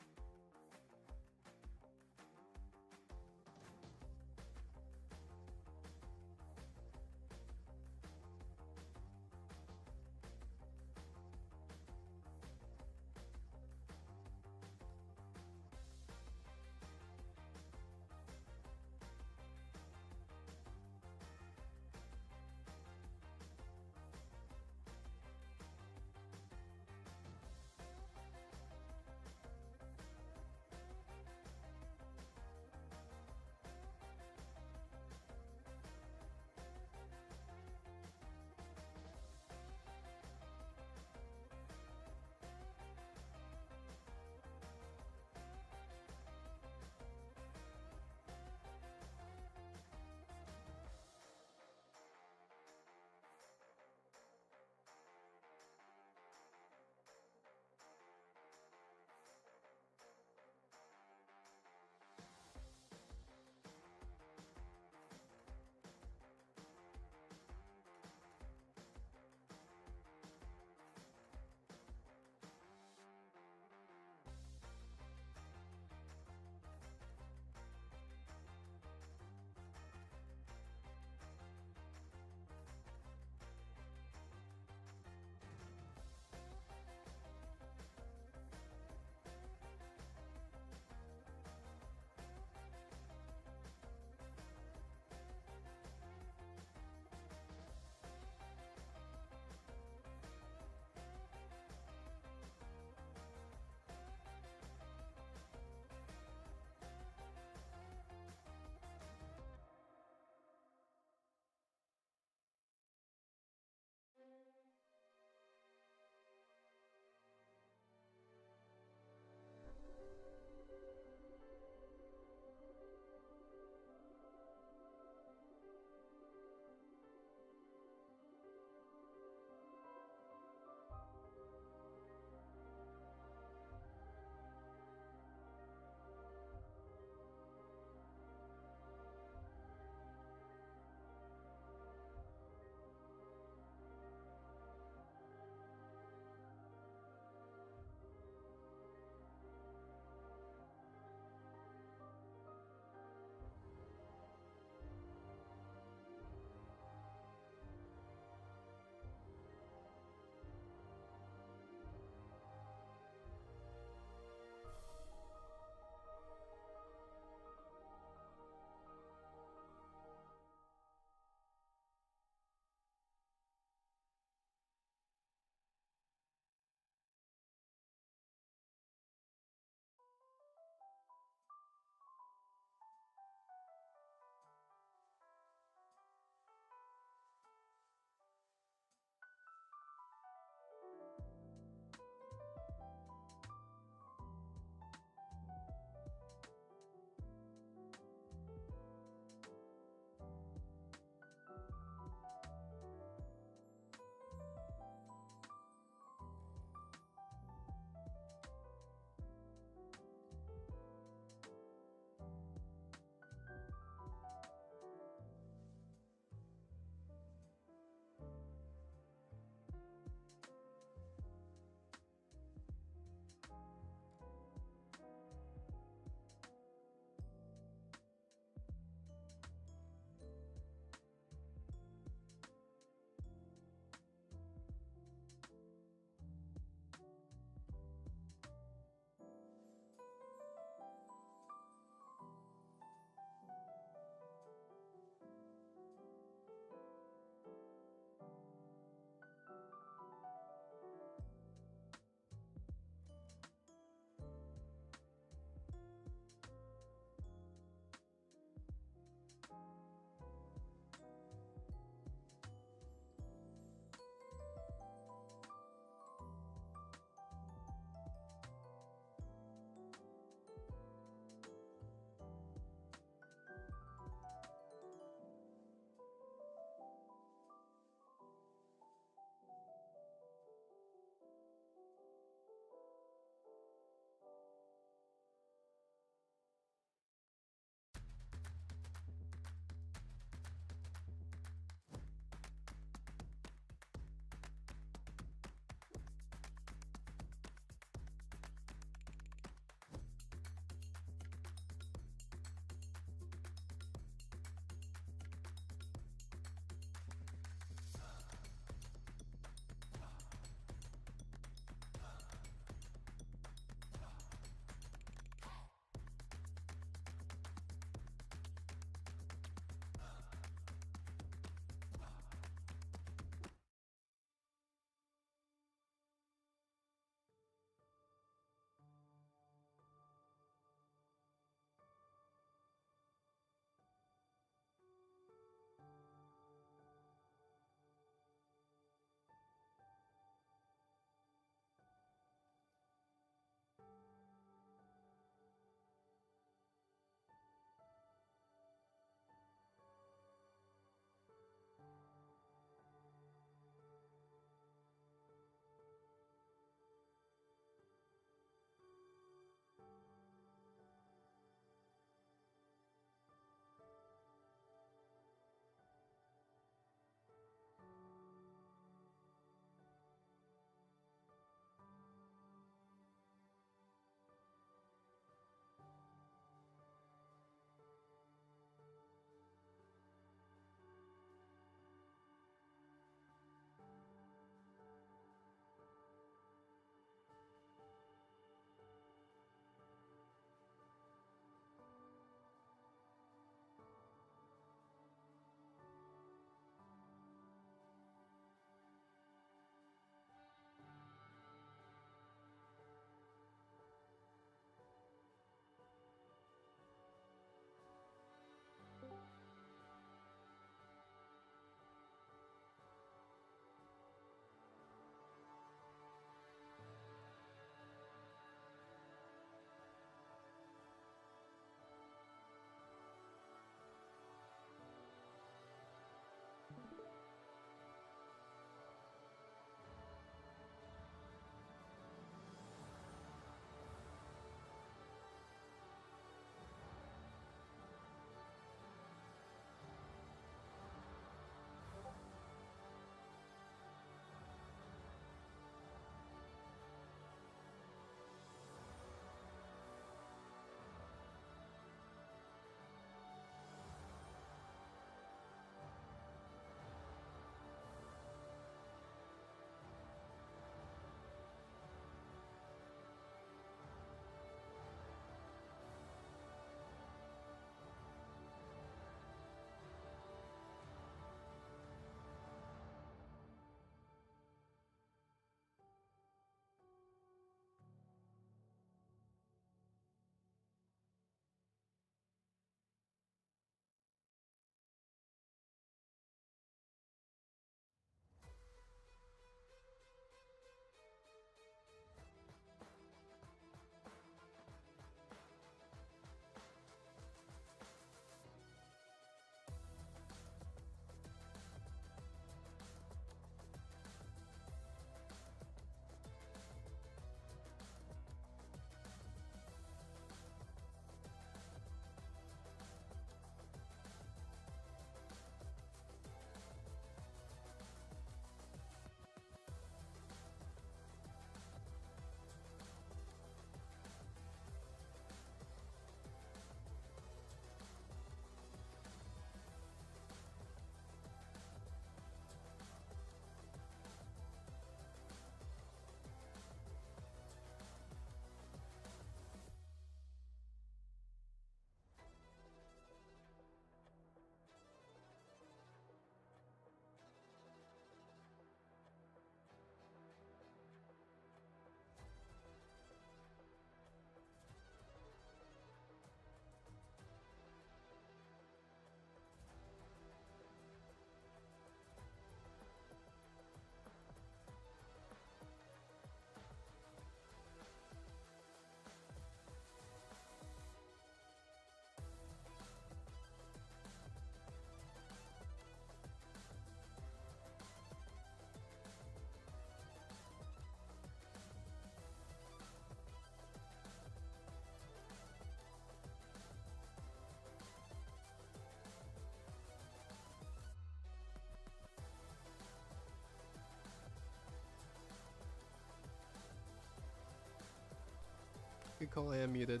Good call, I am muted.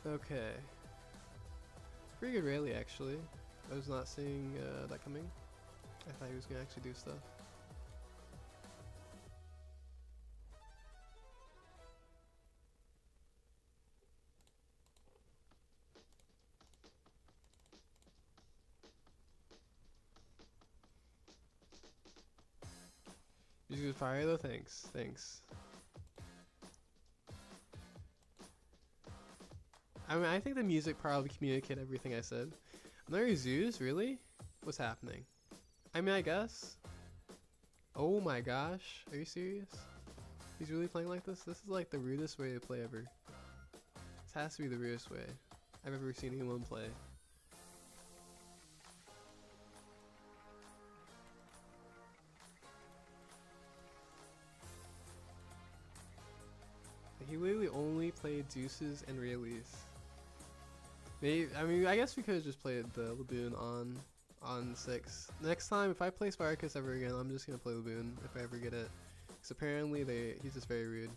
Okay. Pretty good rally, actually. I was not seeing that coming. I thought he was gonna actually do stuff. Use good fire though? Thanks. Thanks. I mean, I think the music probably communicated everything I said. Another Zeus? Really? What's happening? I mean, I guess. Oh my gosh. Are you serious? He's really playing like this? This is like the rudest way to play ever. This has to be the rudest way I've ever seen anyone play. He literally only played Zeus's and Rayleigh's. Maybe, I mean, I guess we could have just played the Laboon on 6. Next time, if I play Sparkus ever again, I'm just gonna play Laboon if I ever get it. Because apparently he's just very rude.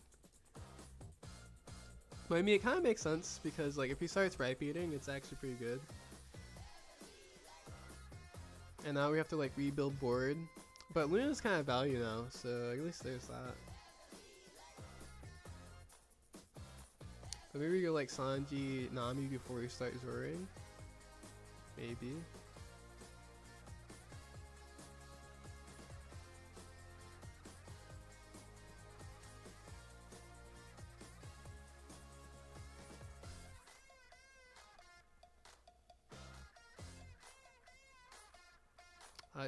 But I mean, it kind of makes sense because like if he starts right beating, it's actually pretty good. And now we have to like rebuild board. But Luna's kind of value now, so at least there's that. But maybe we go like Sanji, Nami before we start Zoring. Maybe.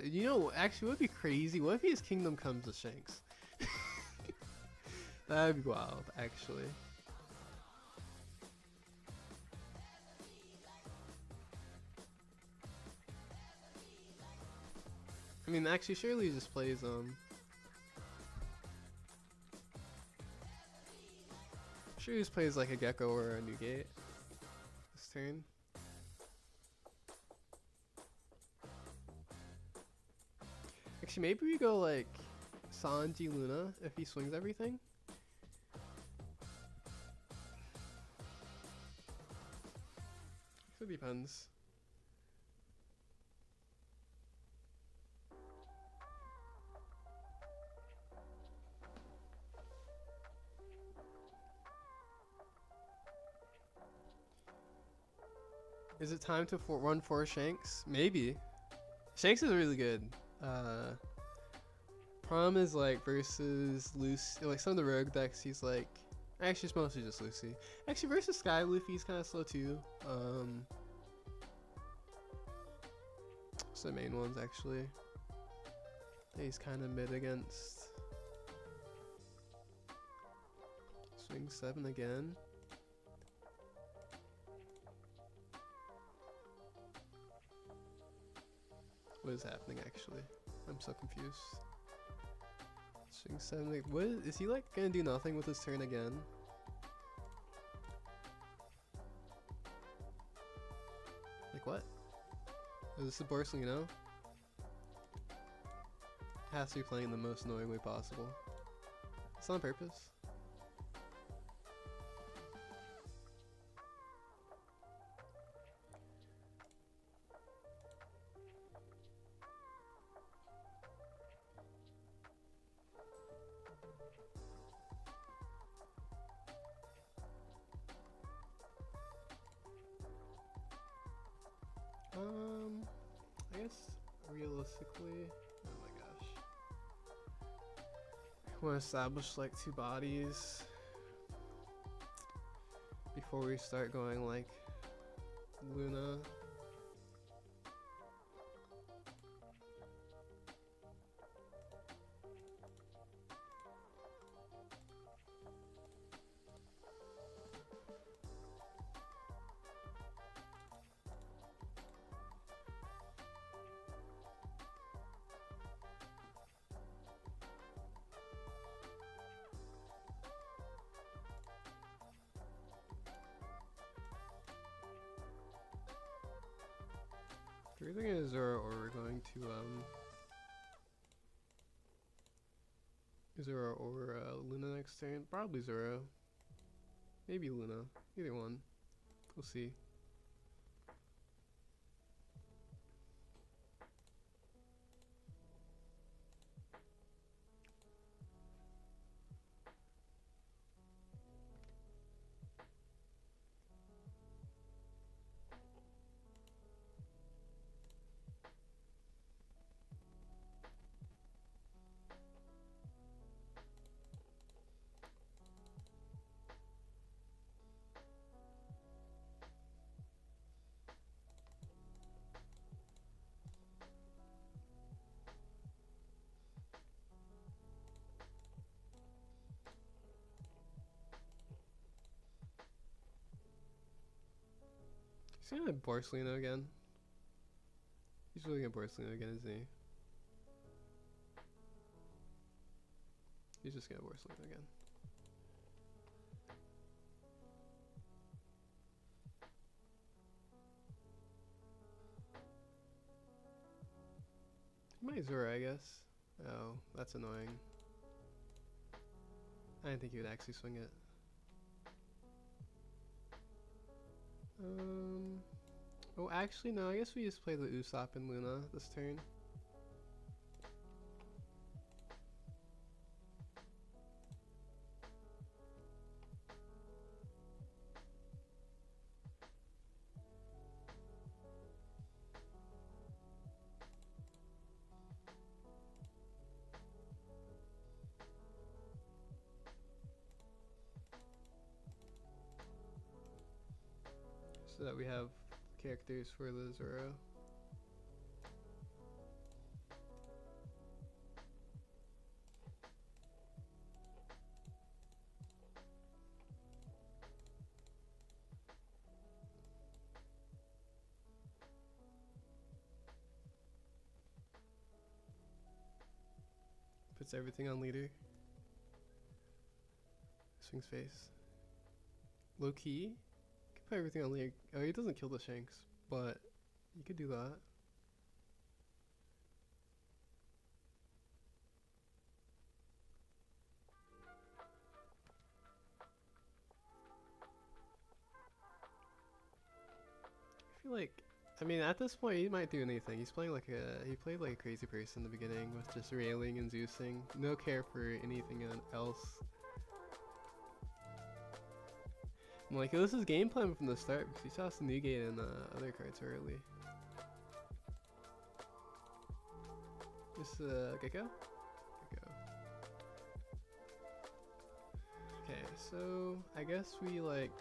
You know, actually, what would be crazy? What if his kingdom comes to Shanks? That'd be wild, actually. I mean, actually, surely he just plays sure he just plays like a Gecko or a Newgate this turn. Actually, maybe we go like Sanji Luna if he swings everything. It depends. Is it time to run for Shanks? Maybe. Shanks is really good. Prom is like versus Lucy, like some of the rogue decks. He's like, actually, it's mostly just Lucy. Actually, versus Sky Luffy's kind of slow too. So the main ones actually. He's kind of mid against. Swing 7 again. What is happening actually? I'm so confused. Swing 7, like, what is he like gonna do nothing with his turn again? Like what? Is this a Borsellino? Has to be playing the most annoying way possible. It's on purpose. I guess realistically, oh my gosh, I want to establish like 2 bodies before we start going like Luna. We're either going to Zoro or we're going to Zoro or Luna next turn. Probably Zoro. Maybe Luna. Either one. We'll see. He's gonna Borsalino again. He's really gonna Borsalino again, isn't he? He's just gonna Borsalino again. He might Zoro, I guess. Oh, that's annoying. I didn't think he would actually swing it. Oh, actually, no. I guess we just play the Usopp and Luna this turn. So that we have characters for the Zoro. Puts everything on leader. Swings face. Low key. Could put everything on leader. Oh, he doesn't kill the Shanks, but you could do that. I feel like, I mean, at this point, he might do anything. He's playing like he played like a crazy person in the beginning with just railing and Zeusing. No care for anything else. I'm like, this is game plan from the start because he saw us Newgate and other cards early. Just Gecko? Gecko. Okay, so I guess we like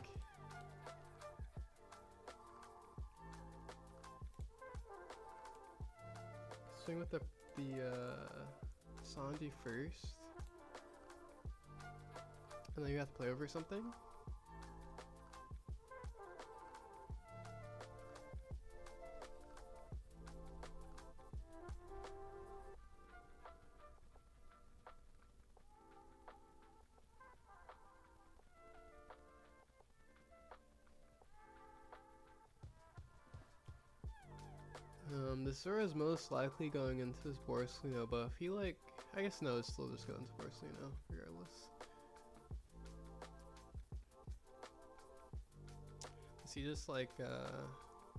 swing with the Sanji first, and then you have to play over something. The Zoro is most likely going into this Borsalino, but if he like, I guess no, it's still just going to Borsalino, regardless. Does he just like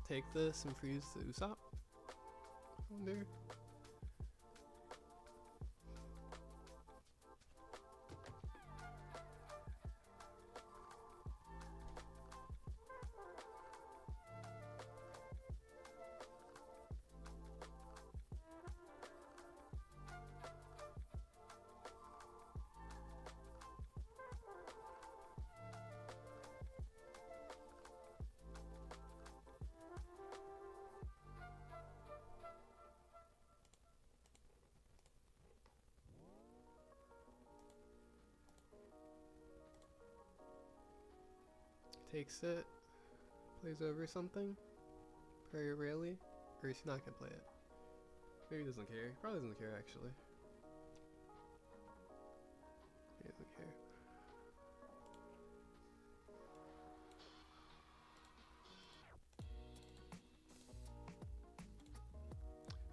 take this and freeze the Usopp? I wonder. Takes it, plays over something, very rarely, or is he not gonna play it? Maybe he doesn't care. He probably doesn't care actually. He doesn't care.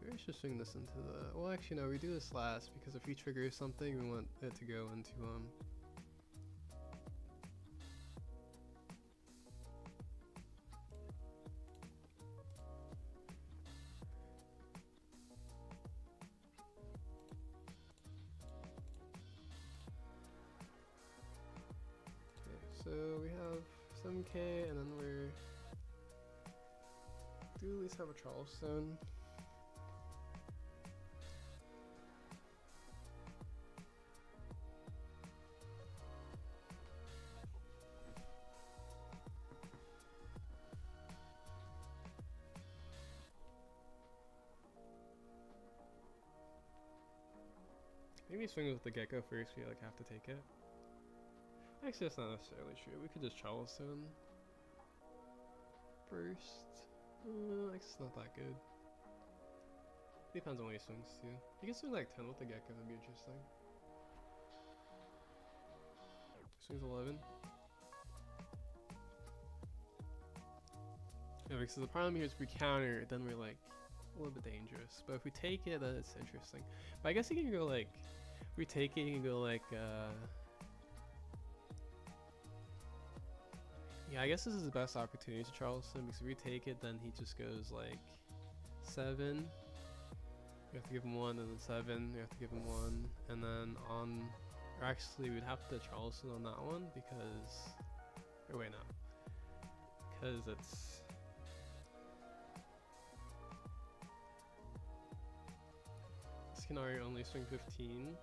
Maybe I just swing this into the... Well, actually, no, we do this last because if we trigger something, we want it to go into So we have 7k, and then we're do at least have a Charleston. Maybe swing with the gecko first. We like have to take it. Actually, that's not necessarily true. We could just Charleston first. It's not that good. Depends on what he swings to. You can swing like 10 with the gecko, that'd be interesting. Swings 11. Yeah, because the problem here is if we counter, then we're like a little bit dangerous. But if we take it, then it's interesting. But I guess you can go like, if we take it, you can go like, yeah, I guess this is the best opportunity to Charleston, because if we take it, then he just goes like 7. We have to give him 1, and then 7. We have to give him 1, and then on. Or actually, we'd have to Charleston on that one because. Or wait, no. Because it's. This can already only swing 15.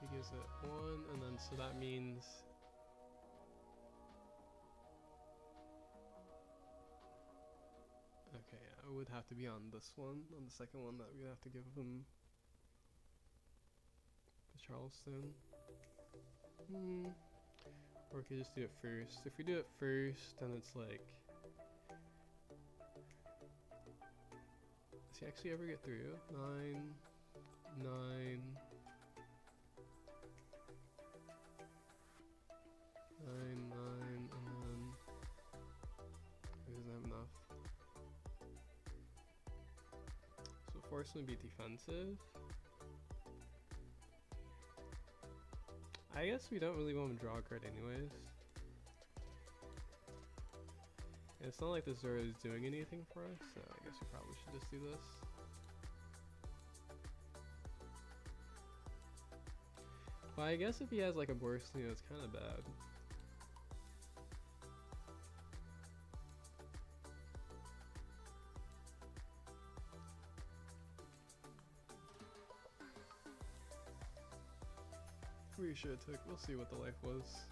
He gives it 1, and then so that means okay, yeah, it would have to be on this one, on the second one that we'd have to give him the Charleston. Or we could just do it first. If we do it first, then it's like, does he actually ever get through? 9, 9. 9, 9, and then he doesn't have enough. So force him to be defensive. I guess we don't really want to draw a card anyways. And it's not like the Zoro is doing anything for us, so I guess we probably should just do this. Well, I guess if he has like a burst, you know, it's kind of bad. We should have took. We'll see what the life was.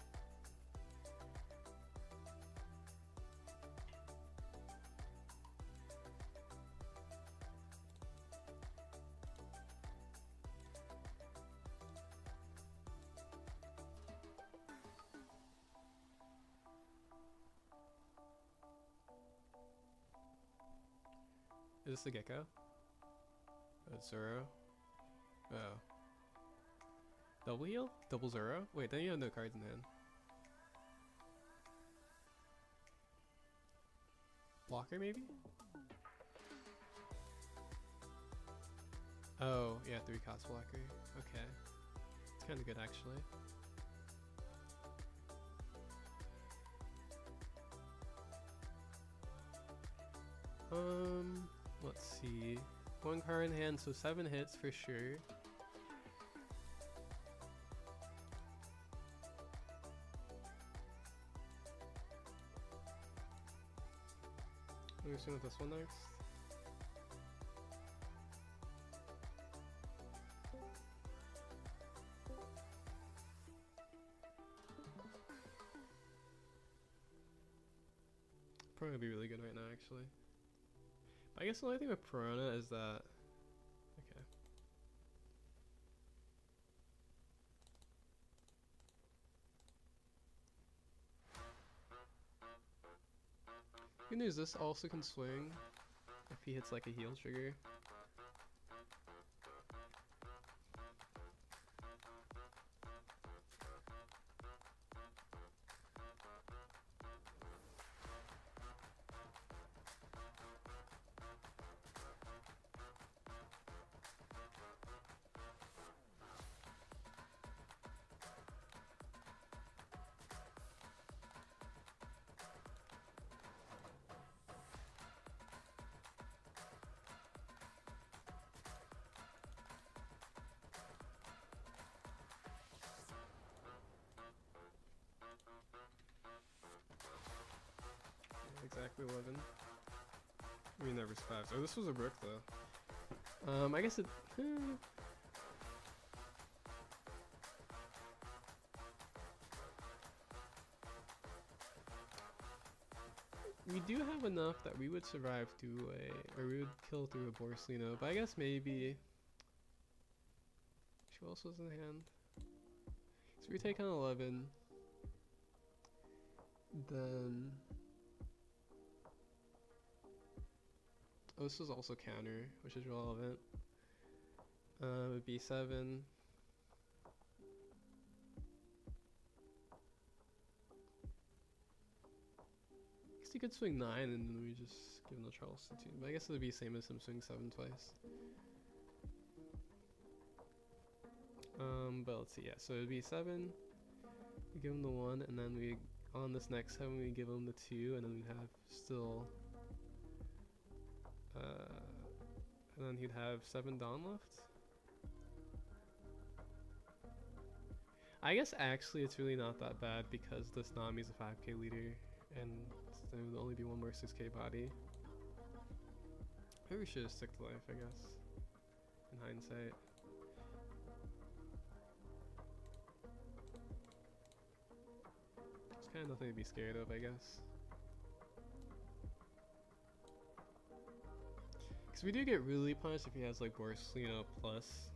Is this the gecko? Oh, it's Zoro. Oh. Double heal? Double Zoro? Wait, then you have no cards in hand. Blocker maybe? Oh, yeah, 3 cost blocker. Okay. It's kind of good actually. Let's see. 1 card in hand, so 7 hits for sure. Let me see with this one next. Probably be really good right now, actually. I guess the only thing with Piranha is that. Okay. Good news, this also can swing if he hits like a heal trigger. for 11. We never survived. Oh, this was a brick though. I guess it. We do have enough that we would survive through or we would kill through a Borsalino, but I guess maybe. Who else was in hand? So we take on 11. Then. Oh, this is also counter, which is relevant. B7. I guess he could swing 9 and then we just give him the Charleston too. But I guess it would be the same as him swing 7 twice. But let's see, yeah. So it would be 7. We give him the 1, and then we on this next 7 we give him the 2, and then we'd have still. And then he'd have 7 Dawn left. I guess actually it's really not that bad because this Nami's a 5k leader and there would only be one more 6k body. Maybe we should have stick to life, I guess, in hindsight. It's kind of nothing to be scared of, I guess. Because we do get really punished if he has like Borsalino plus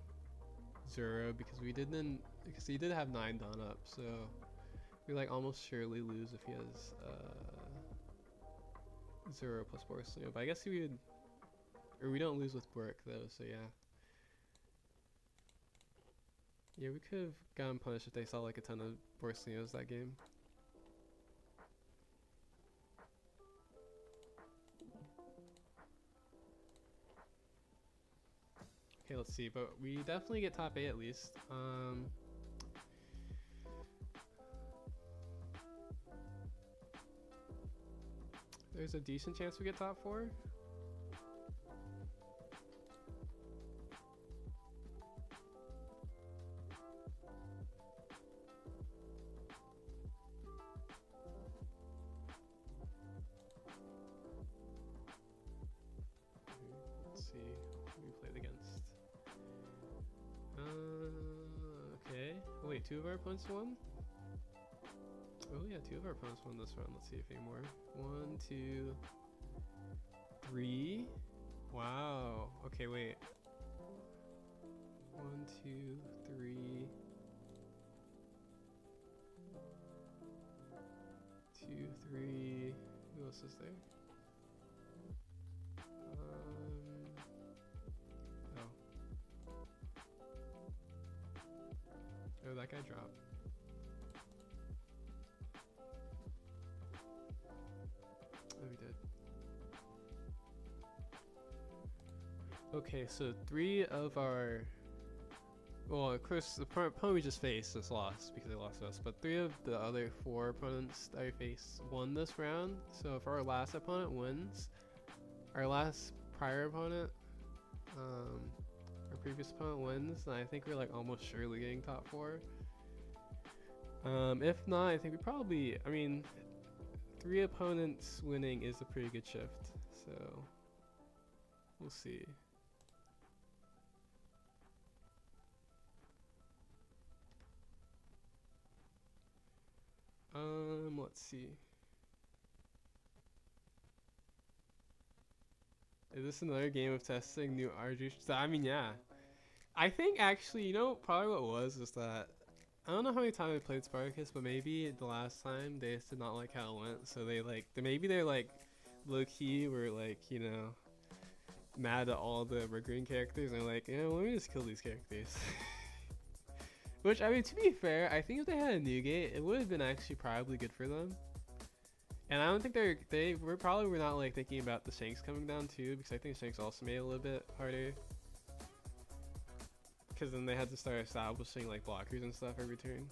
0 because he did have 9 Dawn up, so we like almost surely lose if he has 0 plus Borsalino. But I guess we would, or we don't lose with Brick though, so yeah. Yeah, we could have gotten punished if they saw like a ton of Borsalinos that game. Okay, let's see, but we definitely get top 8 at least. There's a decent chance we get top 4. Let's see who we played against. Okay. Oh, wait, 2 of our opponents won? Oh yeah, 2 of our opponents won this round. Let's see if any more. 1, 2, 3. Wow. Okay, wait. 1, 2, 3. 2, 3. Who else is there? Oh, that guy dropped. Oh, he did. Okay, so 3 of our... Well, of course, the opponent we just faced just lost because they lost us, but 3 of the other 4 opponents that we faced won this round. So if our last opponent wins, our last prior opponent, our previous opponent wins, then I think we're like almost surely getting top 4. If not, I think we probably, I mean, 3 opponents winning is a pretty good shift, so we'll see. Let's see. Is this another game of testing new RG? I mean, yeah. I think actually, you know, probably what it was is that I don't know how many times I played Spartacus, but maybe the last time they just did not like how it went, so they like maybe they're like low key were like, you know, mad at all the green characters and they're like, yeah, let me just kill these characters. Which, I mean, to be fair, I think if they had a Newgate, it would have been actually probably good for them. And I don't think they were not like thinking about the Shanks coming down too, because I think Shanks also made it a little bit harder. Because then they had to start establishing like blockers and stuff every turn.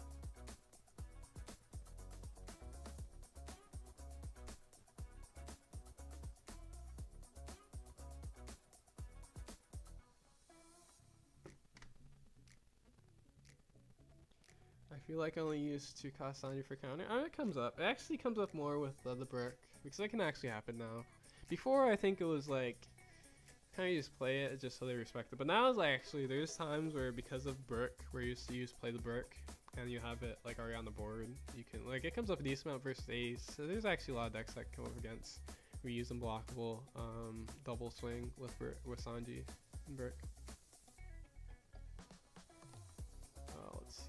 I feel like I only use 2 cost on you for counter. It comes up. It actually comes up more with the brick because that can actually happen now. Before I think it was like kind of just play it just so they respect it. But now it's like actually there's times where because of brick, where you used to use play the brick and you have it like already on the board, you can like it comes up a decent amount versus ace. So there's actually a lot of decks that come up against reuse unblockable double swing with Sanji and brick. Let's see.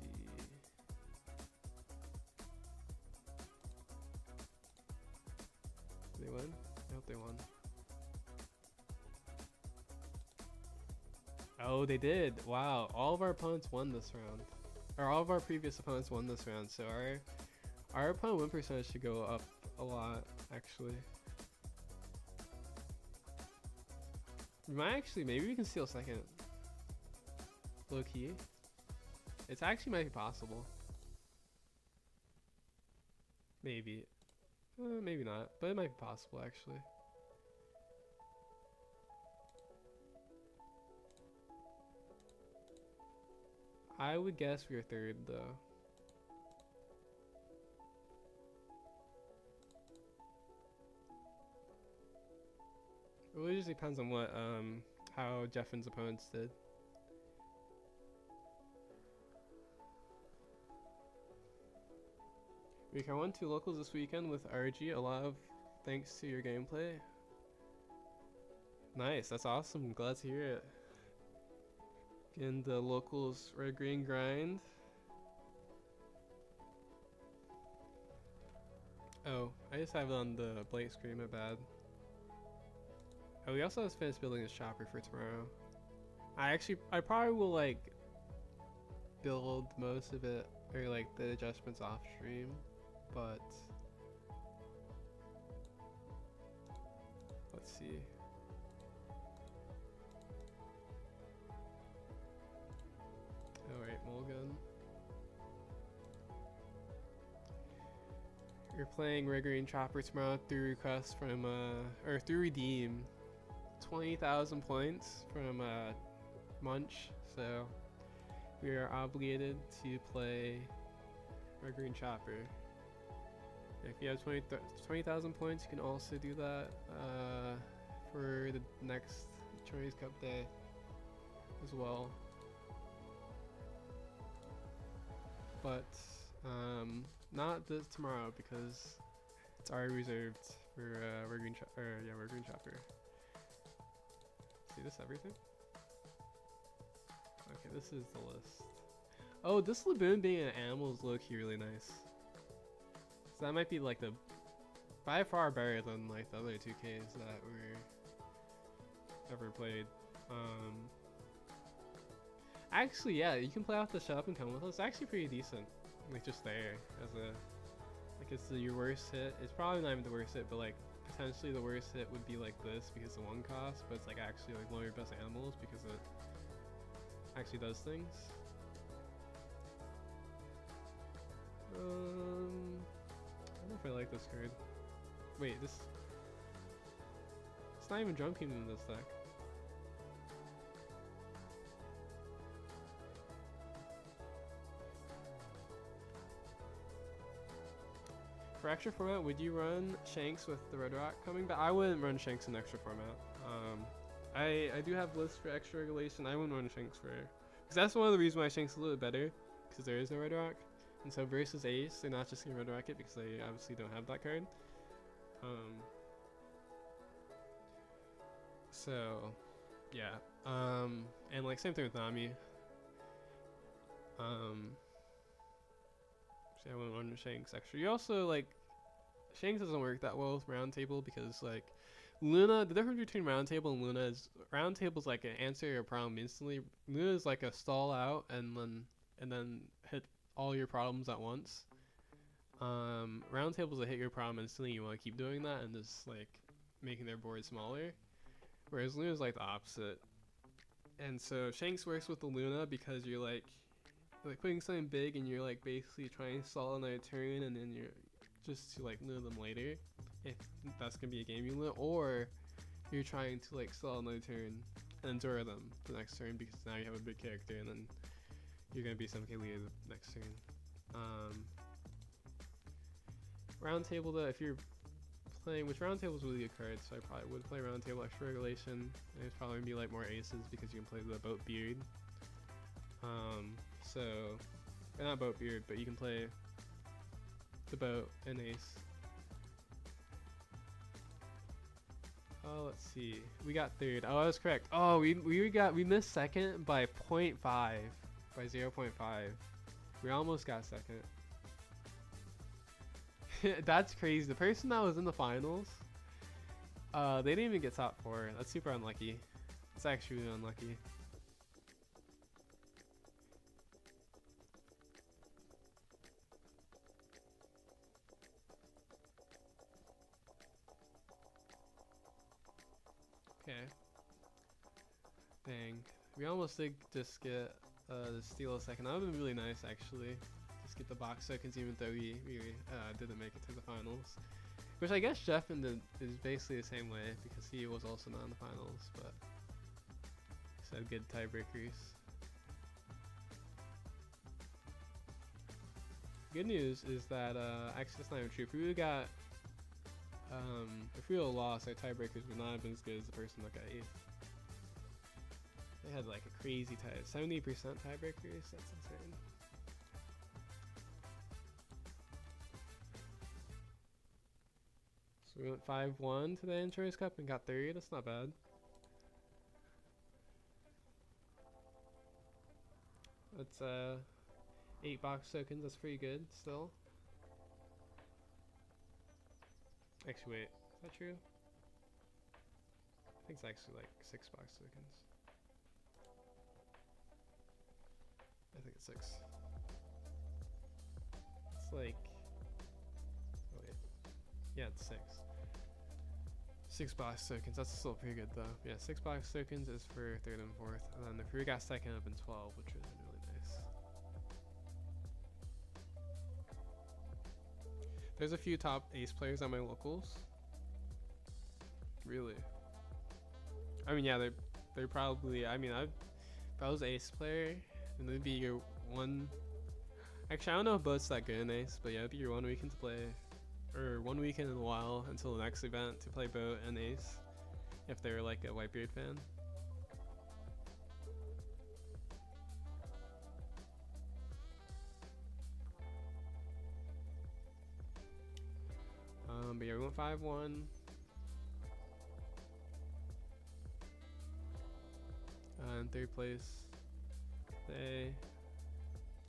Did they win? I hope they won. Oh, they did. Wow. All of our opponents won this round. Or all of our previous opponents won this round. So our opponent win percentage should go up a lot, actually. We might actually, maybe we can steal second. Low key. It's actually might be possible. Maybe. Maybe not, but it might be possible actually. I would guess we are third though. It really just depends on what how Jeffin's opponents did. I won 2 locals this weekend with RG. A lot of thanks to your gameplay. Nice, that's awesome. Glad to hear it. Getting the locals red green grind. Oh, I just have it on the blank screen, my bad. Oh, we also have to finish building this chopper for tomorrow. I probably will like build most of it or like the adjustments off stream, but let's see. Alright, Mulligan. You're playing Red Green Chopper tomorrow through request from or through redeem. 20,000 points from Munch, so we are obligated to play Red Green Chopper. If you have 20,000 points, you can also do that for the next ChinoizeCup day as well. But not this tomorrow because it's already reserved for Red Green Chopper. See this everything? Okay, this is the list. Oh, this Laboon being an animal is low-key really nice. So that might be like the by far better than like the other 2Ks that were ever played. Actually, yeah, you can play off the shut up and come with us. It's actually pretty decent. Like just there as a like it's your worst hit. It's probably not even the worst hit, but like potentially the worst hit would be like this because of 1 cost, but it's like actually like one of your best animals because it actually does things. I don't know if I like this card. Wait, it's not even jumping in this deck. For extra format, would you run Shanks with the Red Rock coming back? I wouldn't run Shanks in extra format. I do have lists for extra regulation. I wouldn't run Shanks for, because that's one of the reasons why Shanks is a little bit better, because there is no Red Rock. And so versus Ace, they're not just gonna Red Rock it because they obviously don't have that card. So yeah. And like same thing with Nami. So I wouldn't run Shanks extra. You also like Shanks doesn't work that well with Round Table because like Luna, the difference between Round Table and Luna is Round Table is like an answer your problem instantly. Luna is like a stall out and then hit all your problems at once. Round Table is a hit your problem instantly. You want to keep doing that and just like making their board smaller. Whereas Luna is like the opposite. And so Shanks works with the Luna because you're like putting something big and you're like basically trying to stall another turn and then you're just to like Luna them later if that's gonna be a game you Luna, or you're trying to like stall another turn and then Zora them the next turn because now you have a big character and then you're gonna be some K leader the next turn. Round table though, if you're playing, which round table is really good card, so I probably would play round table extra regulation. There's probably gonna be like more aces because you can play the boat beard. So, or not boat beard, but you can play the boat and ace. Oh, let's see. We got third. Oh, I was correct. Oh, we missed second by 0.5, by 0.5. We almost got second. That's crazy. The person that was in the finals, they didn't even get top 4. That's super unlucky. It's actually really unlucky. Okay. Dang. We almost did just get the steal a second. That would have been really nice, actually. Just get the box seconds, even though we didn't make it to the finals. Which I guess Jeffin is basically the same way, because he was also not in the finals, but he had good tiebreakers. Good news is that, actually that's not even true. If we would have got, if we would have lost, our tiebreakers would not have been as good as the person that got 8th. They had like a crazy tie, 70% tiebreakers, that's insane. So we went 5-1 to the ChinoizeCup and got 3rd, that's not bad. That's 8 box tokens, that's pretty good still. Actually wait, is that true? I think it's actually like 6 box tokens. I think it's 6. It's like, oh wait, yeah, it's 6. 6 box tokens, that's still pretty good though. Yeah, 6 box tokens is for 3rd and 4th, and then if we got 2nd, it would have been 12, which would have been really nice. There's a few top ace players on my locals. Really? I mean, yeah, they're probably, I mean, if I was ace player, and it'd be your one, actually I don't know if boat's that good in ace, but yeah, it'd be your 1 weekend to play, or 1 weekend in a while until the next event to play boat and ace, if they're like a Whitebeard fan. But yeah, we went 5-1. In 3rd place today.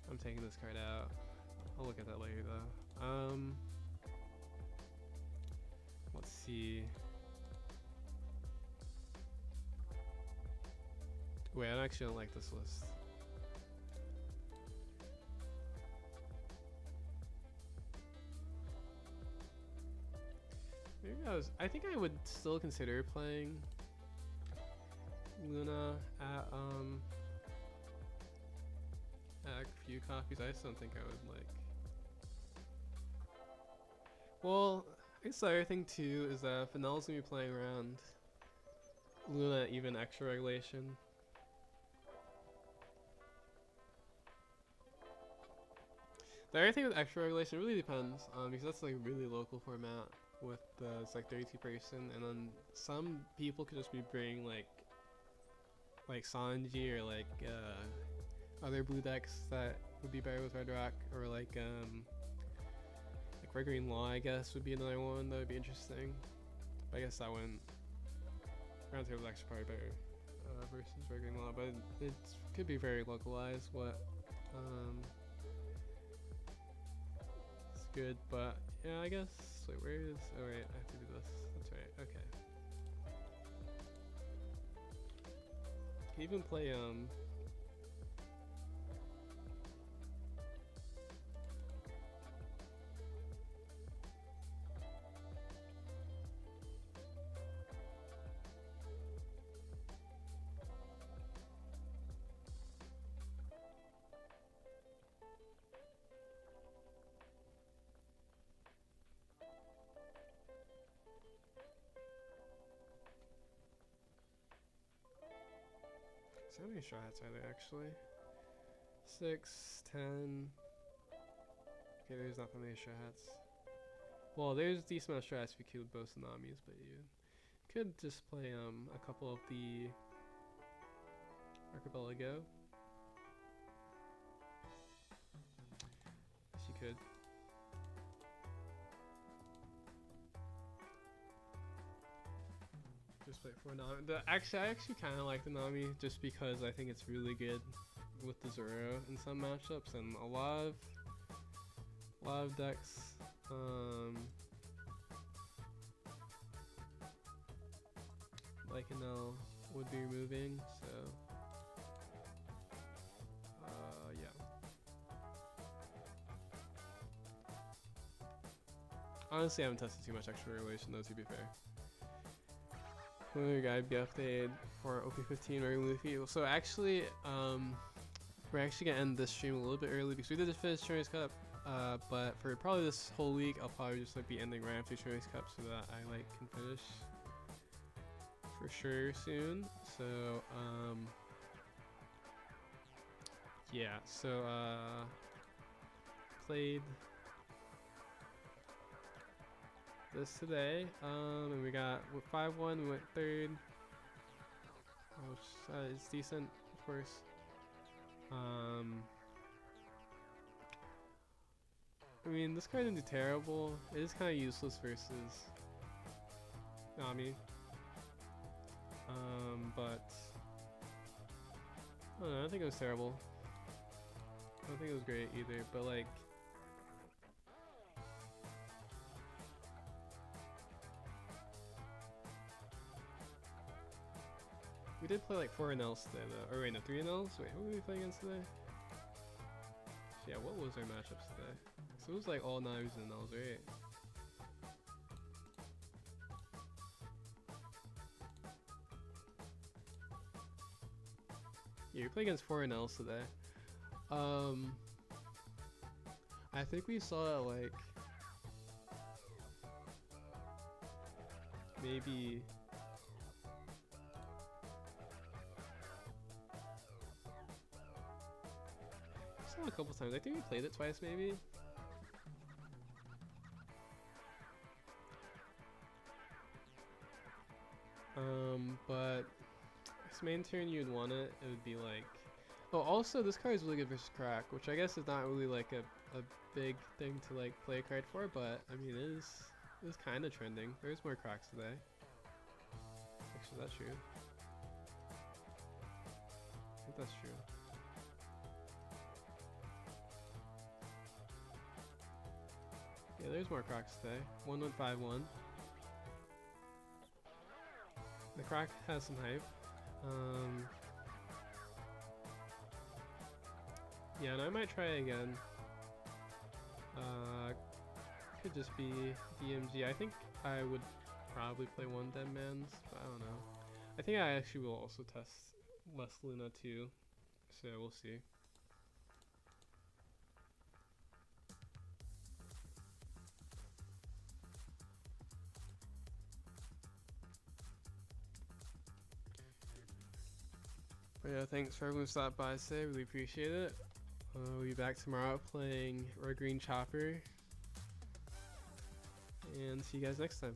I'm taking this card out. I'll look at that later though. Let's see. Wait, I actually don't like this list. Maybe I think I would still consider playing Luna at a few copies. I just don't think I would like. Well, I guess the other thing too is that Fennell's gonna be playing around Luna at even extra regulation. The other thing with extra regulation really depends, because that's like a really local format with it's like 32 person, and then some people could just be bringing like Sanji or like other blue decks that would be better with Red Rock, or like Red Green Law I guess would be another one that would be interesting. But I guess that one round table is actually probably better versus Red Green Law, but it could be very localized what it's good. But yeah, I guess wait, where is, oh right, I have to do this, that's right, okay. Can even play how many shots are there actually? 6, 10, Okay, there's not that many strats. Well, there's a decent amount of strats if you kill both tsunamis, but you could just play a couple of the archipelago. Yes, you could. Just wait for Nami. I actually kind of like the Nami just because I think it's really good with the Zoro in some matchups and a lot of decks. Like L would be removing, so yeah. Honestly, I haven't tested too much extra relation though, to be fair. Another guide be updated for OP15 or Luffy. So actually, we're actually gonna end this stream a little bit early because we did just finish ChinoizeCup. But for probably this whole week, I'll probably just like be ending right after ChinoizeCup so that I like can finish for sure soon. So yeah. So played this today, and we got 5-1. We went third, which is decent, of course. I mean, this card isn't terrible. It is kind of useless versus Nami. But I don't know, I don't think it was terrible. I don't think it was great either, but like we did play like 4 NLs today though. Or wait, no, 3 NLs? Wait, who did we play against today? Yeah, what was our matchups today? So it was like all knives and NLs, right? Yeah, we played against 4 NLs today. I think we saw like maybe a couple times. I think we played it twice maybe. But this main turn you'd want it would be like, oh, also this card is really good versus Crack, which I guess is not really like a big thing to like play a card for, but I mean it is kind of trending. There's more Cracks today. Actually, that's true. I think that's true. Yeah, there's more Cracks today. 1-1-5-1. The Crack has some hype. Yeah, and I might try again. Could just be DMG. I think I would probably play 1 Dead Man's, but I don't know. I think I actually will also test less Luna too, so we'll see. But yeah, thanks for everyone who stopped by today. Really appreciate it. We'll be back tomorrow playing Red Green Chopper. And see you guys next time.